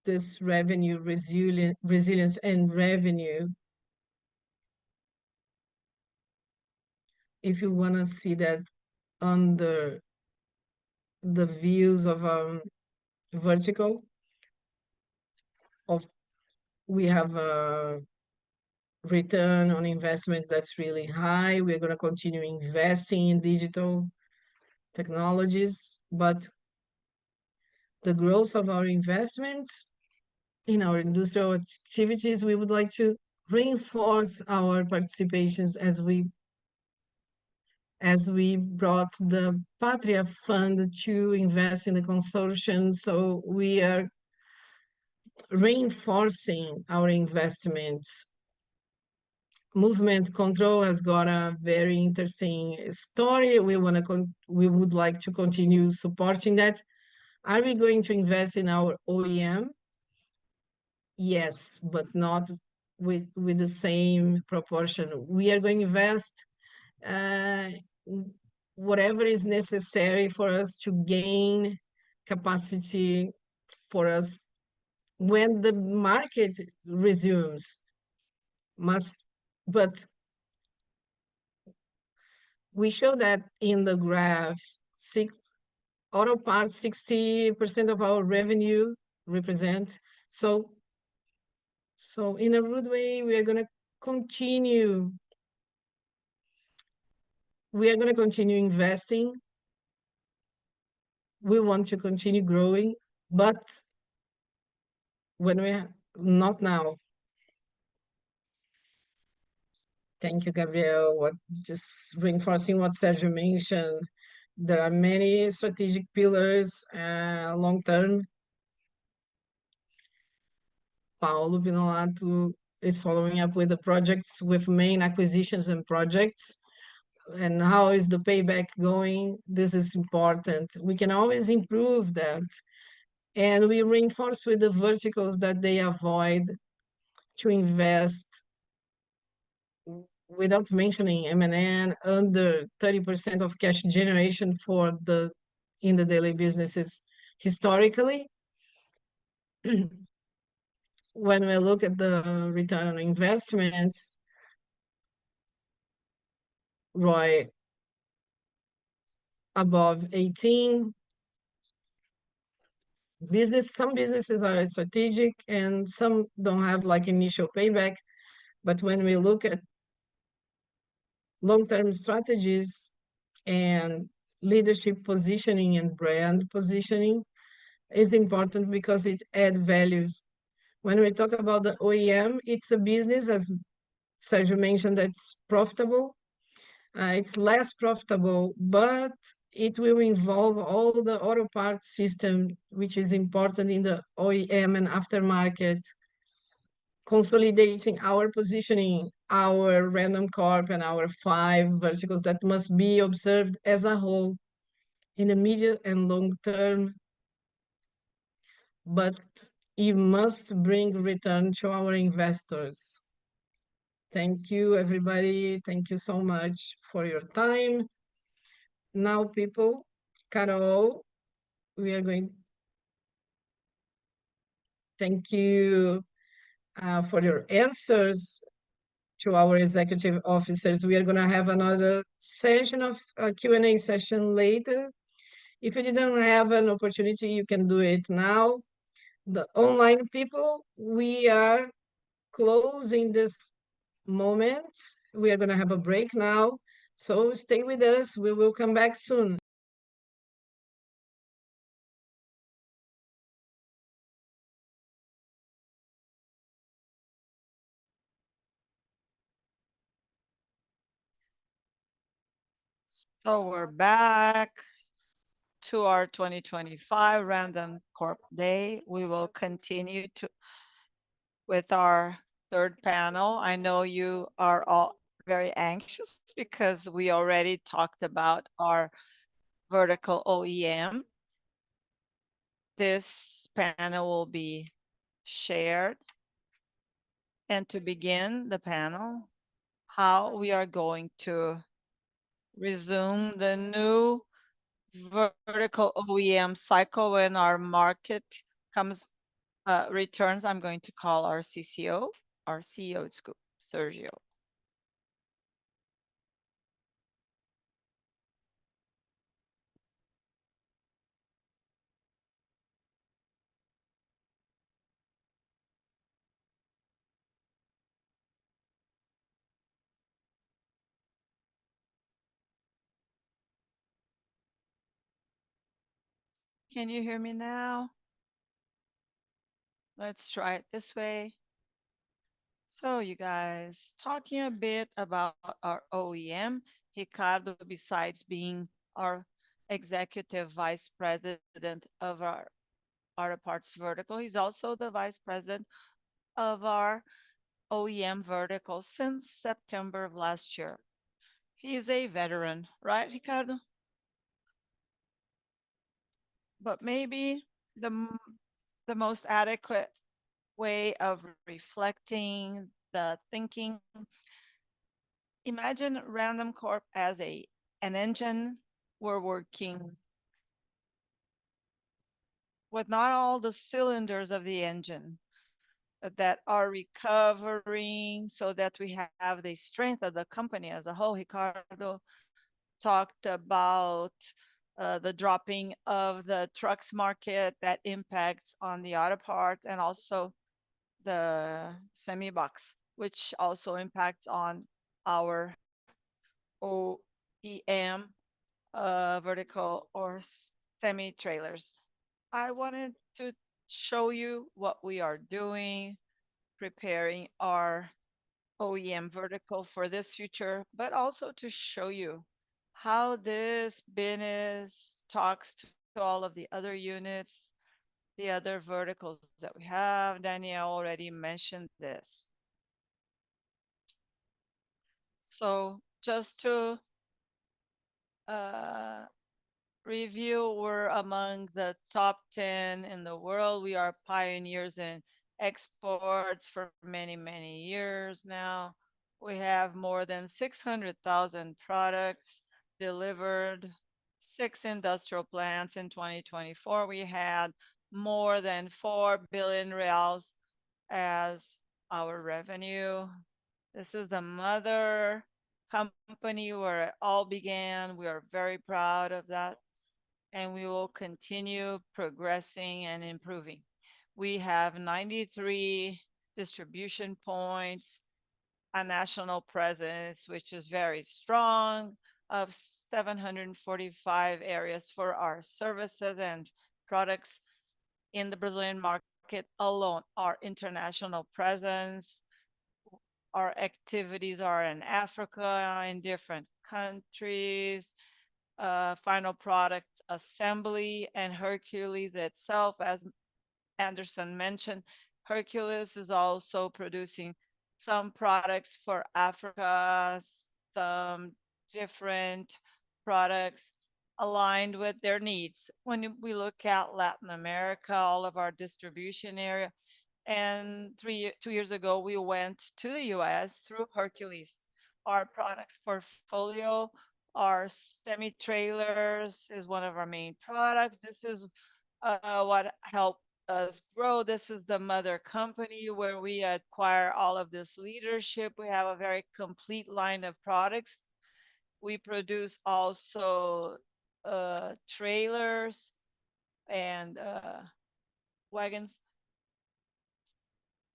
S1: this revenue resilience and revenue. If you want to see that under the views of vertical, we have a return on investment that's really high. We're going to continue investing in digital technologies, but the growth of our investments in our industrial activities, we would like to reinforce our participations as we brought the Patria Fund to invest in the consortium. So we are reinforcing our investments. Movement control has got a very interesting story. We would like to continue supporting that. Are we going to invest in our OEM? Yes, but not with the same proportion. We are going to invest whatever is necessary for us to gain capacity for us when the market resumes. But we show that in the graph, auto parts, 60% of our revenue represent. So in a rude way, we are going to continue investing. We want to continue growing, but not now. Thank you, Gabriel. Just reinforcing what Sergio mentioned, there are many strategic pillars, long term. Paulo Vinolato is following up with the projects, with main acquisitions and projects. And how is the payback going? This is important. We can always improve that. And we reinforce with the verticals that they avoid to invest without mentioning M&A under 30% of cash generation in the daily businesses historically. When we look at the return on investments, ROI above 18. Some businesses are strategic and some don't have like initial payback. But when we look at long-term strategies and leadership positioning and brand positioning is important because it adds values. When we talk about the OEM, it's a business, as Sergio mentioned that's profitable. It's less profitable, but it will involve all the auto parts system, which is important in the OEM and aftermarket, consolidating our positioning, our Randoncorp and our five verticals that must be observed as a whole in the medium and long term, but it must bring return to our investors. Thank you, everybody. Thank you so much for your time. Now, people, Carol, we are going. Thank you for your answers to our executive officers. We are going to have another session of Q&A session later. If you didn't have an opportunity, you can do it now. The online people, we are closing this moment. We are going to have a break now. So stay with us. We will come back soon.
S2: So we're back to our 2025 Random Corp Day. We will continue with our third panel. I know you are all very anxious because we already talked about our vertical OEM. This panel will be shared. And to begin the panel, how we are going to resume the new vertical OEM cycle when our market comes returns. I'm going to call our CCO, our CEO, Sergio. Can you hear me now? Let's try it this way. So you guys, talking a bit about our OEM, Ricardo, besides being our executive vice president of our auto parts vertical, he's also the vice president of our OEM vertical since September of last year. He's a veteran, right, Ricardo? But maybe the most adequate way of reflecting the thinking. Imagine Random Corp as an engine. We're working with not all the cylinders of the engine that are recovering so that we have the strength of the company as a whole. Ricardo talked about the dropping of the trucks market that impacts on the auto parts and also the semi box, which also impacts on our OEM vertical or semi trailers. I wanted to show you what we are doing, preparing our OEM vertical for this future, but also to show you how this business talks to all of the other units, the other verticals that we have. Danielle already mentioned this. So just to uh, review, we're among the top 10 in the world. We are pioneers in exports for many, many years now. We have more than 600,000 products delivered, 6 industrial plants in 2024. We had more than 4 billion reals as our revenue. This is the mother company where it all began. We are very proud of that, and we will continue progressing and improving. We have 93 distribution points, a national presence, which is very strong, of 745 areas for our services and products in the Brazilian market alone. Our international presence Our activities are in Africa, in different countries, final product assembly, and Hercules itself, as Anderson mentioned, Hercules is also producing some products for Africa, some different products aligned with their needs. When we look at Latin America, all of our distribution area, and 2 years ago, we went to the US through Hercules. Our product portfolio, our semi trailers is one of our main products. This is what helped us grow. This is the mother company where we acquire all of this leadership. We have a very complete line of products. We produce also trailers and wagons,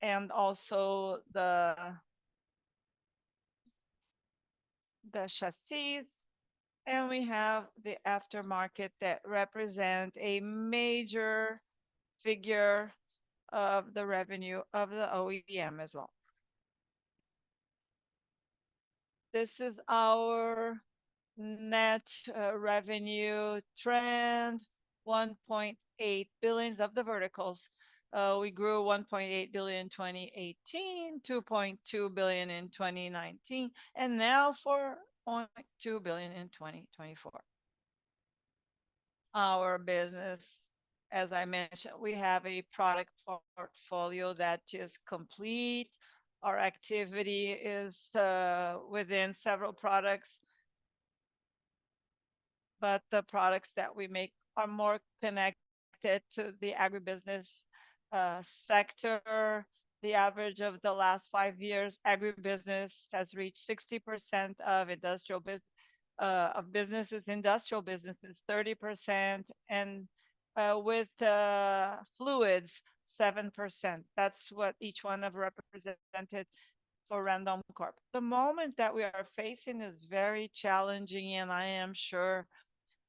S2: and also the chassis. And we have the aftermarket that represent a major figure of the revenue of the OEM as well. This is our net revenue trend, 1.8 billions of the verticals. We grew 1.8 billion in 2018, 2.2 billion in 2019, and now 4.2 billion in 2024. Our business, as I mentioned, we have a product portfolio that is complete. Our activity is within several products, but the products that we make are more connected to the agribusiness sector. The average of the last 5 years, agribusiness has reached 60% of businesses, industrial businesses, 30%, and with fluids, 7%. That's what each one of represented for Randoncorp. The moment that we are facing is very challenging, and I am sure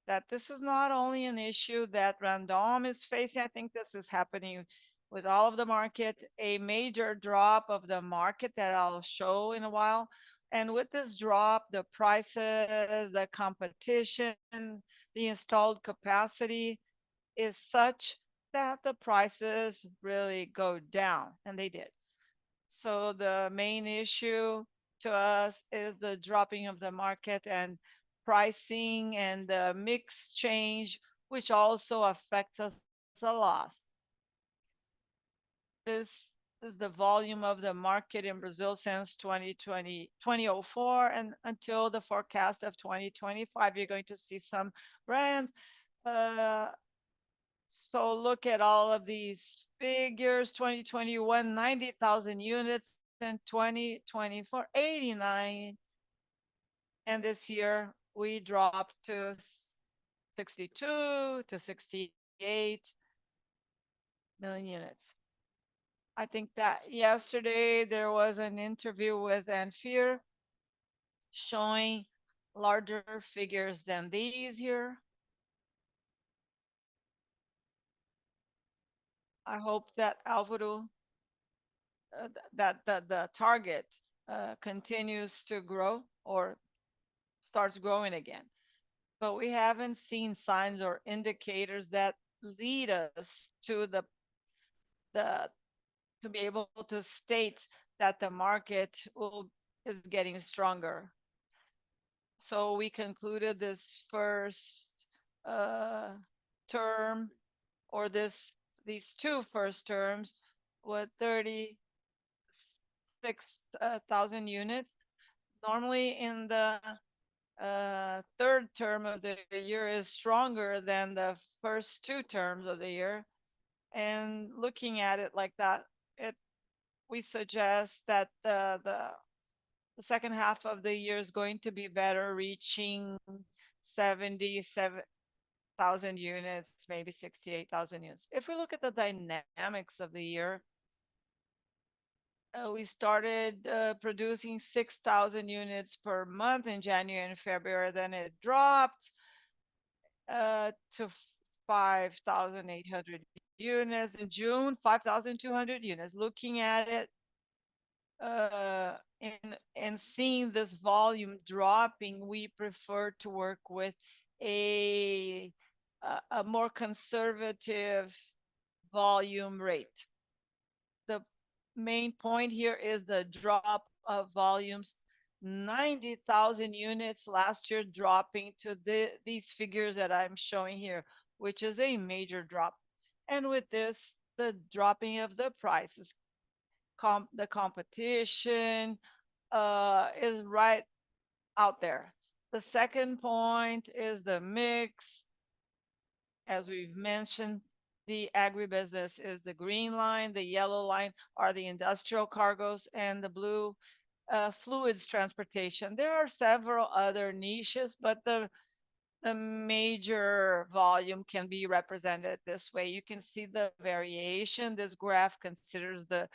S2: that this is not only an issue that Randon is facing. I think this is happening with all of the market, a major drop of the market that I'll show in a while. And with this drop, the prices, the competition, the installed capacity is such that the prices really go down, and they did. So the main issue to us is the dropping of the market and pricing and the mix change, which also affects us a lot. This is the volume of the market in Brazil since 2004 and until the forecast of 2025. You're going to see some brands. Uh, so look at all of these figures. 2021, 90,000 units, and 2024, 89. And this year we dropped to 62 to 68 million units. I think that yesterday there was an interview with Anfir showing larger figures than these here. I hope that Alvaro, that the target continues to grow or starts growing again. But we haven't seen signs or indicators that lead us the to be able to state that the market is getting stronger. So we concluded this first uh, term, or these two first terms, with 36,000 units. Normally, in the third term of the year is stronger than the first two terms of the year. And looking at it like that, it we suggest that the second half of the year is going to be better, reaching 77,000 units, maybe 68,000 units. If we look at the dynamics of the year, we started producing 6,000 units per month in January and February. Then it dropped to 5,800 units. In June, 5,200 units. Looking at it and seeing this volume dropping, we prefer to work with a a more conservative volume rate. The main point here is the drop of volumes, 90,000 units last year dropping to these figures that I'm showing here, which is a major drop. And with this, the dropping of the prices, the competition is right out there. The second point is the mix. As we've mentioned, the agribusiness is the green line, the yellow line are the industrial cargoes, and the blue fluids transportation. There are several other niches, but the major volume can be represented this way. You can see the variation. This graph considers the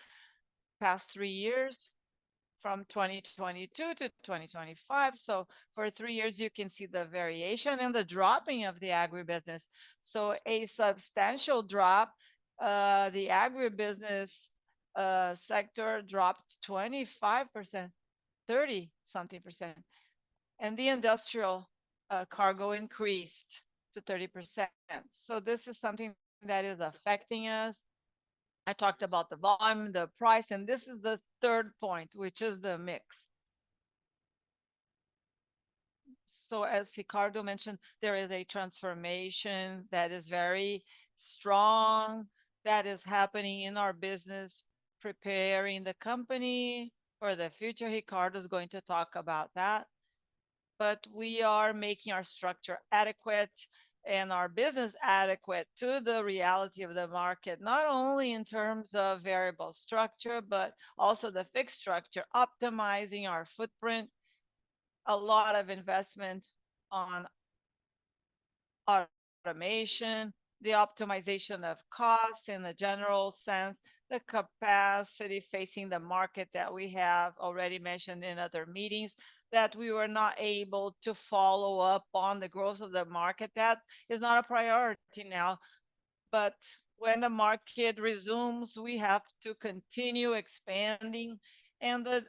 S2: past 3 years from 2022 to 2025. So for 3 years, you can see the variation and the dropping of the agribusiness. So a substantial drop. The agribusiness sector dropped 25%, 30 something percent, and the industrial cargo increased to 30%. So this is something that is affecting us. I talked about the volume, the price, and this is the third point, which is the mix. So as Ricardo mentioned, there is a transformation that is very strong that is happening in our business, preparing the company for the future. Ricardo is going to talk about that. But we are making our structure adequate and our business adequate to the reality of the market, not only in terms of variable structure, but also the fixed structure, optimizing our footprint, a lot of investment on automation, the optimization of costs in the general sense, the capacity facing the market that we have already mentioned in other meetings, that we were not able to follow up on the growth of the market. That is not a priority now. But when the market resumes, we have to continue expanding and the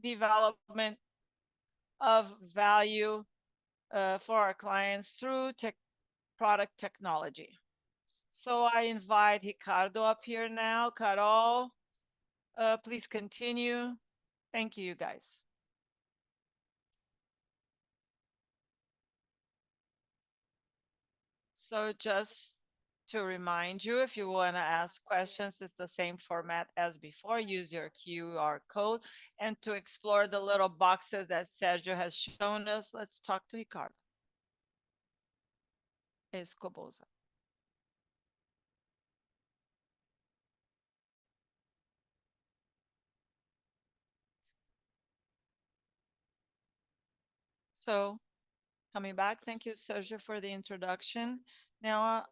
S2: development of value for our clients through product technology. So I invite Ricardo up here now. Carol, please continue. Thank you, guys. So just to remind you, if you want to ask questions, it's the same format as before. Use your QR code. And to explore the little boxes that Sergio has shown us, let's talk to Ricardo Escobosa. So coming back, thank you, Sergio, for the introduction. Now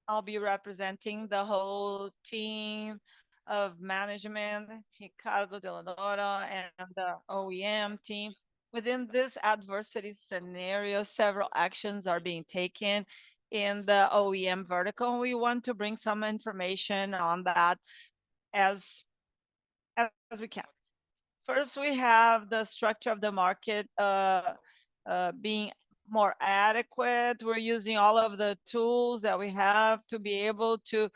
S2: I'll be representing the whole team of management, Ricardo de la Dora, and the OEM team. Within this adversity scenario, several actions are being taken in the OEM vertical. We want to bring some information on that as as we can. First, we have the structure of the market being more adequate. We're using all of the tools that we have to be able to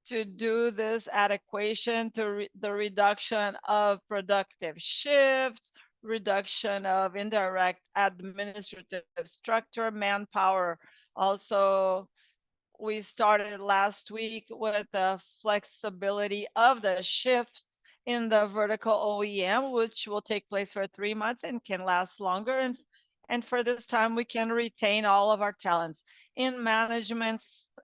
S2: do this adequation to the reduction of productive shifts, reduction of indirect administrative structure, manpower. Also, we started last week with the flexibility of the shifts in the vertical OEM, which will take place for 3 months and can last longer. And for this time, we can retain all of our talents. In management,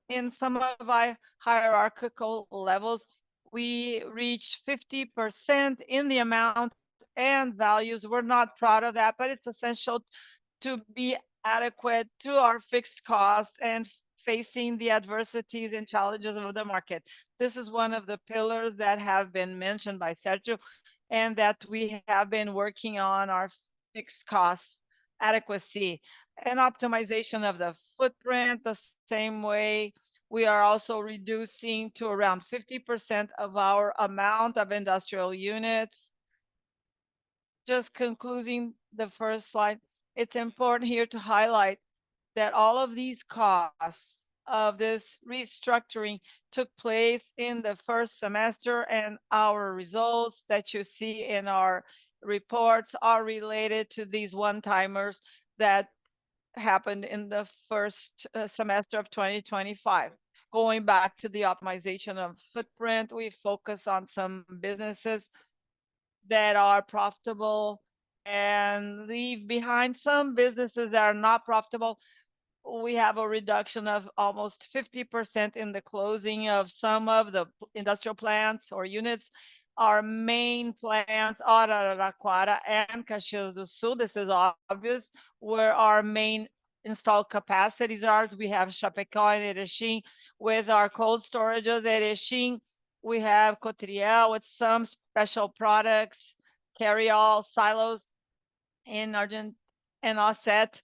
S2: in some of our hierarchical levels, we reach 50% in the amount and values. We're not proud of that, but it's essential to be adequate to our fixed costs and facing the adversities and challenges of the market. This is one of the pillars that have been mentioned by Sergio and that we have been working on our fixed costs adequacy and optimization of the footprint. The same way, we are also reducing to around 50% of our amount of industrial units just concluding the first slide, it's important here to highlight that all of these costs of this restructuring took place in the first semester, and our results that you see in our reports are related to these one-timers that happened in the first semester of 2025. Going back to the optimization of footprint, we focus on some businesses that are profitable and leave behind some businesses that are not profitable. We have a reduction of almost 50% in the closing of some of the industrial plants or units. Our main plants are Araraquara and Caxias do Sul. This is obvious, where our main installed capacities are. We have Chapecó and Erechim with our cold storages. Erechim, we have Cotriel with some special products, carry-all silos in Argentina, and Asset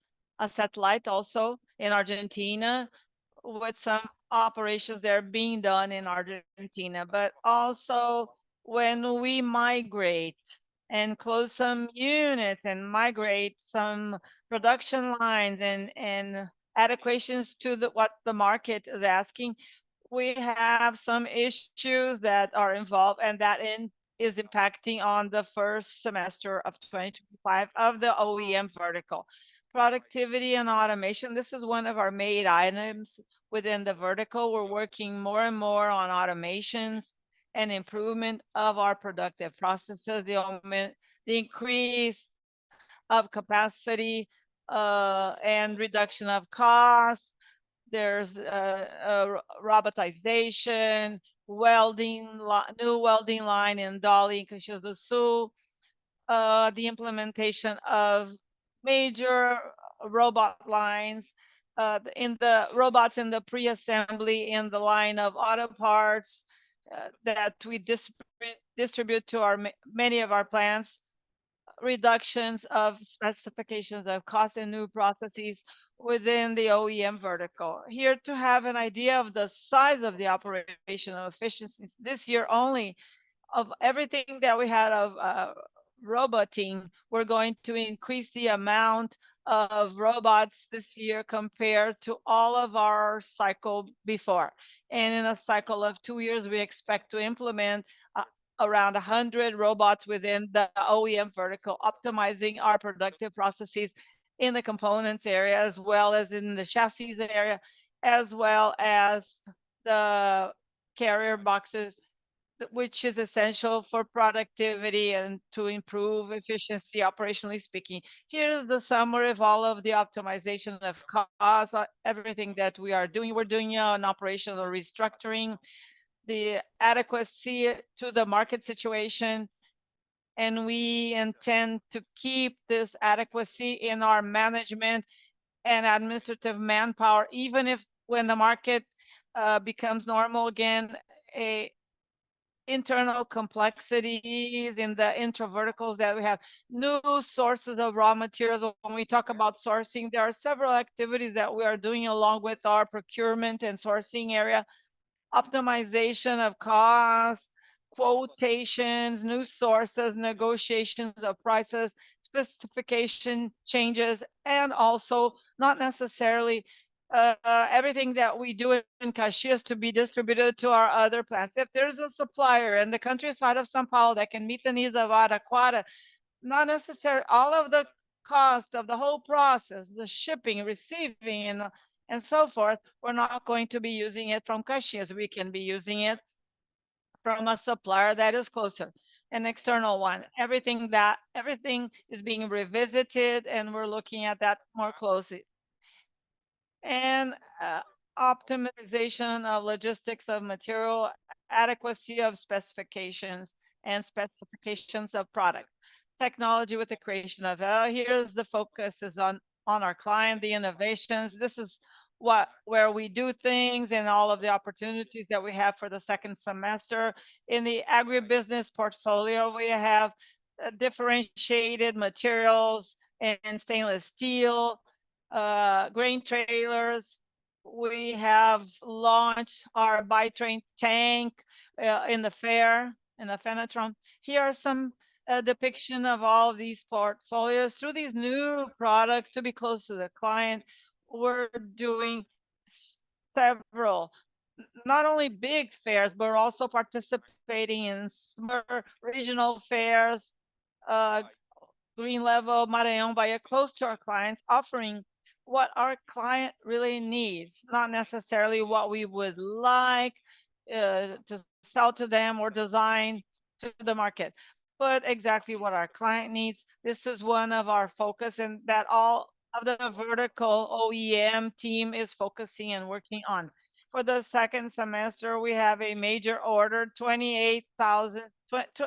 S2: Light also in Argentina, with some operations that are being done in Argentina. But also when we migrate and close some units and migrate some production lines and adequations to what the market is asking, we have some issues that are involved, and that is impacting on the first semester of 2025 of the OEM vertical. Productivity and automation, this is one of our main items within the vertical. We're working more and more on automations and improvement of our productive processes, the increase of capacity and reduction of costs. There's robotization, new welding line in Dali and Caxias do Sul, the implementation of major robot lines, in the robots in the pre-assembly in the line of auto parts that we distribute to many of our plants, reductions of specifications of cost and new processes within the OEM vertical. Here to have an idea of the size of the operational efficiencies this year only, of everything that we had of roboting, we're going to increase the amount of robots this year compared to all of our cycle before. And in a cycle of 2 years, we expect to implement around 100 robots within the OEM vertical, optimizing our productive processes in the components area, as well as in the chassis area, as well as the carrier boxes, which is essential for productivity and to improve efficiency, operationally speaking. Here's the summary of all of the optimization of costs, everything that we are doing. We're doing an operational restructuring, the adequacy to the market situation, and we intend to keep this adequacy in our management and administrative manpower, even if when the market becomes normal again, internal complexities in the intraverticals that we have, new sources of raw materials. When we talk about sourcing, there are several activities that we are doing along with our procurement and sourcing area, optimization of costs, quotations, new sources, negotiations of prices, specification changes, and also not necessarily everything that we do in Caxias to be distributed to our other plants. If there's a supplier in the countryside of São Paulo that can meet the needs of Araraquara, not necessarily all of the cost of the whole process, the shipping, receiving, and so forth, we're not going to be using it from Caxias. We can be using it from a supplier that is closer, an external one. Everything is being revisited, and we're looking at that more closely. And optimization of logistics of material, adequacy of specifications, and specifications of product. Technology with the creation of here's the focus is on our client, the innovations. This is where we do things and all of the opportunities that we have for the second semester. In the agribusiness portfolio, we have differentiated materials and stainless steel, grain trailers. We have launched our bi-train tank in the fair, in the Fenatron. Here are some a depiction of all of these portfolios through these new products to be close to the client. We're doing several, not only big fairs, but we're also participating in smaller regional fairs, uh, Green Level, Maranhão Bahia, close to our clients, offering what our client really needs, not necessarily what we would like to sell to them or design to the market, but exactly what our client needs. This is one of our focus, and that all of the vertical OEM team is focusing and working on. For the second semester, we have a major order, 28,000,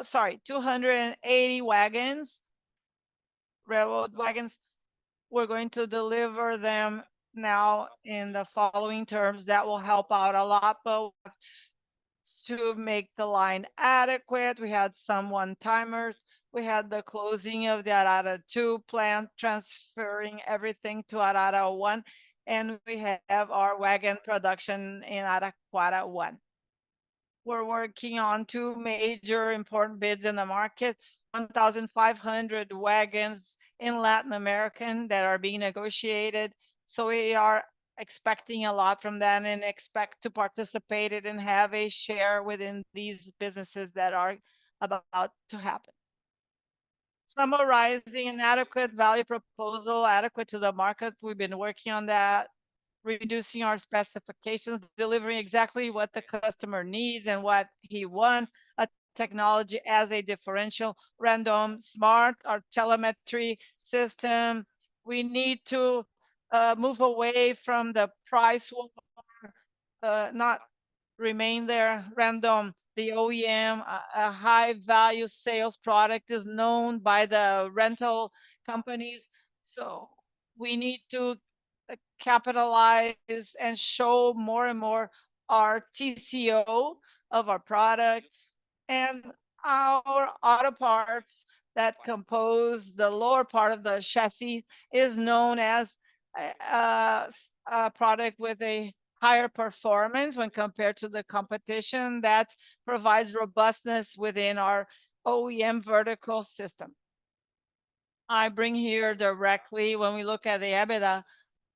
S2: sorry, 280 wagons, railroad wagons. We're going to deliver them now in the following terms. That will help out a lot, but to make the line adequate, we had some one-timers. We had the closing of the Arara 2 plant, transferring everything to Arara 1, and we have our wagon production in Araraquara 1. We're working on two major important bids in the market, 1,500 wagons in Latin American that are being negotiated. So we are expecting a lot from that and expect to participate in and have a share within these businesses that are about to happen. Summarizing an adequate value proposal, adequate to the market. We've been working on that, reducing our specifications, delivering exactly what the customer needs and what he wants, a technology as a differential, random, smart, our telemetry system. We need to move away from the price war, not remain there. Random, the OEM, a high value sales product is known by the rental companies. So we need to capitalize and show more and more our TCO of our products and our auto parts that compose the lower part of the chassis is known as a product with a higher performance when compared to the competition that provides robustness within our OEM vertical system. I bring here directly when we look at the EBITDA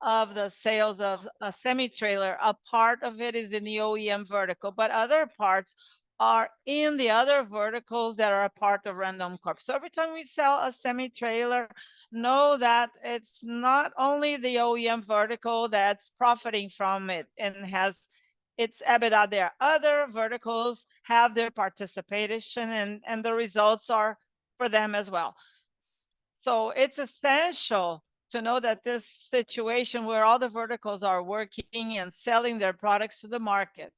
S2: of the sales of a semi-trailer, a part of it is in the OEM vertical, but other parts are in the other verticals that are a part of Randoncorp. So every time we sell a semi-trailer, know that it's not only the OEM vertical that's profiting from it and has its EBITDA there. Other verticals have their participation and the results are for them as well. So it's essential to know that this situation where all the verticals are working and selling their products to the market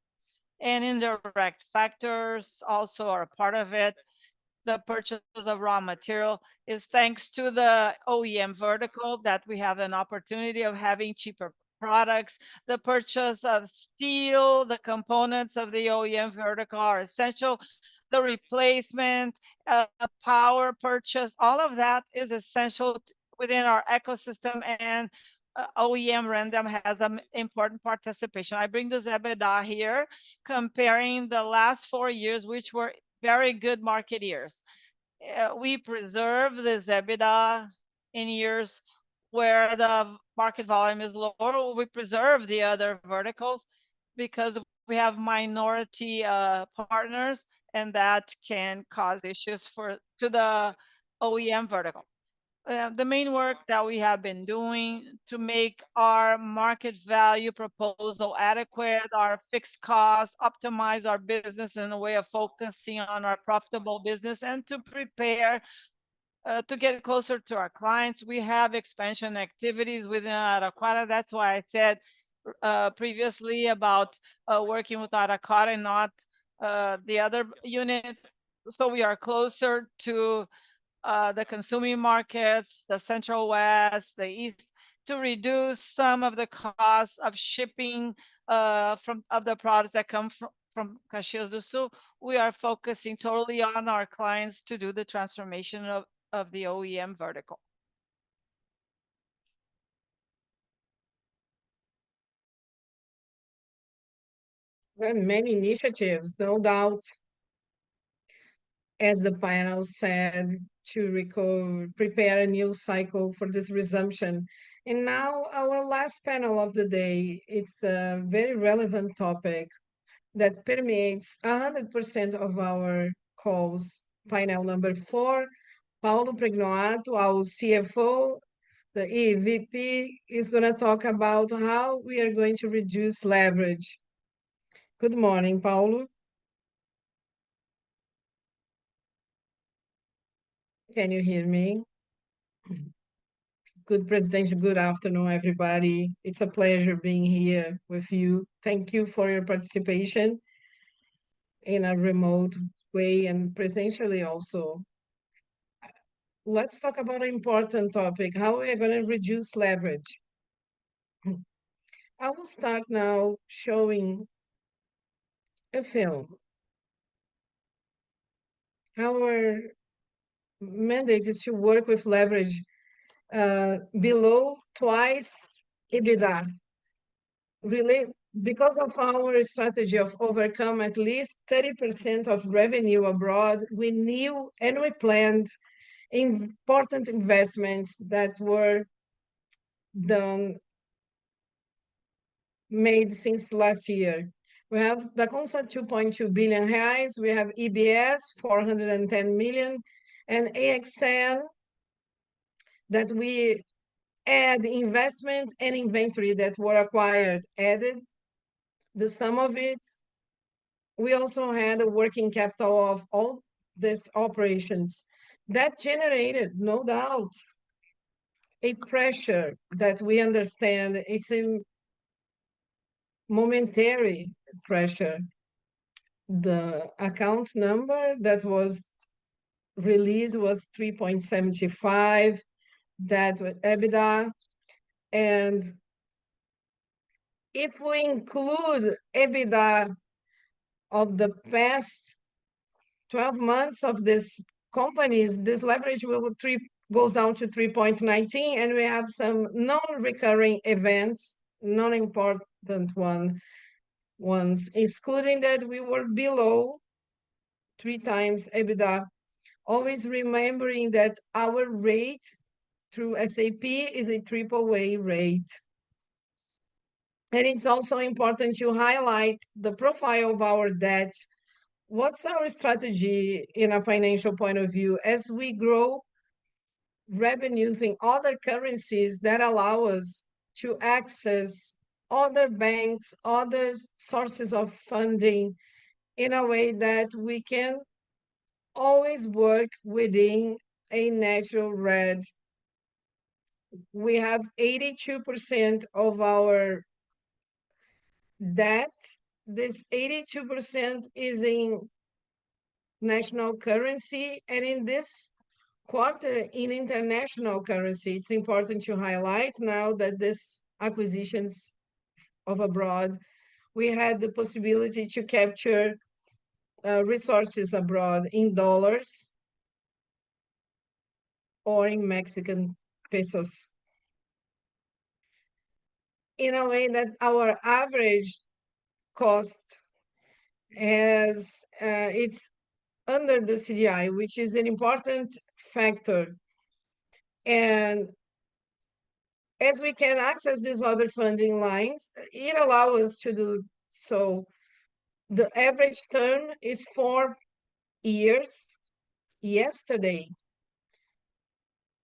S2: and indirect factors also are a part of it. The purchase of raw material is thanks to the OEM vertical that we have an opportunity of having cheaper products. The purchase of steel, the components of the OEM vertical are essential. The replacement, power purchase, all of that is essential within our ecosystem, and OEM Random has an important participation. I bring this EBITDA here, comparing the last 4 years, which were very good market years. We preserve this EBITDA in years where the market volume is lower. We preserve the other verticals because we have minority partners, and that can cause issues to the OEM vertical. The main work that we have been doing to make our market value proposal adequate, our fixed costs, optimize our business in a way of focusing on our profitable business, and to prepare to get closer to our clients. We have expansion activities within Araraquara. That's why I said previously about working with Araraquara and not the other unit. So we are closer to the consuming markets, the Central West, the East, to reduce some of the costs of shipping from of the products that come from Caxias do Sul. We are focusing totally on our clients to do the transformation of the OEM vertical.
S1: There are many initiatives, no doubt. as the panel said, to prepare a new cycle for this resumption. And now our last panel of the day, it's a very relevant topic that permeates 100% of our calls. Panel number 4, Paulo Pregnoato, our CFO, the EVP, is going to talk about how we are going to reduce leverage. Good morning, Paulo. Can you hear me? Good President, good afternoon, everybody. It's a pleasure being here with you. Thank you for your participation in a remote way and presentially also. Let's talk about an important topic, how we are going to reduce leverage. I will start now showing a film. Our mandate is to work with leverage below twice EBITDA. Really, because of our strategy of overcome at least 30% of revenue abroad, we knew and we planned important investments that were done, made since last year. We have the Consa 2.2 billion reais, we have EBS 410 million, and AXN that we add investment and inventory that were acquired, added the sum of it. We also had a working capital of all these operations that generated, no doubt, a pressure that we understand it's a momentary pressure. The account number that was released was 3.75, that was EBITDA. And if we include EBITDA of the past 12 months of this companies, this leverage goes down to 3.19, and we have some non-recurring events, non-important ones, excluding that we were below 3 times EBITDA. Always remembering that our rate through SAP is a AAA rate. And it's also important to highlight the profile of our debt. What's our strategy in a financial point of view? As we grow revenues in other currencies, that allow us to access other banks, other sources of funding in a way that we can always work within a natural red. We have 82% of our debt. This 82% is in national currency, and in this quarter in international currency. It's important to highlight now that this acquisitions of abroad, we had the possibility to capture resources abroad in dollars or in Mexican pesos, in a way that our average cost has it's under the CDI, which is an important factor. And as we can access these other funding lines, it allows us to do so. The average term is 4 years. Yesterday,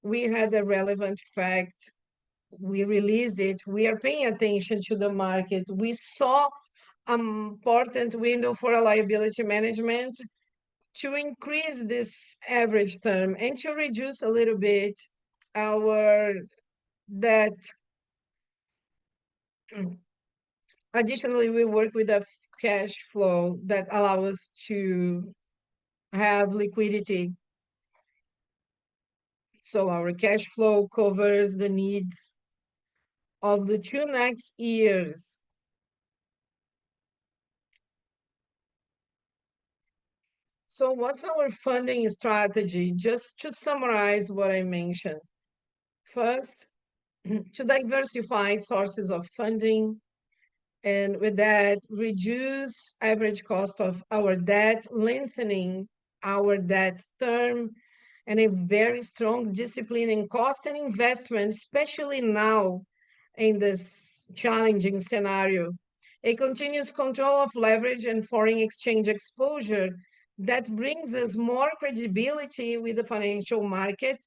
S1: we had a relevant fact. We released it. We are paying attention to the market. We saw an important window for a liability management to increase this average term and to reduce a little bit our debt. Additionally, we work with a cash flow that allows us to have liquidity. So our cash flow covers the needs of the 2 next years. So what's our funding strategy? Just to summarize what I mentioned. First, to diversify sources of funding, and with that, reduce average cost of our debt, lengthening our debt term, and a very strong discipline in cost and investment, especially now in this challenging scenario. A continuous control of leverage and foreign exchange exposure that brings us more credibility with the financial market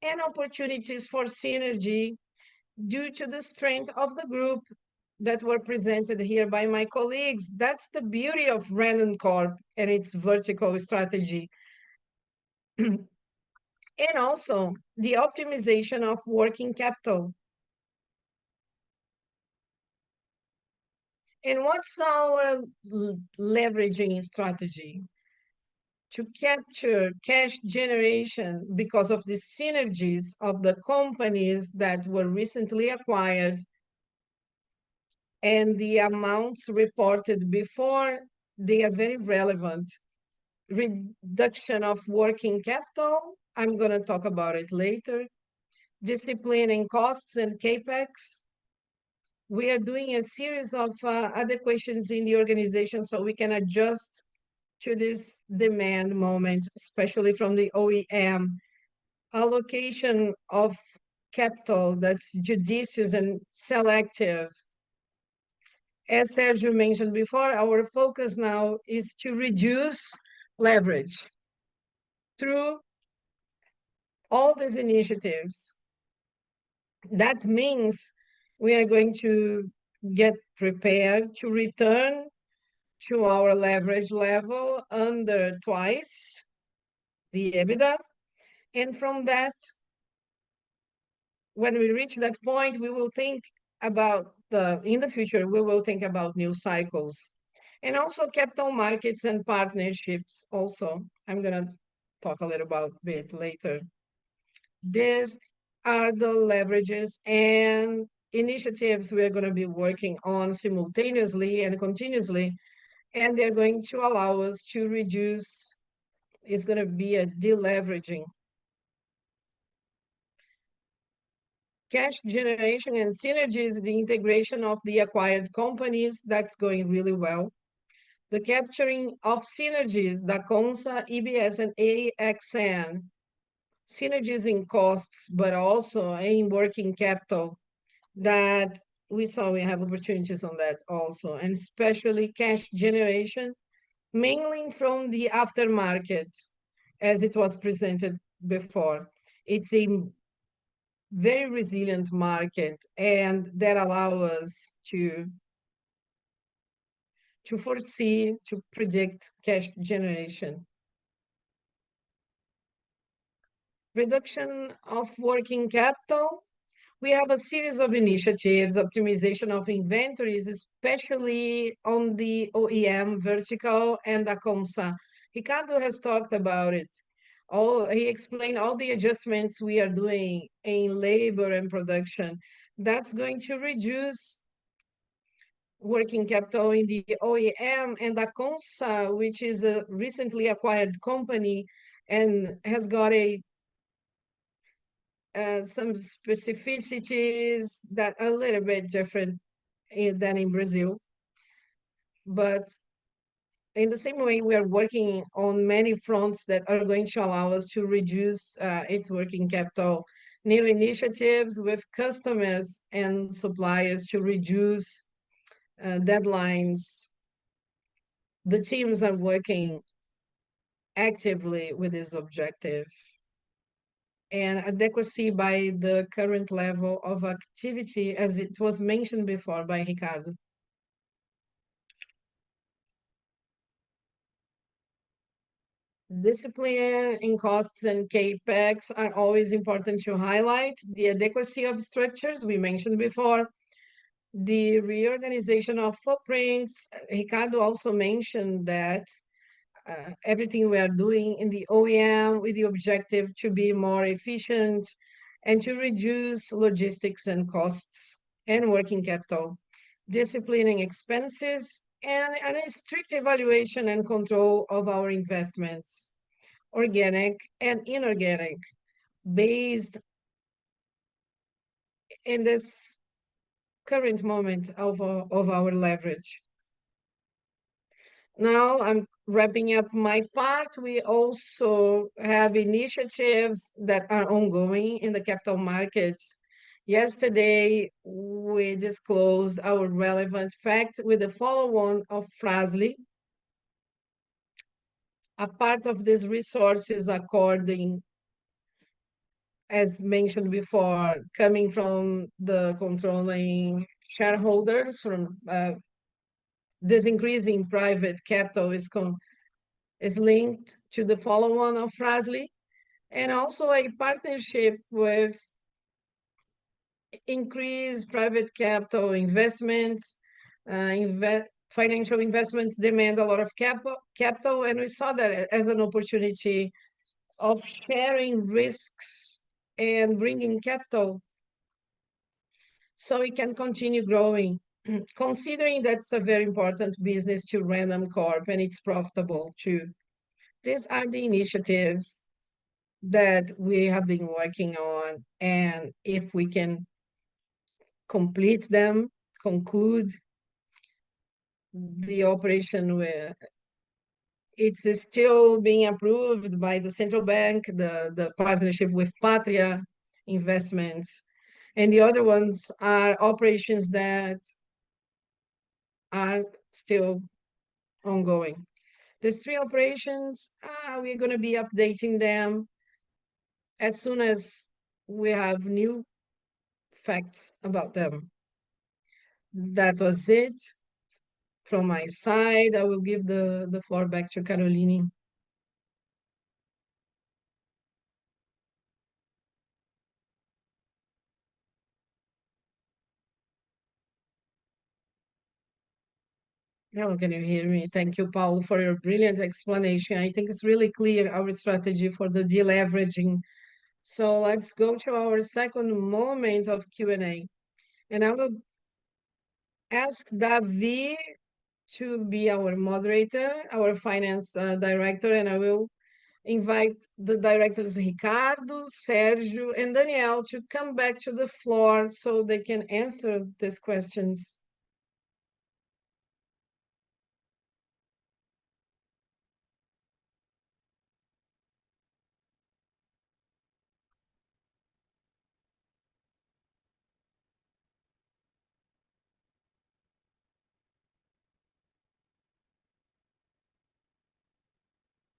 S1: and opportunities for synergy due to the strength of the group that were presented here by my colleagues. That's the beauty of Randoncorp and its vertical strategy. And also the optimization of working capital. And what's our leveraging strategy? To capture cash generation because of the synergies of the companies that were recently acquired and the amounts reported before, they are very relevant. Reduction of working capital, I'm going to talk about it later. Discipline in costs and capex. We are doing a series of adequations in the organization so we can adjust to this demand moment, especially from the OEM. Allocation of capital that's judicious and selective. As Sergio mentioned before, our focus now is to reduce leverage through all these initiatives. That means we are going to get prepared to return to our leverage level under twice the EBITDA. And from that, when we reach that point, we will think about in the future, we will think about new cycles. And also capital markets and partnerships also. I'm going to talk a little about it later. These are the leverages and initiatives we're going to be working on simultaneously and continuously, and they're going to allow us to reduce, it's going to be a deleveraging. Cash generation and synergies, the integration of the acquired companies, that's going really well. The capturing of synergies, the CONSA, EBS, and AXN, synergies in costs, but also in working capital, that we saw we have opportunities on that also, and especially cash generation, mainly from the aftermarket, as it was presented before. It's a very resilient market, and that allow us to foresee, to predict cash generation. Reduction of working capital. We have a series of initiatives, optimization of inventories, especially on the OEM vertical and the COMSA. Ricardo has talked about it. He explained all the adjustments we are doing in labor and production. That's going to reduce working capital in the OEM, and the COMSA, which is a recently acquired company and has got some specificities that are a little bit different than in Brazil. But in the same way, we are working on many fronts that are going to allow us to reduce its working capital. New initiatives with customers and suppliers to reduce deadlines. The teams are working actively with this objective. And adequacy by the current level of activity, as it was mentioned before by Ricardo. Discipline in costs and capex are always important to highlight. The adequacy of structures, we mentioned before. The reorganization of footprints, Ricardo also mentioned that everything we are doing in the OEM with the objective to be more efficient and to reduce logistics and costs and working capital, disciplining expenses, and a strict evaluation and control of our investments, organic and inorganic, based in this current moment of our leverage. Now I'm wrapping up my part. We also have initiatives that are ongoing in the capital markets. Yesterday, we disclosed our relevant fact with the follow-on of Frasli. A part of these resources, according, as mentioned before, coming from the controlling shareholders, from this increase in private capital is linked to the follow-on of Frasli, and also a partnership with increased private capital investments. Financial investments demand a lot of capital, and we saw that as an opportunity of sharing risks and bringing capital so we can continue growing. Considering that's a very important business to Randoncorp and it's profitable too. These are the initiatives that we have been working on, and if we can complete them, conclude the operation where it's still being approved by the central bank, the partnership with Patria investments, and the other ones are operations that are still ongoing. These three operations, we're going to be updating them as soon as we have new facts about them. That was it from my side. I will give the floor back to Caroline. Now, can you hear me? Thank you, Paulo, for your brilliant explanation. I think it's really clear our strategy for the deleveraging. So let's go to our second moment of Q&A. And I will ask Davi to be our moderator, our finance director, and I will invite the directors Ricardo, Sergio, and Daniel to come back to the floor so they can answer these questions.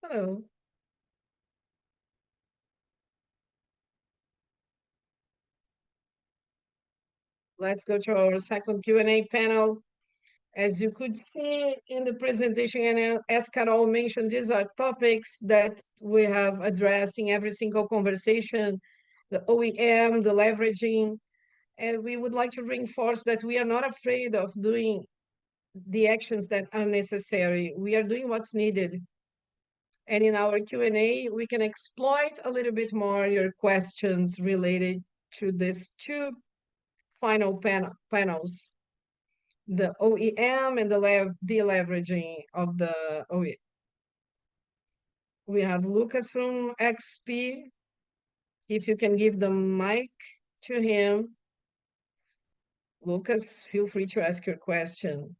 S1: Hello. Let's go to our second Q&A panel. As you could see in the presentation, and as Carol mentioned, these are topics that we have addressed in every single conversation, the OEM, the leveraging, and we would like to reinforce that we are not afraid of doing the actions that are necessary. We are doing what's needed. And in our Q&A, we can exploit a little bit more your questions related to these two final panels, the OEM and the deleveraging of the OEM. We have Lucas from XP. If you can give the mic to him. Lucas, feel free to ask your question.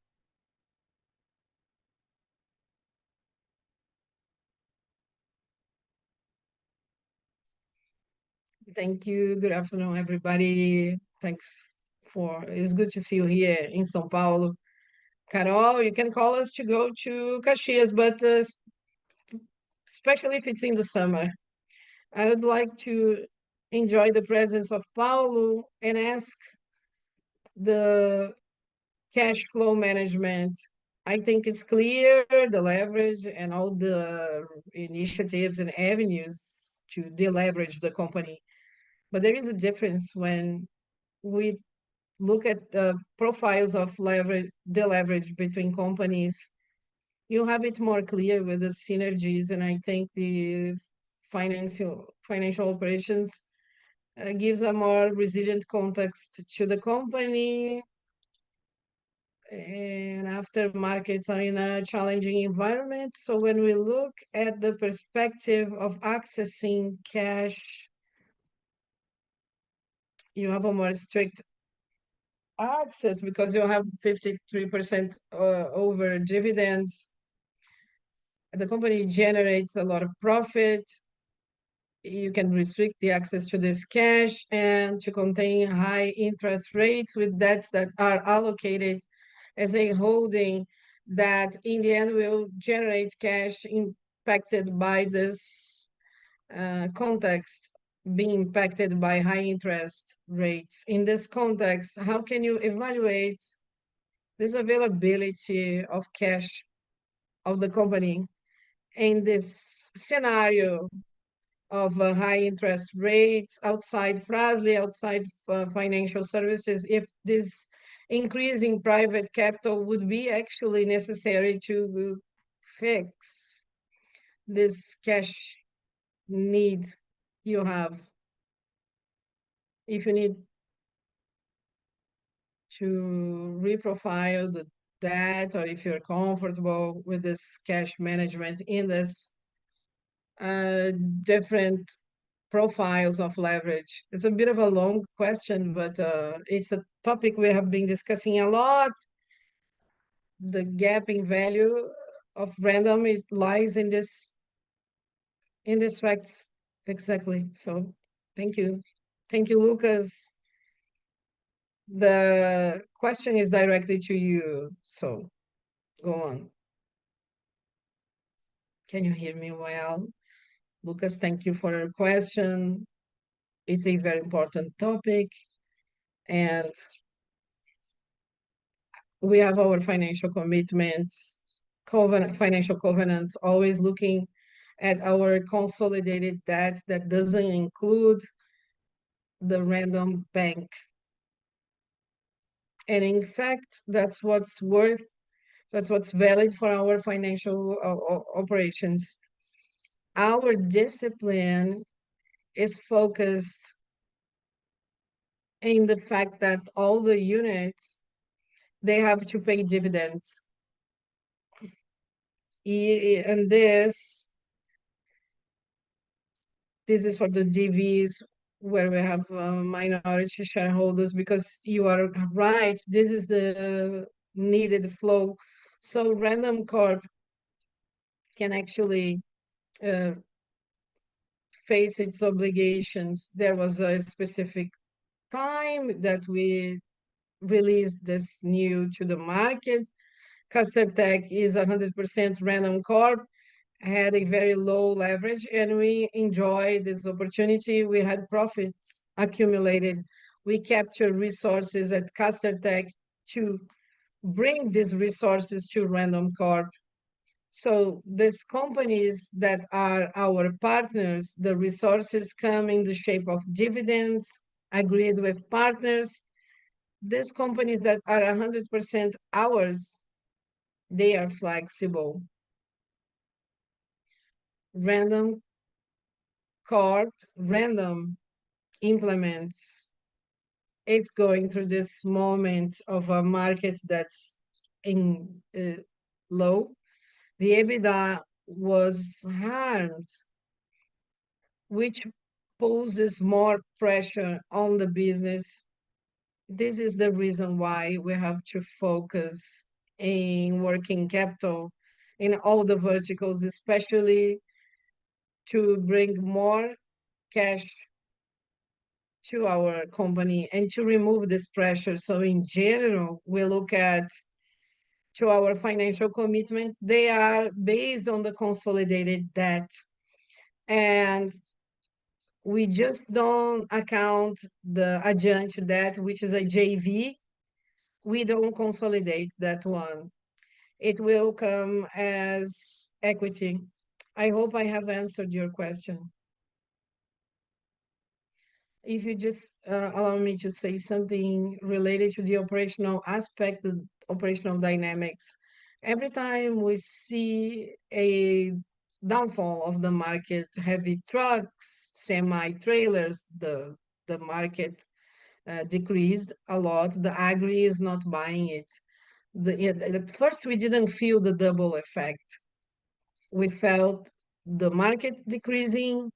S1: Thank you. Good afternoon, everybody. It's good to see you here in São Paulo. Carol, you can call us to go to Caxias, but especially if it's in the summer. I would like to enjoy the presence of Paulo and ask the cash flow management. I think it's clear the leverage and all the initiatives and avenues to deleverage the company. But there is a difference when we look at the profiles of deleverage between companies. You have it more clear with the synergies, and I think the financial operations gives a more resilient context to the company. And after markets are in a challenging environment, so when we look at the perspective of accessing cash, you have a more strict access because you have 53% over dividends. the company generates a lot of profit. You can restrict the access to this cash and to contain high interest rates with debts that are allocated as a holding that in the end will generate cash impacted by this context, being impacted by high interest rates. In this context, how can you evaluate this availability of cash of the company in this scenario of high interest rates outside Frazli, outside financial services, if this increase in private capital would be actually necessary to fix this cash need you have? If you need to reprofile the debt, or if you're comfortable with this cash management in this different profiles of leverage. It's a bit of a long question, but it's a topic we have been discussing a lot. The gap in value of random, it lies in this facts exactly. So thank you, Lucas. The question is directed to you, so go on. Can you hear me well? Lucas, thank you for your question. It's a very important topic, and we have our financial commitments, financial covenants, always looking at our consolidated debt that doesn't include the random bank. And in fact, that's what's valid for our financial operations. Our discipline is focused in the fact that all the units, they have to pay dividends. And this is for the DVs where we have minority shareholders, because you are right, this is the needed flow. So Randoncorp can actually face its obligations. There was a specific time that we released this new to the market. Castertech is 100% Randoncorp, had a very low leverage, and we enjoyed this opportunity. We had profits accumulated. We captured resources at Castertech to bring these resources to Randoncorp. So these companies that are our partners, the resources come in the shape of dividends agreed with partners. These companies that are 100% ours, they are flexible. Random Random implements, it's going through this moment of a market that's in low. The EBITDA was harmed, which poses more pressure on the business. This is the reason why we have to focus in working capital in all the verticals, especially to bring more cash to our company and to remove this pressure. So in general, we look at to our financial commitments, they are based on the consolidated debt. And we just don't account the adjunct debt, which is a JV. We don't consolidate that one. It will come as equity. I hope I have answered your question. If you just allow me to say something related to the operational aspect, the operational dynamics. Every time we see a downfall of the market, heavy trucks, semi-trailers, the market decreased a lot. The agri is not buying it. At first, we didn't feel the double effect. We felt the market decreasing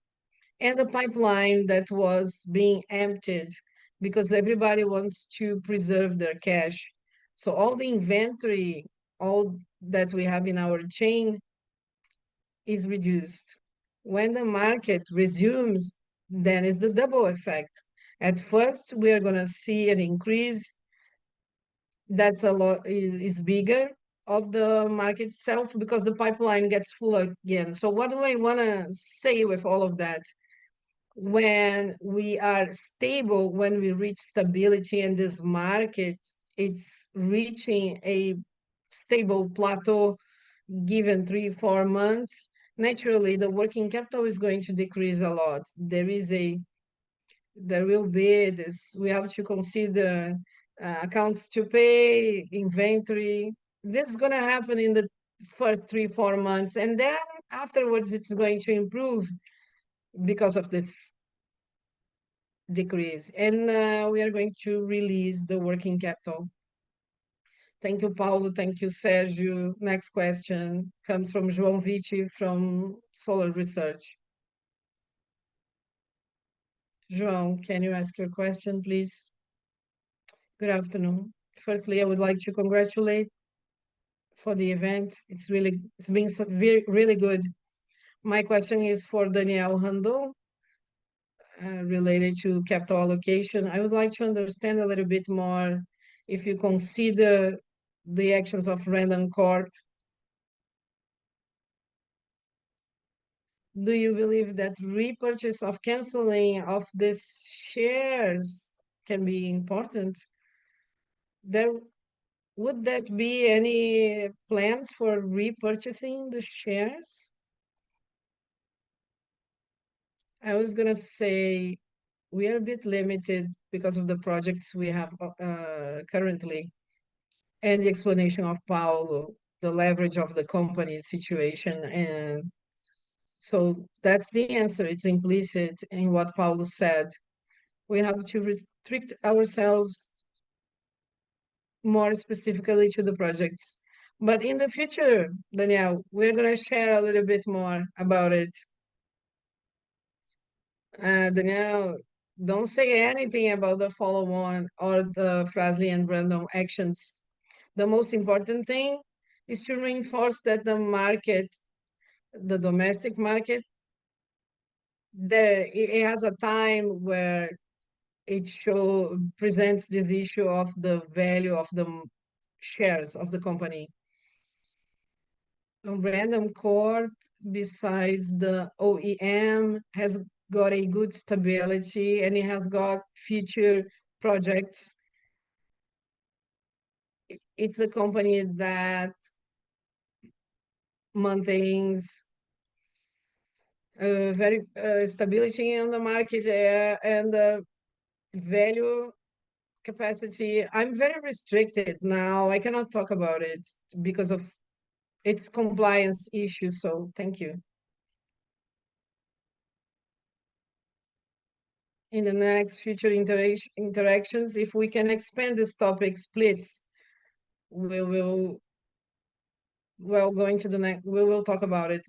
S1: and the pipeline that was being emptied because everybody wants to preserve their cash. So all the inventory, all that we have in our chain, is reduced. When the market resumes, then is the double effect. At first, we are going to see an increase that's a lot is bigger of the market itself because the pipeline gets full again. So what do I want to say with all of that? When we are stable, when we reach stability in this market, it's reaching a stable plateau given 3 4 months. Naturally the working capital is going to decrease a lot. There will be this, we have to consider accounts to pay, inventory. This is going to happen in the first 3 4 months, and then afterwards it's going to improve because of this decrease, and we are going to release the working capital. Thank you, Paulo. Thank you, Sergio. Next question comes from João Vici from Solar Research. João, can you ask your question, please? Good afternoon. Firstly, I would like to congratulate for the event. It's been really good. My question is for Daniel Randon, related to capital allocation. I would like to understand a little bit more if you consider the actions of Randoncorp. Do you believe that repurchase of canceling of these shares can be important? There would that be any plans for repurchasing the shares? I was gonna say we are a bit limited because of the projects we have currently, and the explanation of Paulo, the leverage of the company situation. And so that's the answer. It's implicit in what Paulo said. We have to restrict ourselves more specifically to the projects. But in the future, Daniel, we're going to share a little bit more about it. Daniel, don't say anything about the follow-on or the Frasley and Random actions. The most important thing is to reinforce that the market, the domestic market, it has a time where it presents this issue of the value of the shares of the company. Randoncorp, besides the OEM, has got a good stability and it has got future projects. It's a company that maintains very stability in the market and value capacity. I'm very restricted now. I cannot talk about it because of its compliance issues. So thank you. In the next future interactions, if we can expand these topics, please, we will, well, going to the next, we will talk about it.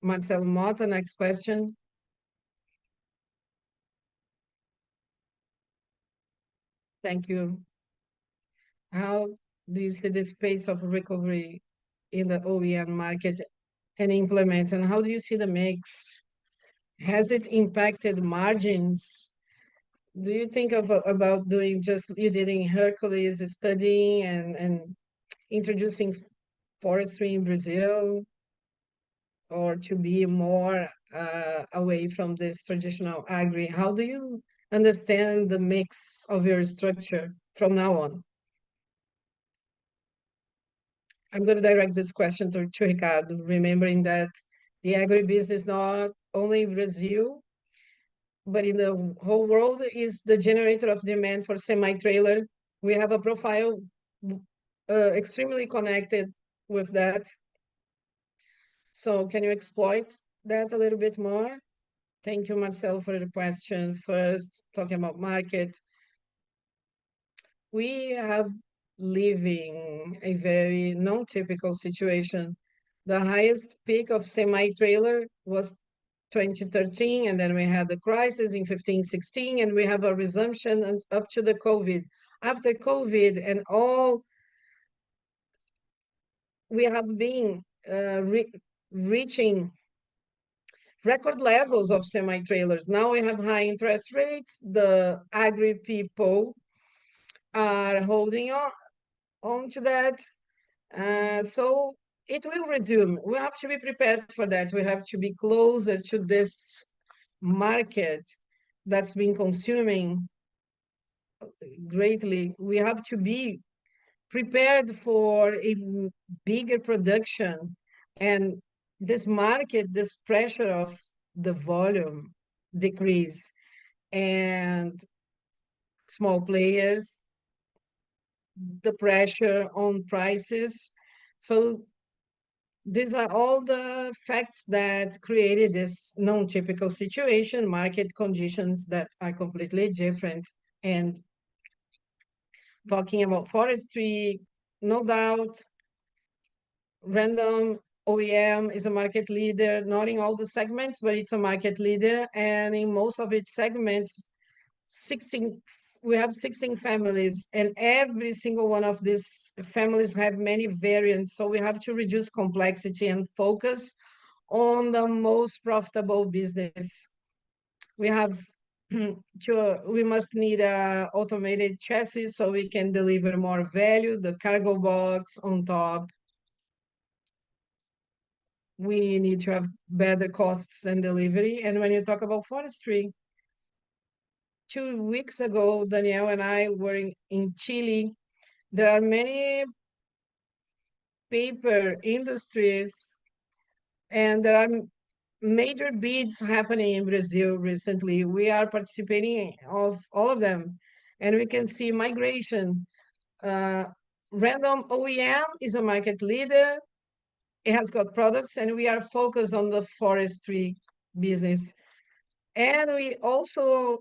S1: Marcelo Mota, next question. Thank you. How do you see this pace of recovery in the OEM market and implement, and how do you see the mix? Has it impacted margins? Do you think about doing just you did in Hercules studying and introducing forestry in Brazil, or to be more away from this traditional agri? How do you understand the mix of your structure from now on? I'm going to direct this question to Ricardo, remembering that the agribusiness, not only in Brazil, but in the whole world, is the generator of demand for semi-trailer. We have a profile extremely connected with that. So can you exploit that a little bit more? Thank you, Marcelo, for the question. First, talking about market. We have living a very non-typical situation. The highest peak of semi-trailer was 2013, and then we had the crisis in 15, 16, and we have a resumption and up to the COVID. After COVID and all, we have been reaching record levels of semi-trailers. Now we have high interest rates. The agri people are holding on to that. So it will resume. We have to be prepared for that. We have to be closer to this market that's been consuming greatly. We have to be prepared for a bigger production, and this market, this pressure of the volume decrease, and small players, the pressure on prices. So these are all the facts that created this non-typical situation, market conditions that are completely different. And talking about forestry, no doubt, Random OEM is a market leader, not in all the segments, but it's a market leader. And in most of its segments, 16, we have 16 families, and every single one of these families have many variants. So we have to reduce complexity and focus on the most profitable business. We have we must need a automated chassis so we can deliver more value, the cargo box on top. We need to have better costs and delivery. And when you talk about forestry, 2 weeks ago, Danielle and I were in Chile. There are many paper industries, and there are major bids happening in Brazil recently. We are participating of all of them, and we can see migration. Uh, Random OEM is a market leader. It has got products, and we are focused on the forestry business. And we also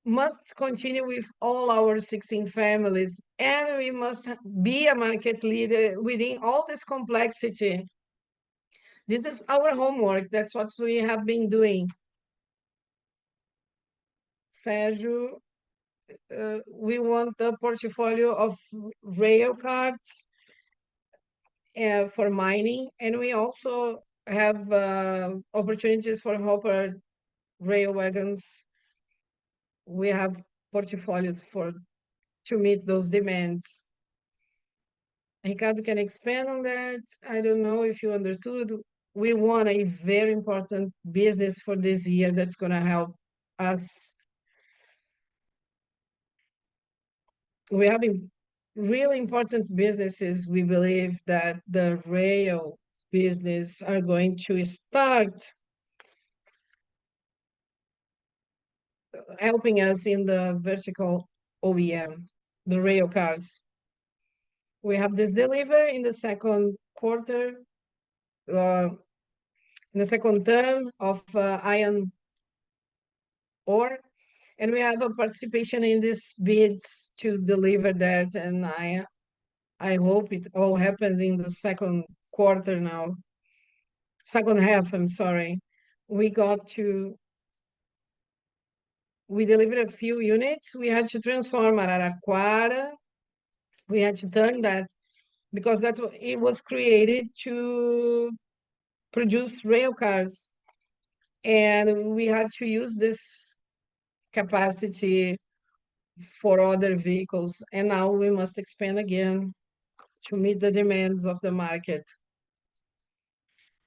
S1: must continue with all our 16 families, and we must be a market leader within all this complexity. This is our homework. That's what we have been doing. Sergio, we want the portfolio of rail cards for mining, and we also have opportunities for hopper rail wagons. We have portfolios to meet those demands. Ricardo can expand on that. I don't know if you understood. We want a very important business for this year that's going to help us. We have really important businesses. We believe that the rail business are going to start helping us in the vertical OEM, the rail cars. We have this deliver in the second quarter, in the second term of iron ore, and we have a participation in these bids to deliver that, and I hope it all happens in the second quarter now. Second half, I'm sorry. We delivered a few units. We had to transform Araraquara. We had to turn that because it was created to produce rail cars, and we had to use this capacity for other vehicles, and now we must expand again to meet the demands of the market.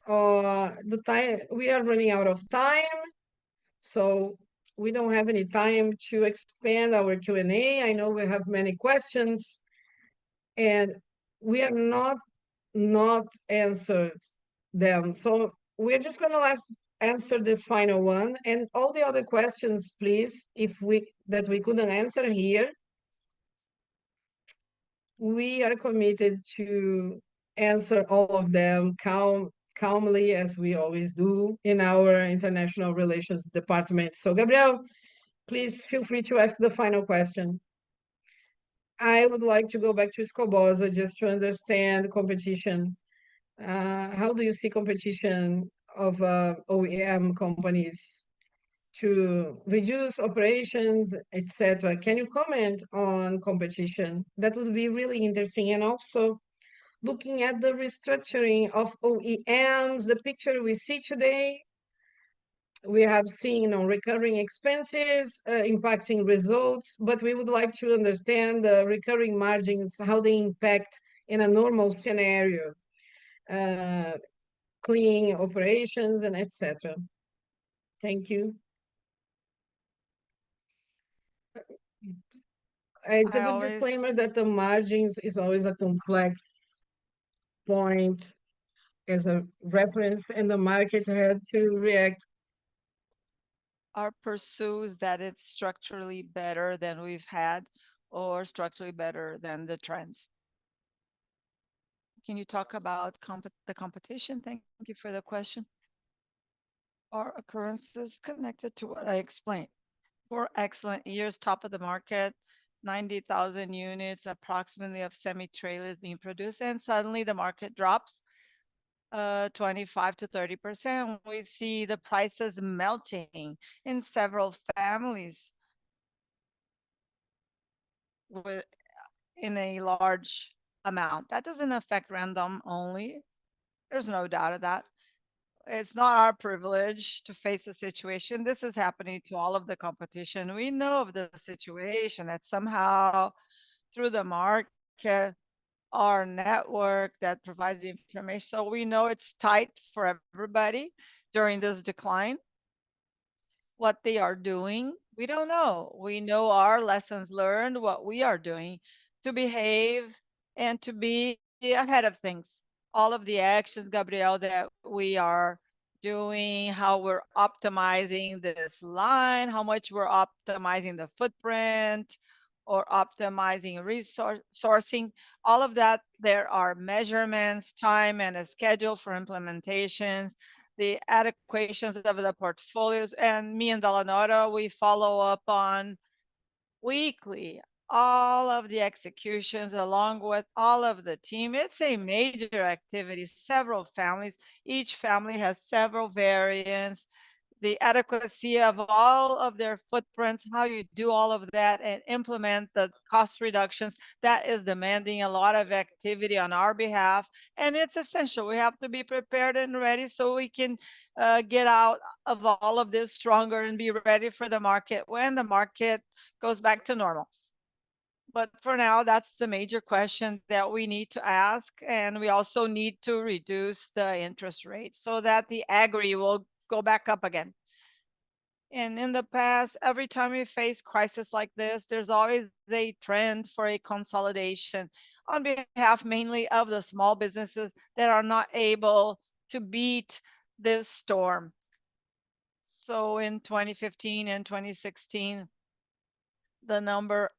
S1: The time we are running out of time, so we don't have any time to expand our Q&A. I know we have many questions, and we are not answered them. So we're just going to answer this final one, and all the other questions, please, that we couldn't answer here, we are committed to answer all of them calmly, as we always do in our international relations department. So Gabriel, please feel free to ask the final question. I would like to go back to Escobosa just to understand competition. How do you see competition of OEM companies to reduce operations, etc.? Can you comment on competition? That would be really interesting. And also, looking at the restructuring of OEMs, the picture we see today, we have seen recurring expenses impacting results, but we would like to understand the recurring margins, how they impact in a normal scenario, uh, clean operations and etc. Thank you. It's a
S2: I
S1: good
S2: always
S1: disclaimer that the margins is always a complex point as a reference, and the market had to react.
S2: our pursues that it's structurally better than we've had or structurally better than the trends. Can you talk about the competition? Thank you for the question. Are occurrences connected to what I explained? 4 excellent years, top of the market, 90,000 units approximately of semi-trailers being produced, and suddenly the market drops 25 to 30%. We see the prices melting in several families with in a large amount. That doesn't affect random only. There's no doubt of that. It's not our privilege to face a situation. This is happening to all of the competition. We know of the situation that somehow through the market, our network that provides the information. So we know it's tight for everybody during this decline. What they are doing, we don't know. We know our lessons learned, what we are doing to behave and to be ahead of things. All of the actions, Gabriel, that we are doing, how we're optimizing this line, how much we're optimizing the footprint or optimizing resource sourcing, all of that, there are measurements, time, and a schedule for implementations, the adequations of the portfolios. And me and Delanora, we follow up on weekly all of the executions along with all of the team. It's a major activity, several families. Each family has several variants, the adequacy of all of their footprints, how you do all of that and implement the cost reductions. That is demanding a lot of activity on our behalf. And it's essential. We have to be prepared and ready so we can get out of all of this stronger and be ready for the market when the market goes back to normal. But for now, that's the major question that we need to ask. And we also need to reduce the interest rate so that the agri will go back up again. And in the past, every time we face crisis like this, there's always a trend for a consolidation on behalf mainly of the small businesses that are not able to beat this storm. So in 2015 and 2016, the number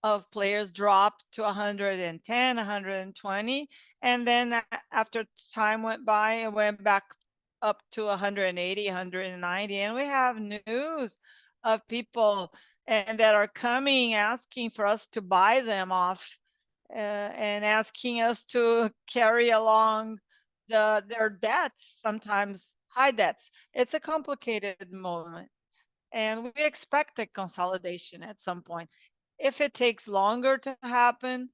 S2: of players dropped to 110, 120. And then after time went by, it went back up to 180, 190. And we have news of people and that are coming asking for us to buy them off and asking us to carry along their debts, sometimes high debts. It's a complicated moment. And we expect a consolidation at some point. If it takes longer to happen,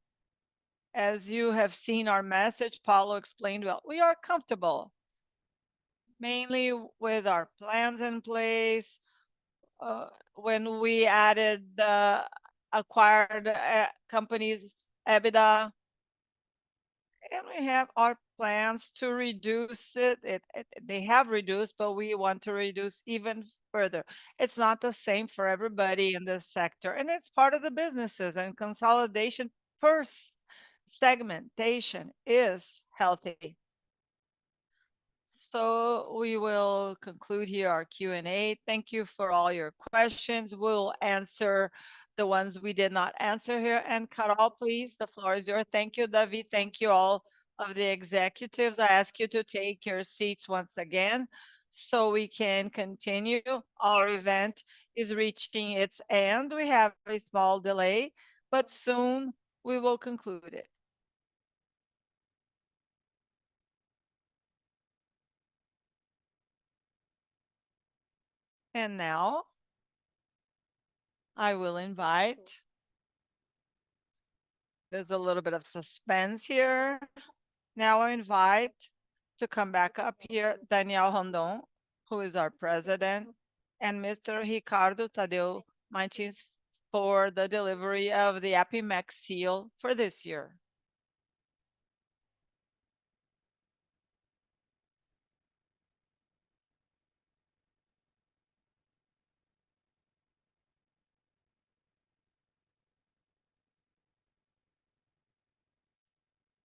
S2: as you have seen our message, Paulo explained well, we are comfortable, mainly with our plans in place. When we added the acquired companies, EBITDA, and we have our plans to reduce it. They have reduced, but we want to reduce even further. It's not the same for everybody in this sector, and it's part of the businesses and consolidation per segmentation is healthy. So we will conclude here our Q&A. Thank you for all your questions. We'll answer the ones we did not answer here. And Carol, please, the floor is yours. Thank you, David. Thank you all of the executives. I ask you to take your seats once again so we can continue. Our event is reaching its end. We have a small delay, but soon we will conclude it. And now I will invite There's a little bit of suspense here. Now I invite to come back up here Daniel Rondon, who is our president, and Mr. Ricardo Tadeu Martins for the delivery of the APIMEC seal for this year.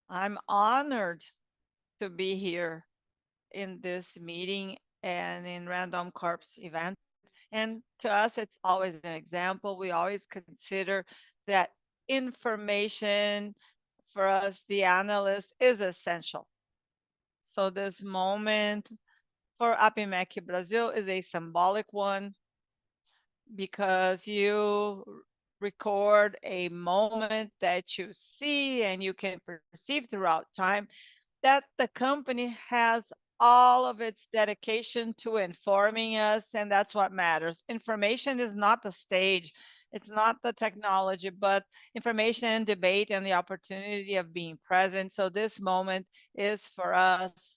S2: I'm honored to be here in this meeting and in Randoncorp's event. And to us, it's always an example. We always consider that information for us, the analyst, is essential. So this moment for APIMEC Brazil is a symbolic one because you record a moment that you see and you can perceive throughout time that the company has all of its dedication to informing us, and that's what matters. Information is not the stage, it's not the technology, but information, debate, and the opportunity of being present. So this moment is for us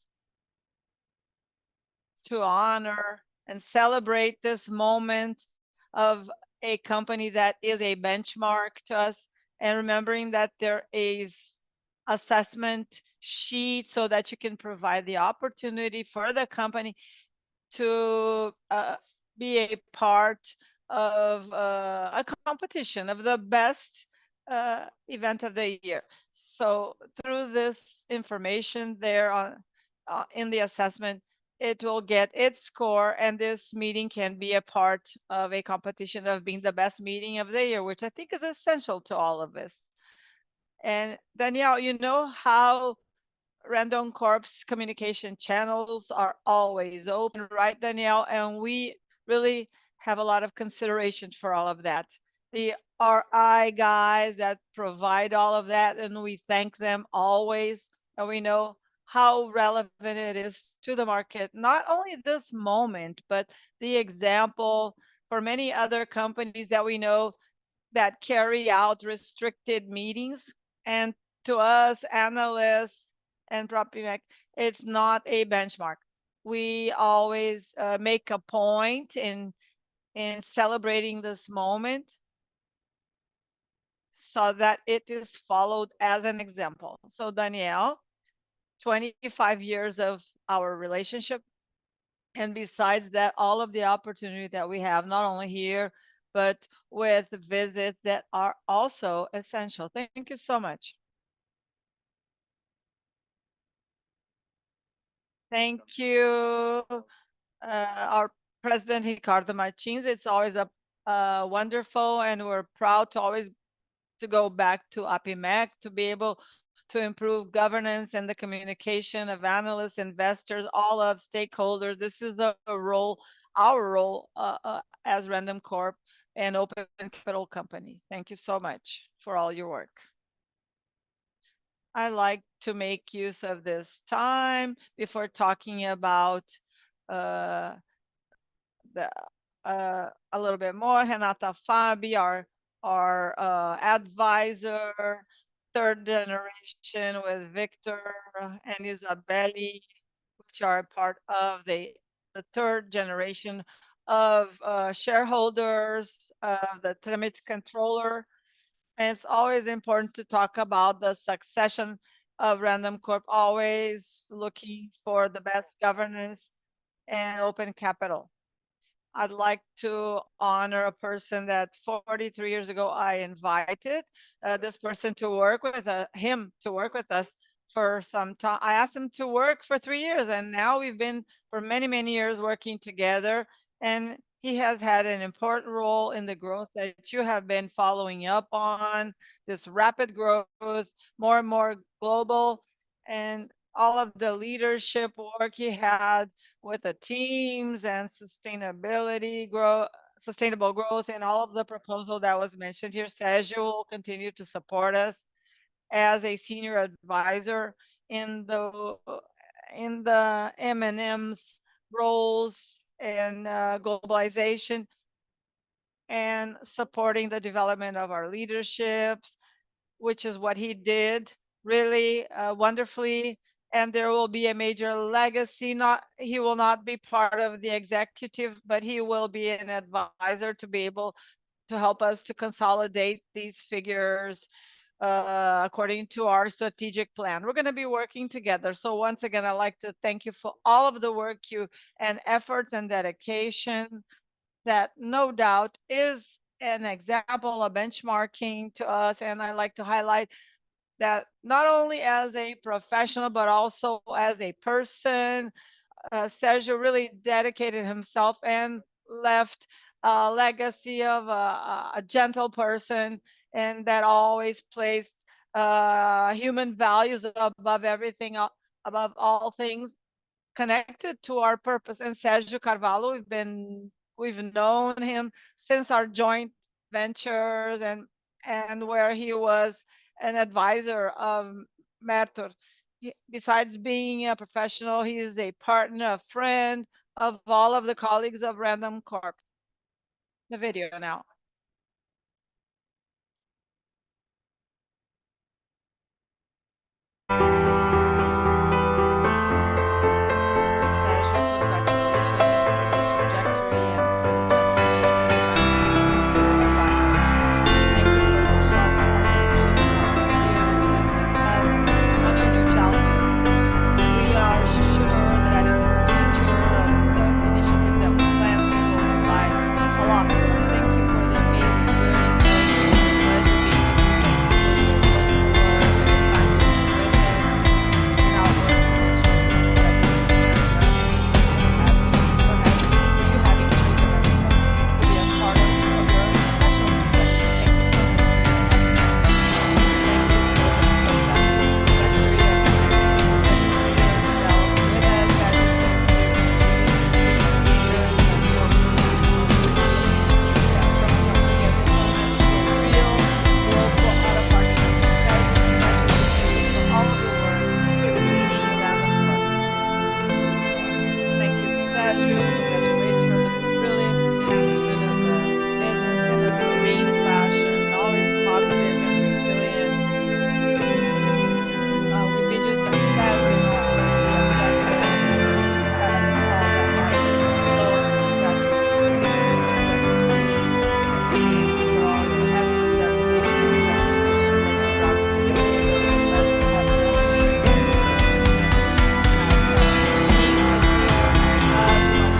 S2: to honor and celebrate this moment of a company that is a benchmark to us, and remembering that there is assessment sheet so that you can provide the opportunity for the company to be a part of a competition of the best event of the year. So through this information there on in the assessment, it will get its score, and this meeting can be a part of a competition of being the best meeting of the year, which I think is essential to all of us. And Danielle, you know how Random Corp's communication channels are always open, right, Danielle? And we really have a lot of consideration for all of that. The RI guys that provide all of that, and we thank them always. And we know how relevant it is to the market, not only this moment, but the example for many other companies that we know that carry out restricted meetings. And to us, analysts and PropMech, it's not a benchmark. We always make a point in celebrating this moment so that it is followed as an example. So Danielle, 25 years of our relationship, and besides that, all of the opportunity that we have, not only here, but with visits that are also essential. Thank you so much. Thank you, our President Ricardo Martins. It's always a wonderful, and we're proud to always to go back to APIMEC to be able to improve governance and the communication of analysts, investors, all of stakeholders. This is a role, our role as Random Corp and Open Capital Company. Thank you so much for all your work. I like to make use of this time before talking about uh, the a little bit more. Renata Fabi, our advisor, third generation with Victor and Isabelli, which are part of the third generation of shareholders, the Tramit controller. And it's always important to talk about the succession of Random Corp, always looking for the best governance and open capital. I'd like to honor a person that 43 years ago I invited this person to work with him to work with us for some time. I asked him to work for 3 years, and now we've been for many, many years working together. And he has had an important role in the growth that you have been following up on, this rapid growth, more and more global, and all of the leadership work he had with the teams and sustainable growth, and all of the proposal that was mentioned here. Sergio will continue to support us as a senior advisor in the M&M's roles and globalization, and supporting the development of our leaderships, which is what he did really wonderfully. And there will be a major legacy. Not he will not be part of the executive, but he will be an advisor to be able to help us to consolidate these figures according to our strategic plan. We're going to be working together. So once again, I'd like to thank you for all of the work you and efforts and dedication that no doubt is an example of benchmarking to us. And I like to highlight that not only as a professional, but also as a person, Sergio really dedicated himself and left a legacy of a gentle person and that always placed human values above everything, above all things connected to our purpose. And Sergio Carvalho, we've known him since our joint ventures and where he was an advisor of Mertor. Besides being a professional, he is a partner, a friend of all of the colleagues of Randoncorp. The video now. Sergio, congratulations for the trajectory and for the transformation design of sincere advisor. Thank you for the strong partnership in all these years and success on your new challenges. We are sure that in the future of the initiatives that we plan to will provide a lot more. Thank you for the amazing journey, Sergio. It's a pleasure being with you. Thank you for your wonderful work and the time you invested in our work initiatives that we prepare for us. For you having chosen Randoncorp to be a part of your professional trajectory. Thank you so much for your efforts. Thank you for the successful trajectory of your career developed with us. As you thank you for being a leader, transforming from a company as opponent to a real global auto parts company. Sergio, congratulations for all of your work leading Randoncorp. Thank you, Sergio. Congratulations for the brilliant management of the business in a serene fashion, always positive and resilient. We bid you success in all of the objectives that all that are written below. Congratulations for your trajectory and for all your efforts, dedication, and transformation that you brought to the business. It's a pleasure to have known you and to have being with you as my coaching as you were president of Randoncorp. Thank you for being a leader, the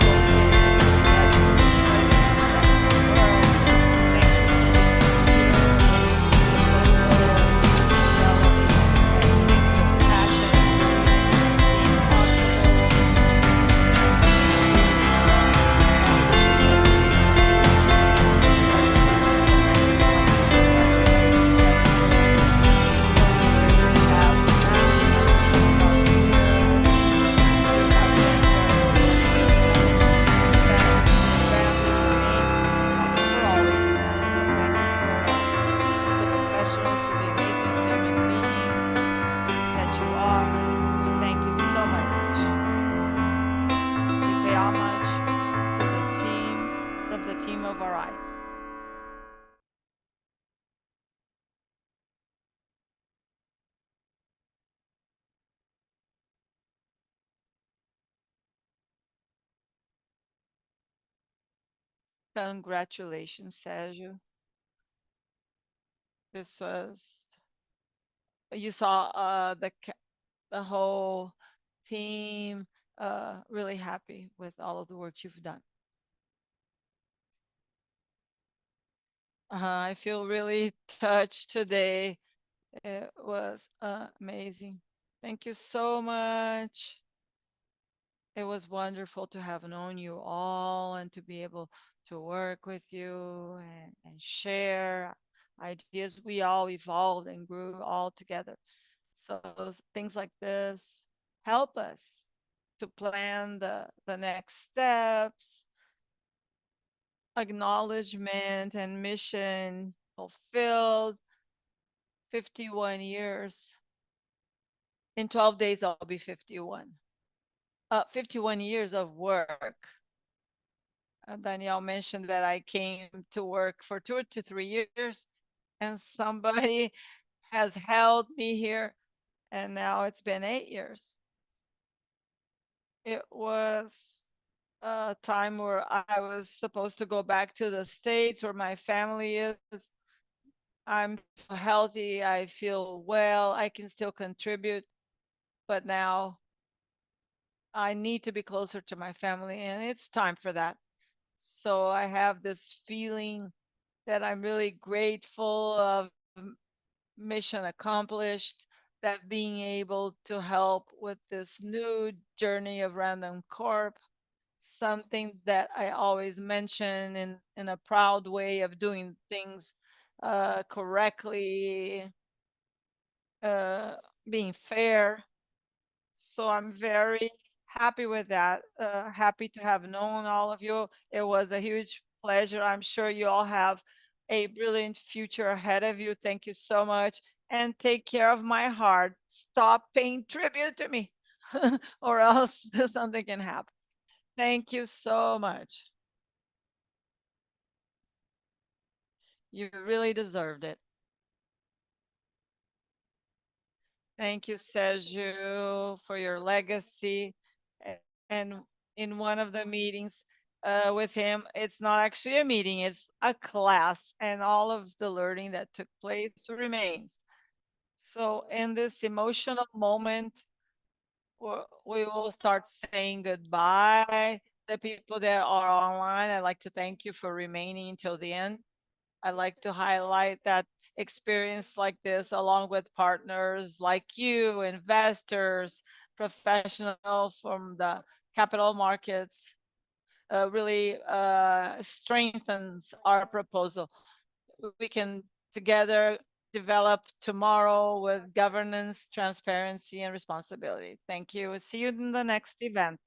S2: proposal you developed. Thank you for the passion, being possible, being legacy for Randoncorp. Thank you for the extraordinary work you have done throughout the years. You have been very friends and family to me for always in Randoncorp. Thank you for the professional to the amazing human being that you are. We thank you so much. We pay homage to the team from the team of our life. Congratulations, Sergio. This was you saw the whole team really happy with all of the work you've done. I feel really touched today. It was amazing. Thank you so much. It was wonderful to have known you all and to be able to work with you and share ideas. We all evolved and grew all together. So things like this help us to plan the next steps, acknowledgement and mission fulfilled. 51 years. In 12 days, I'll be 51. 51 years of work. Danielle mentioned that I came to work for 2 to 3 years, and somebody has held me here, and now it's been 8 years. It was a time where I was supposed to go back to the States where my family is. I'm so healthy, I feel well, I can still contribute, but now I need to be closer to my family, and it's time for that. So I have this feeling that I'm really grateful of mission accomplished, that being able to help with this new journey of Random Corp, something that I always mention in a proud way of doing things correctly, uh, being fair. So I'm very happy with that. Happy to have known all of you. It was a huge pleasure. I'm sure you all have a brilliant future ahead of you. Thank you so much. And take care of my heart. Stop paying tribute to me, or else something can happen. Thank you so much. You really deserved it. Thank you, Sergio, for your legacy. And in one of the meetings with him, it's not actually a meeting, it's a class, and all of the learning that took place remains. So, in this emotional moment, we will start saying goodbye. The people that are online, I'd like to thank you for remaining until the end. I like to highlight that experience like this, along with partners like you, investors, professionals from the capital markets, really strengthens our proposal. We can together develop tomorrow with governance, transparency, and responsibility. Thank you. See you in the next event.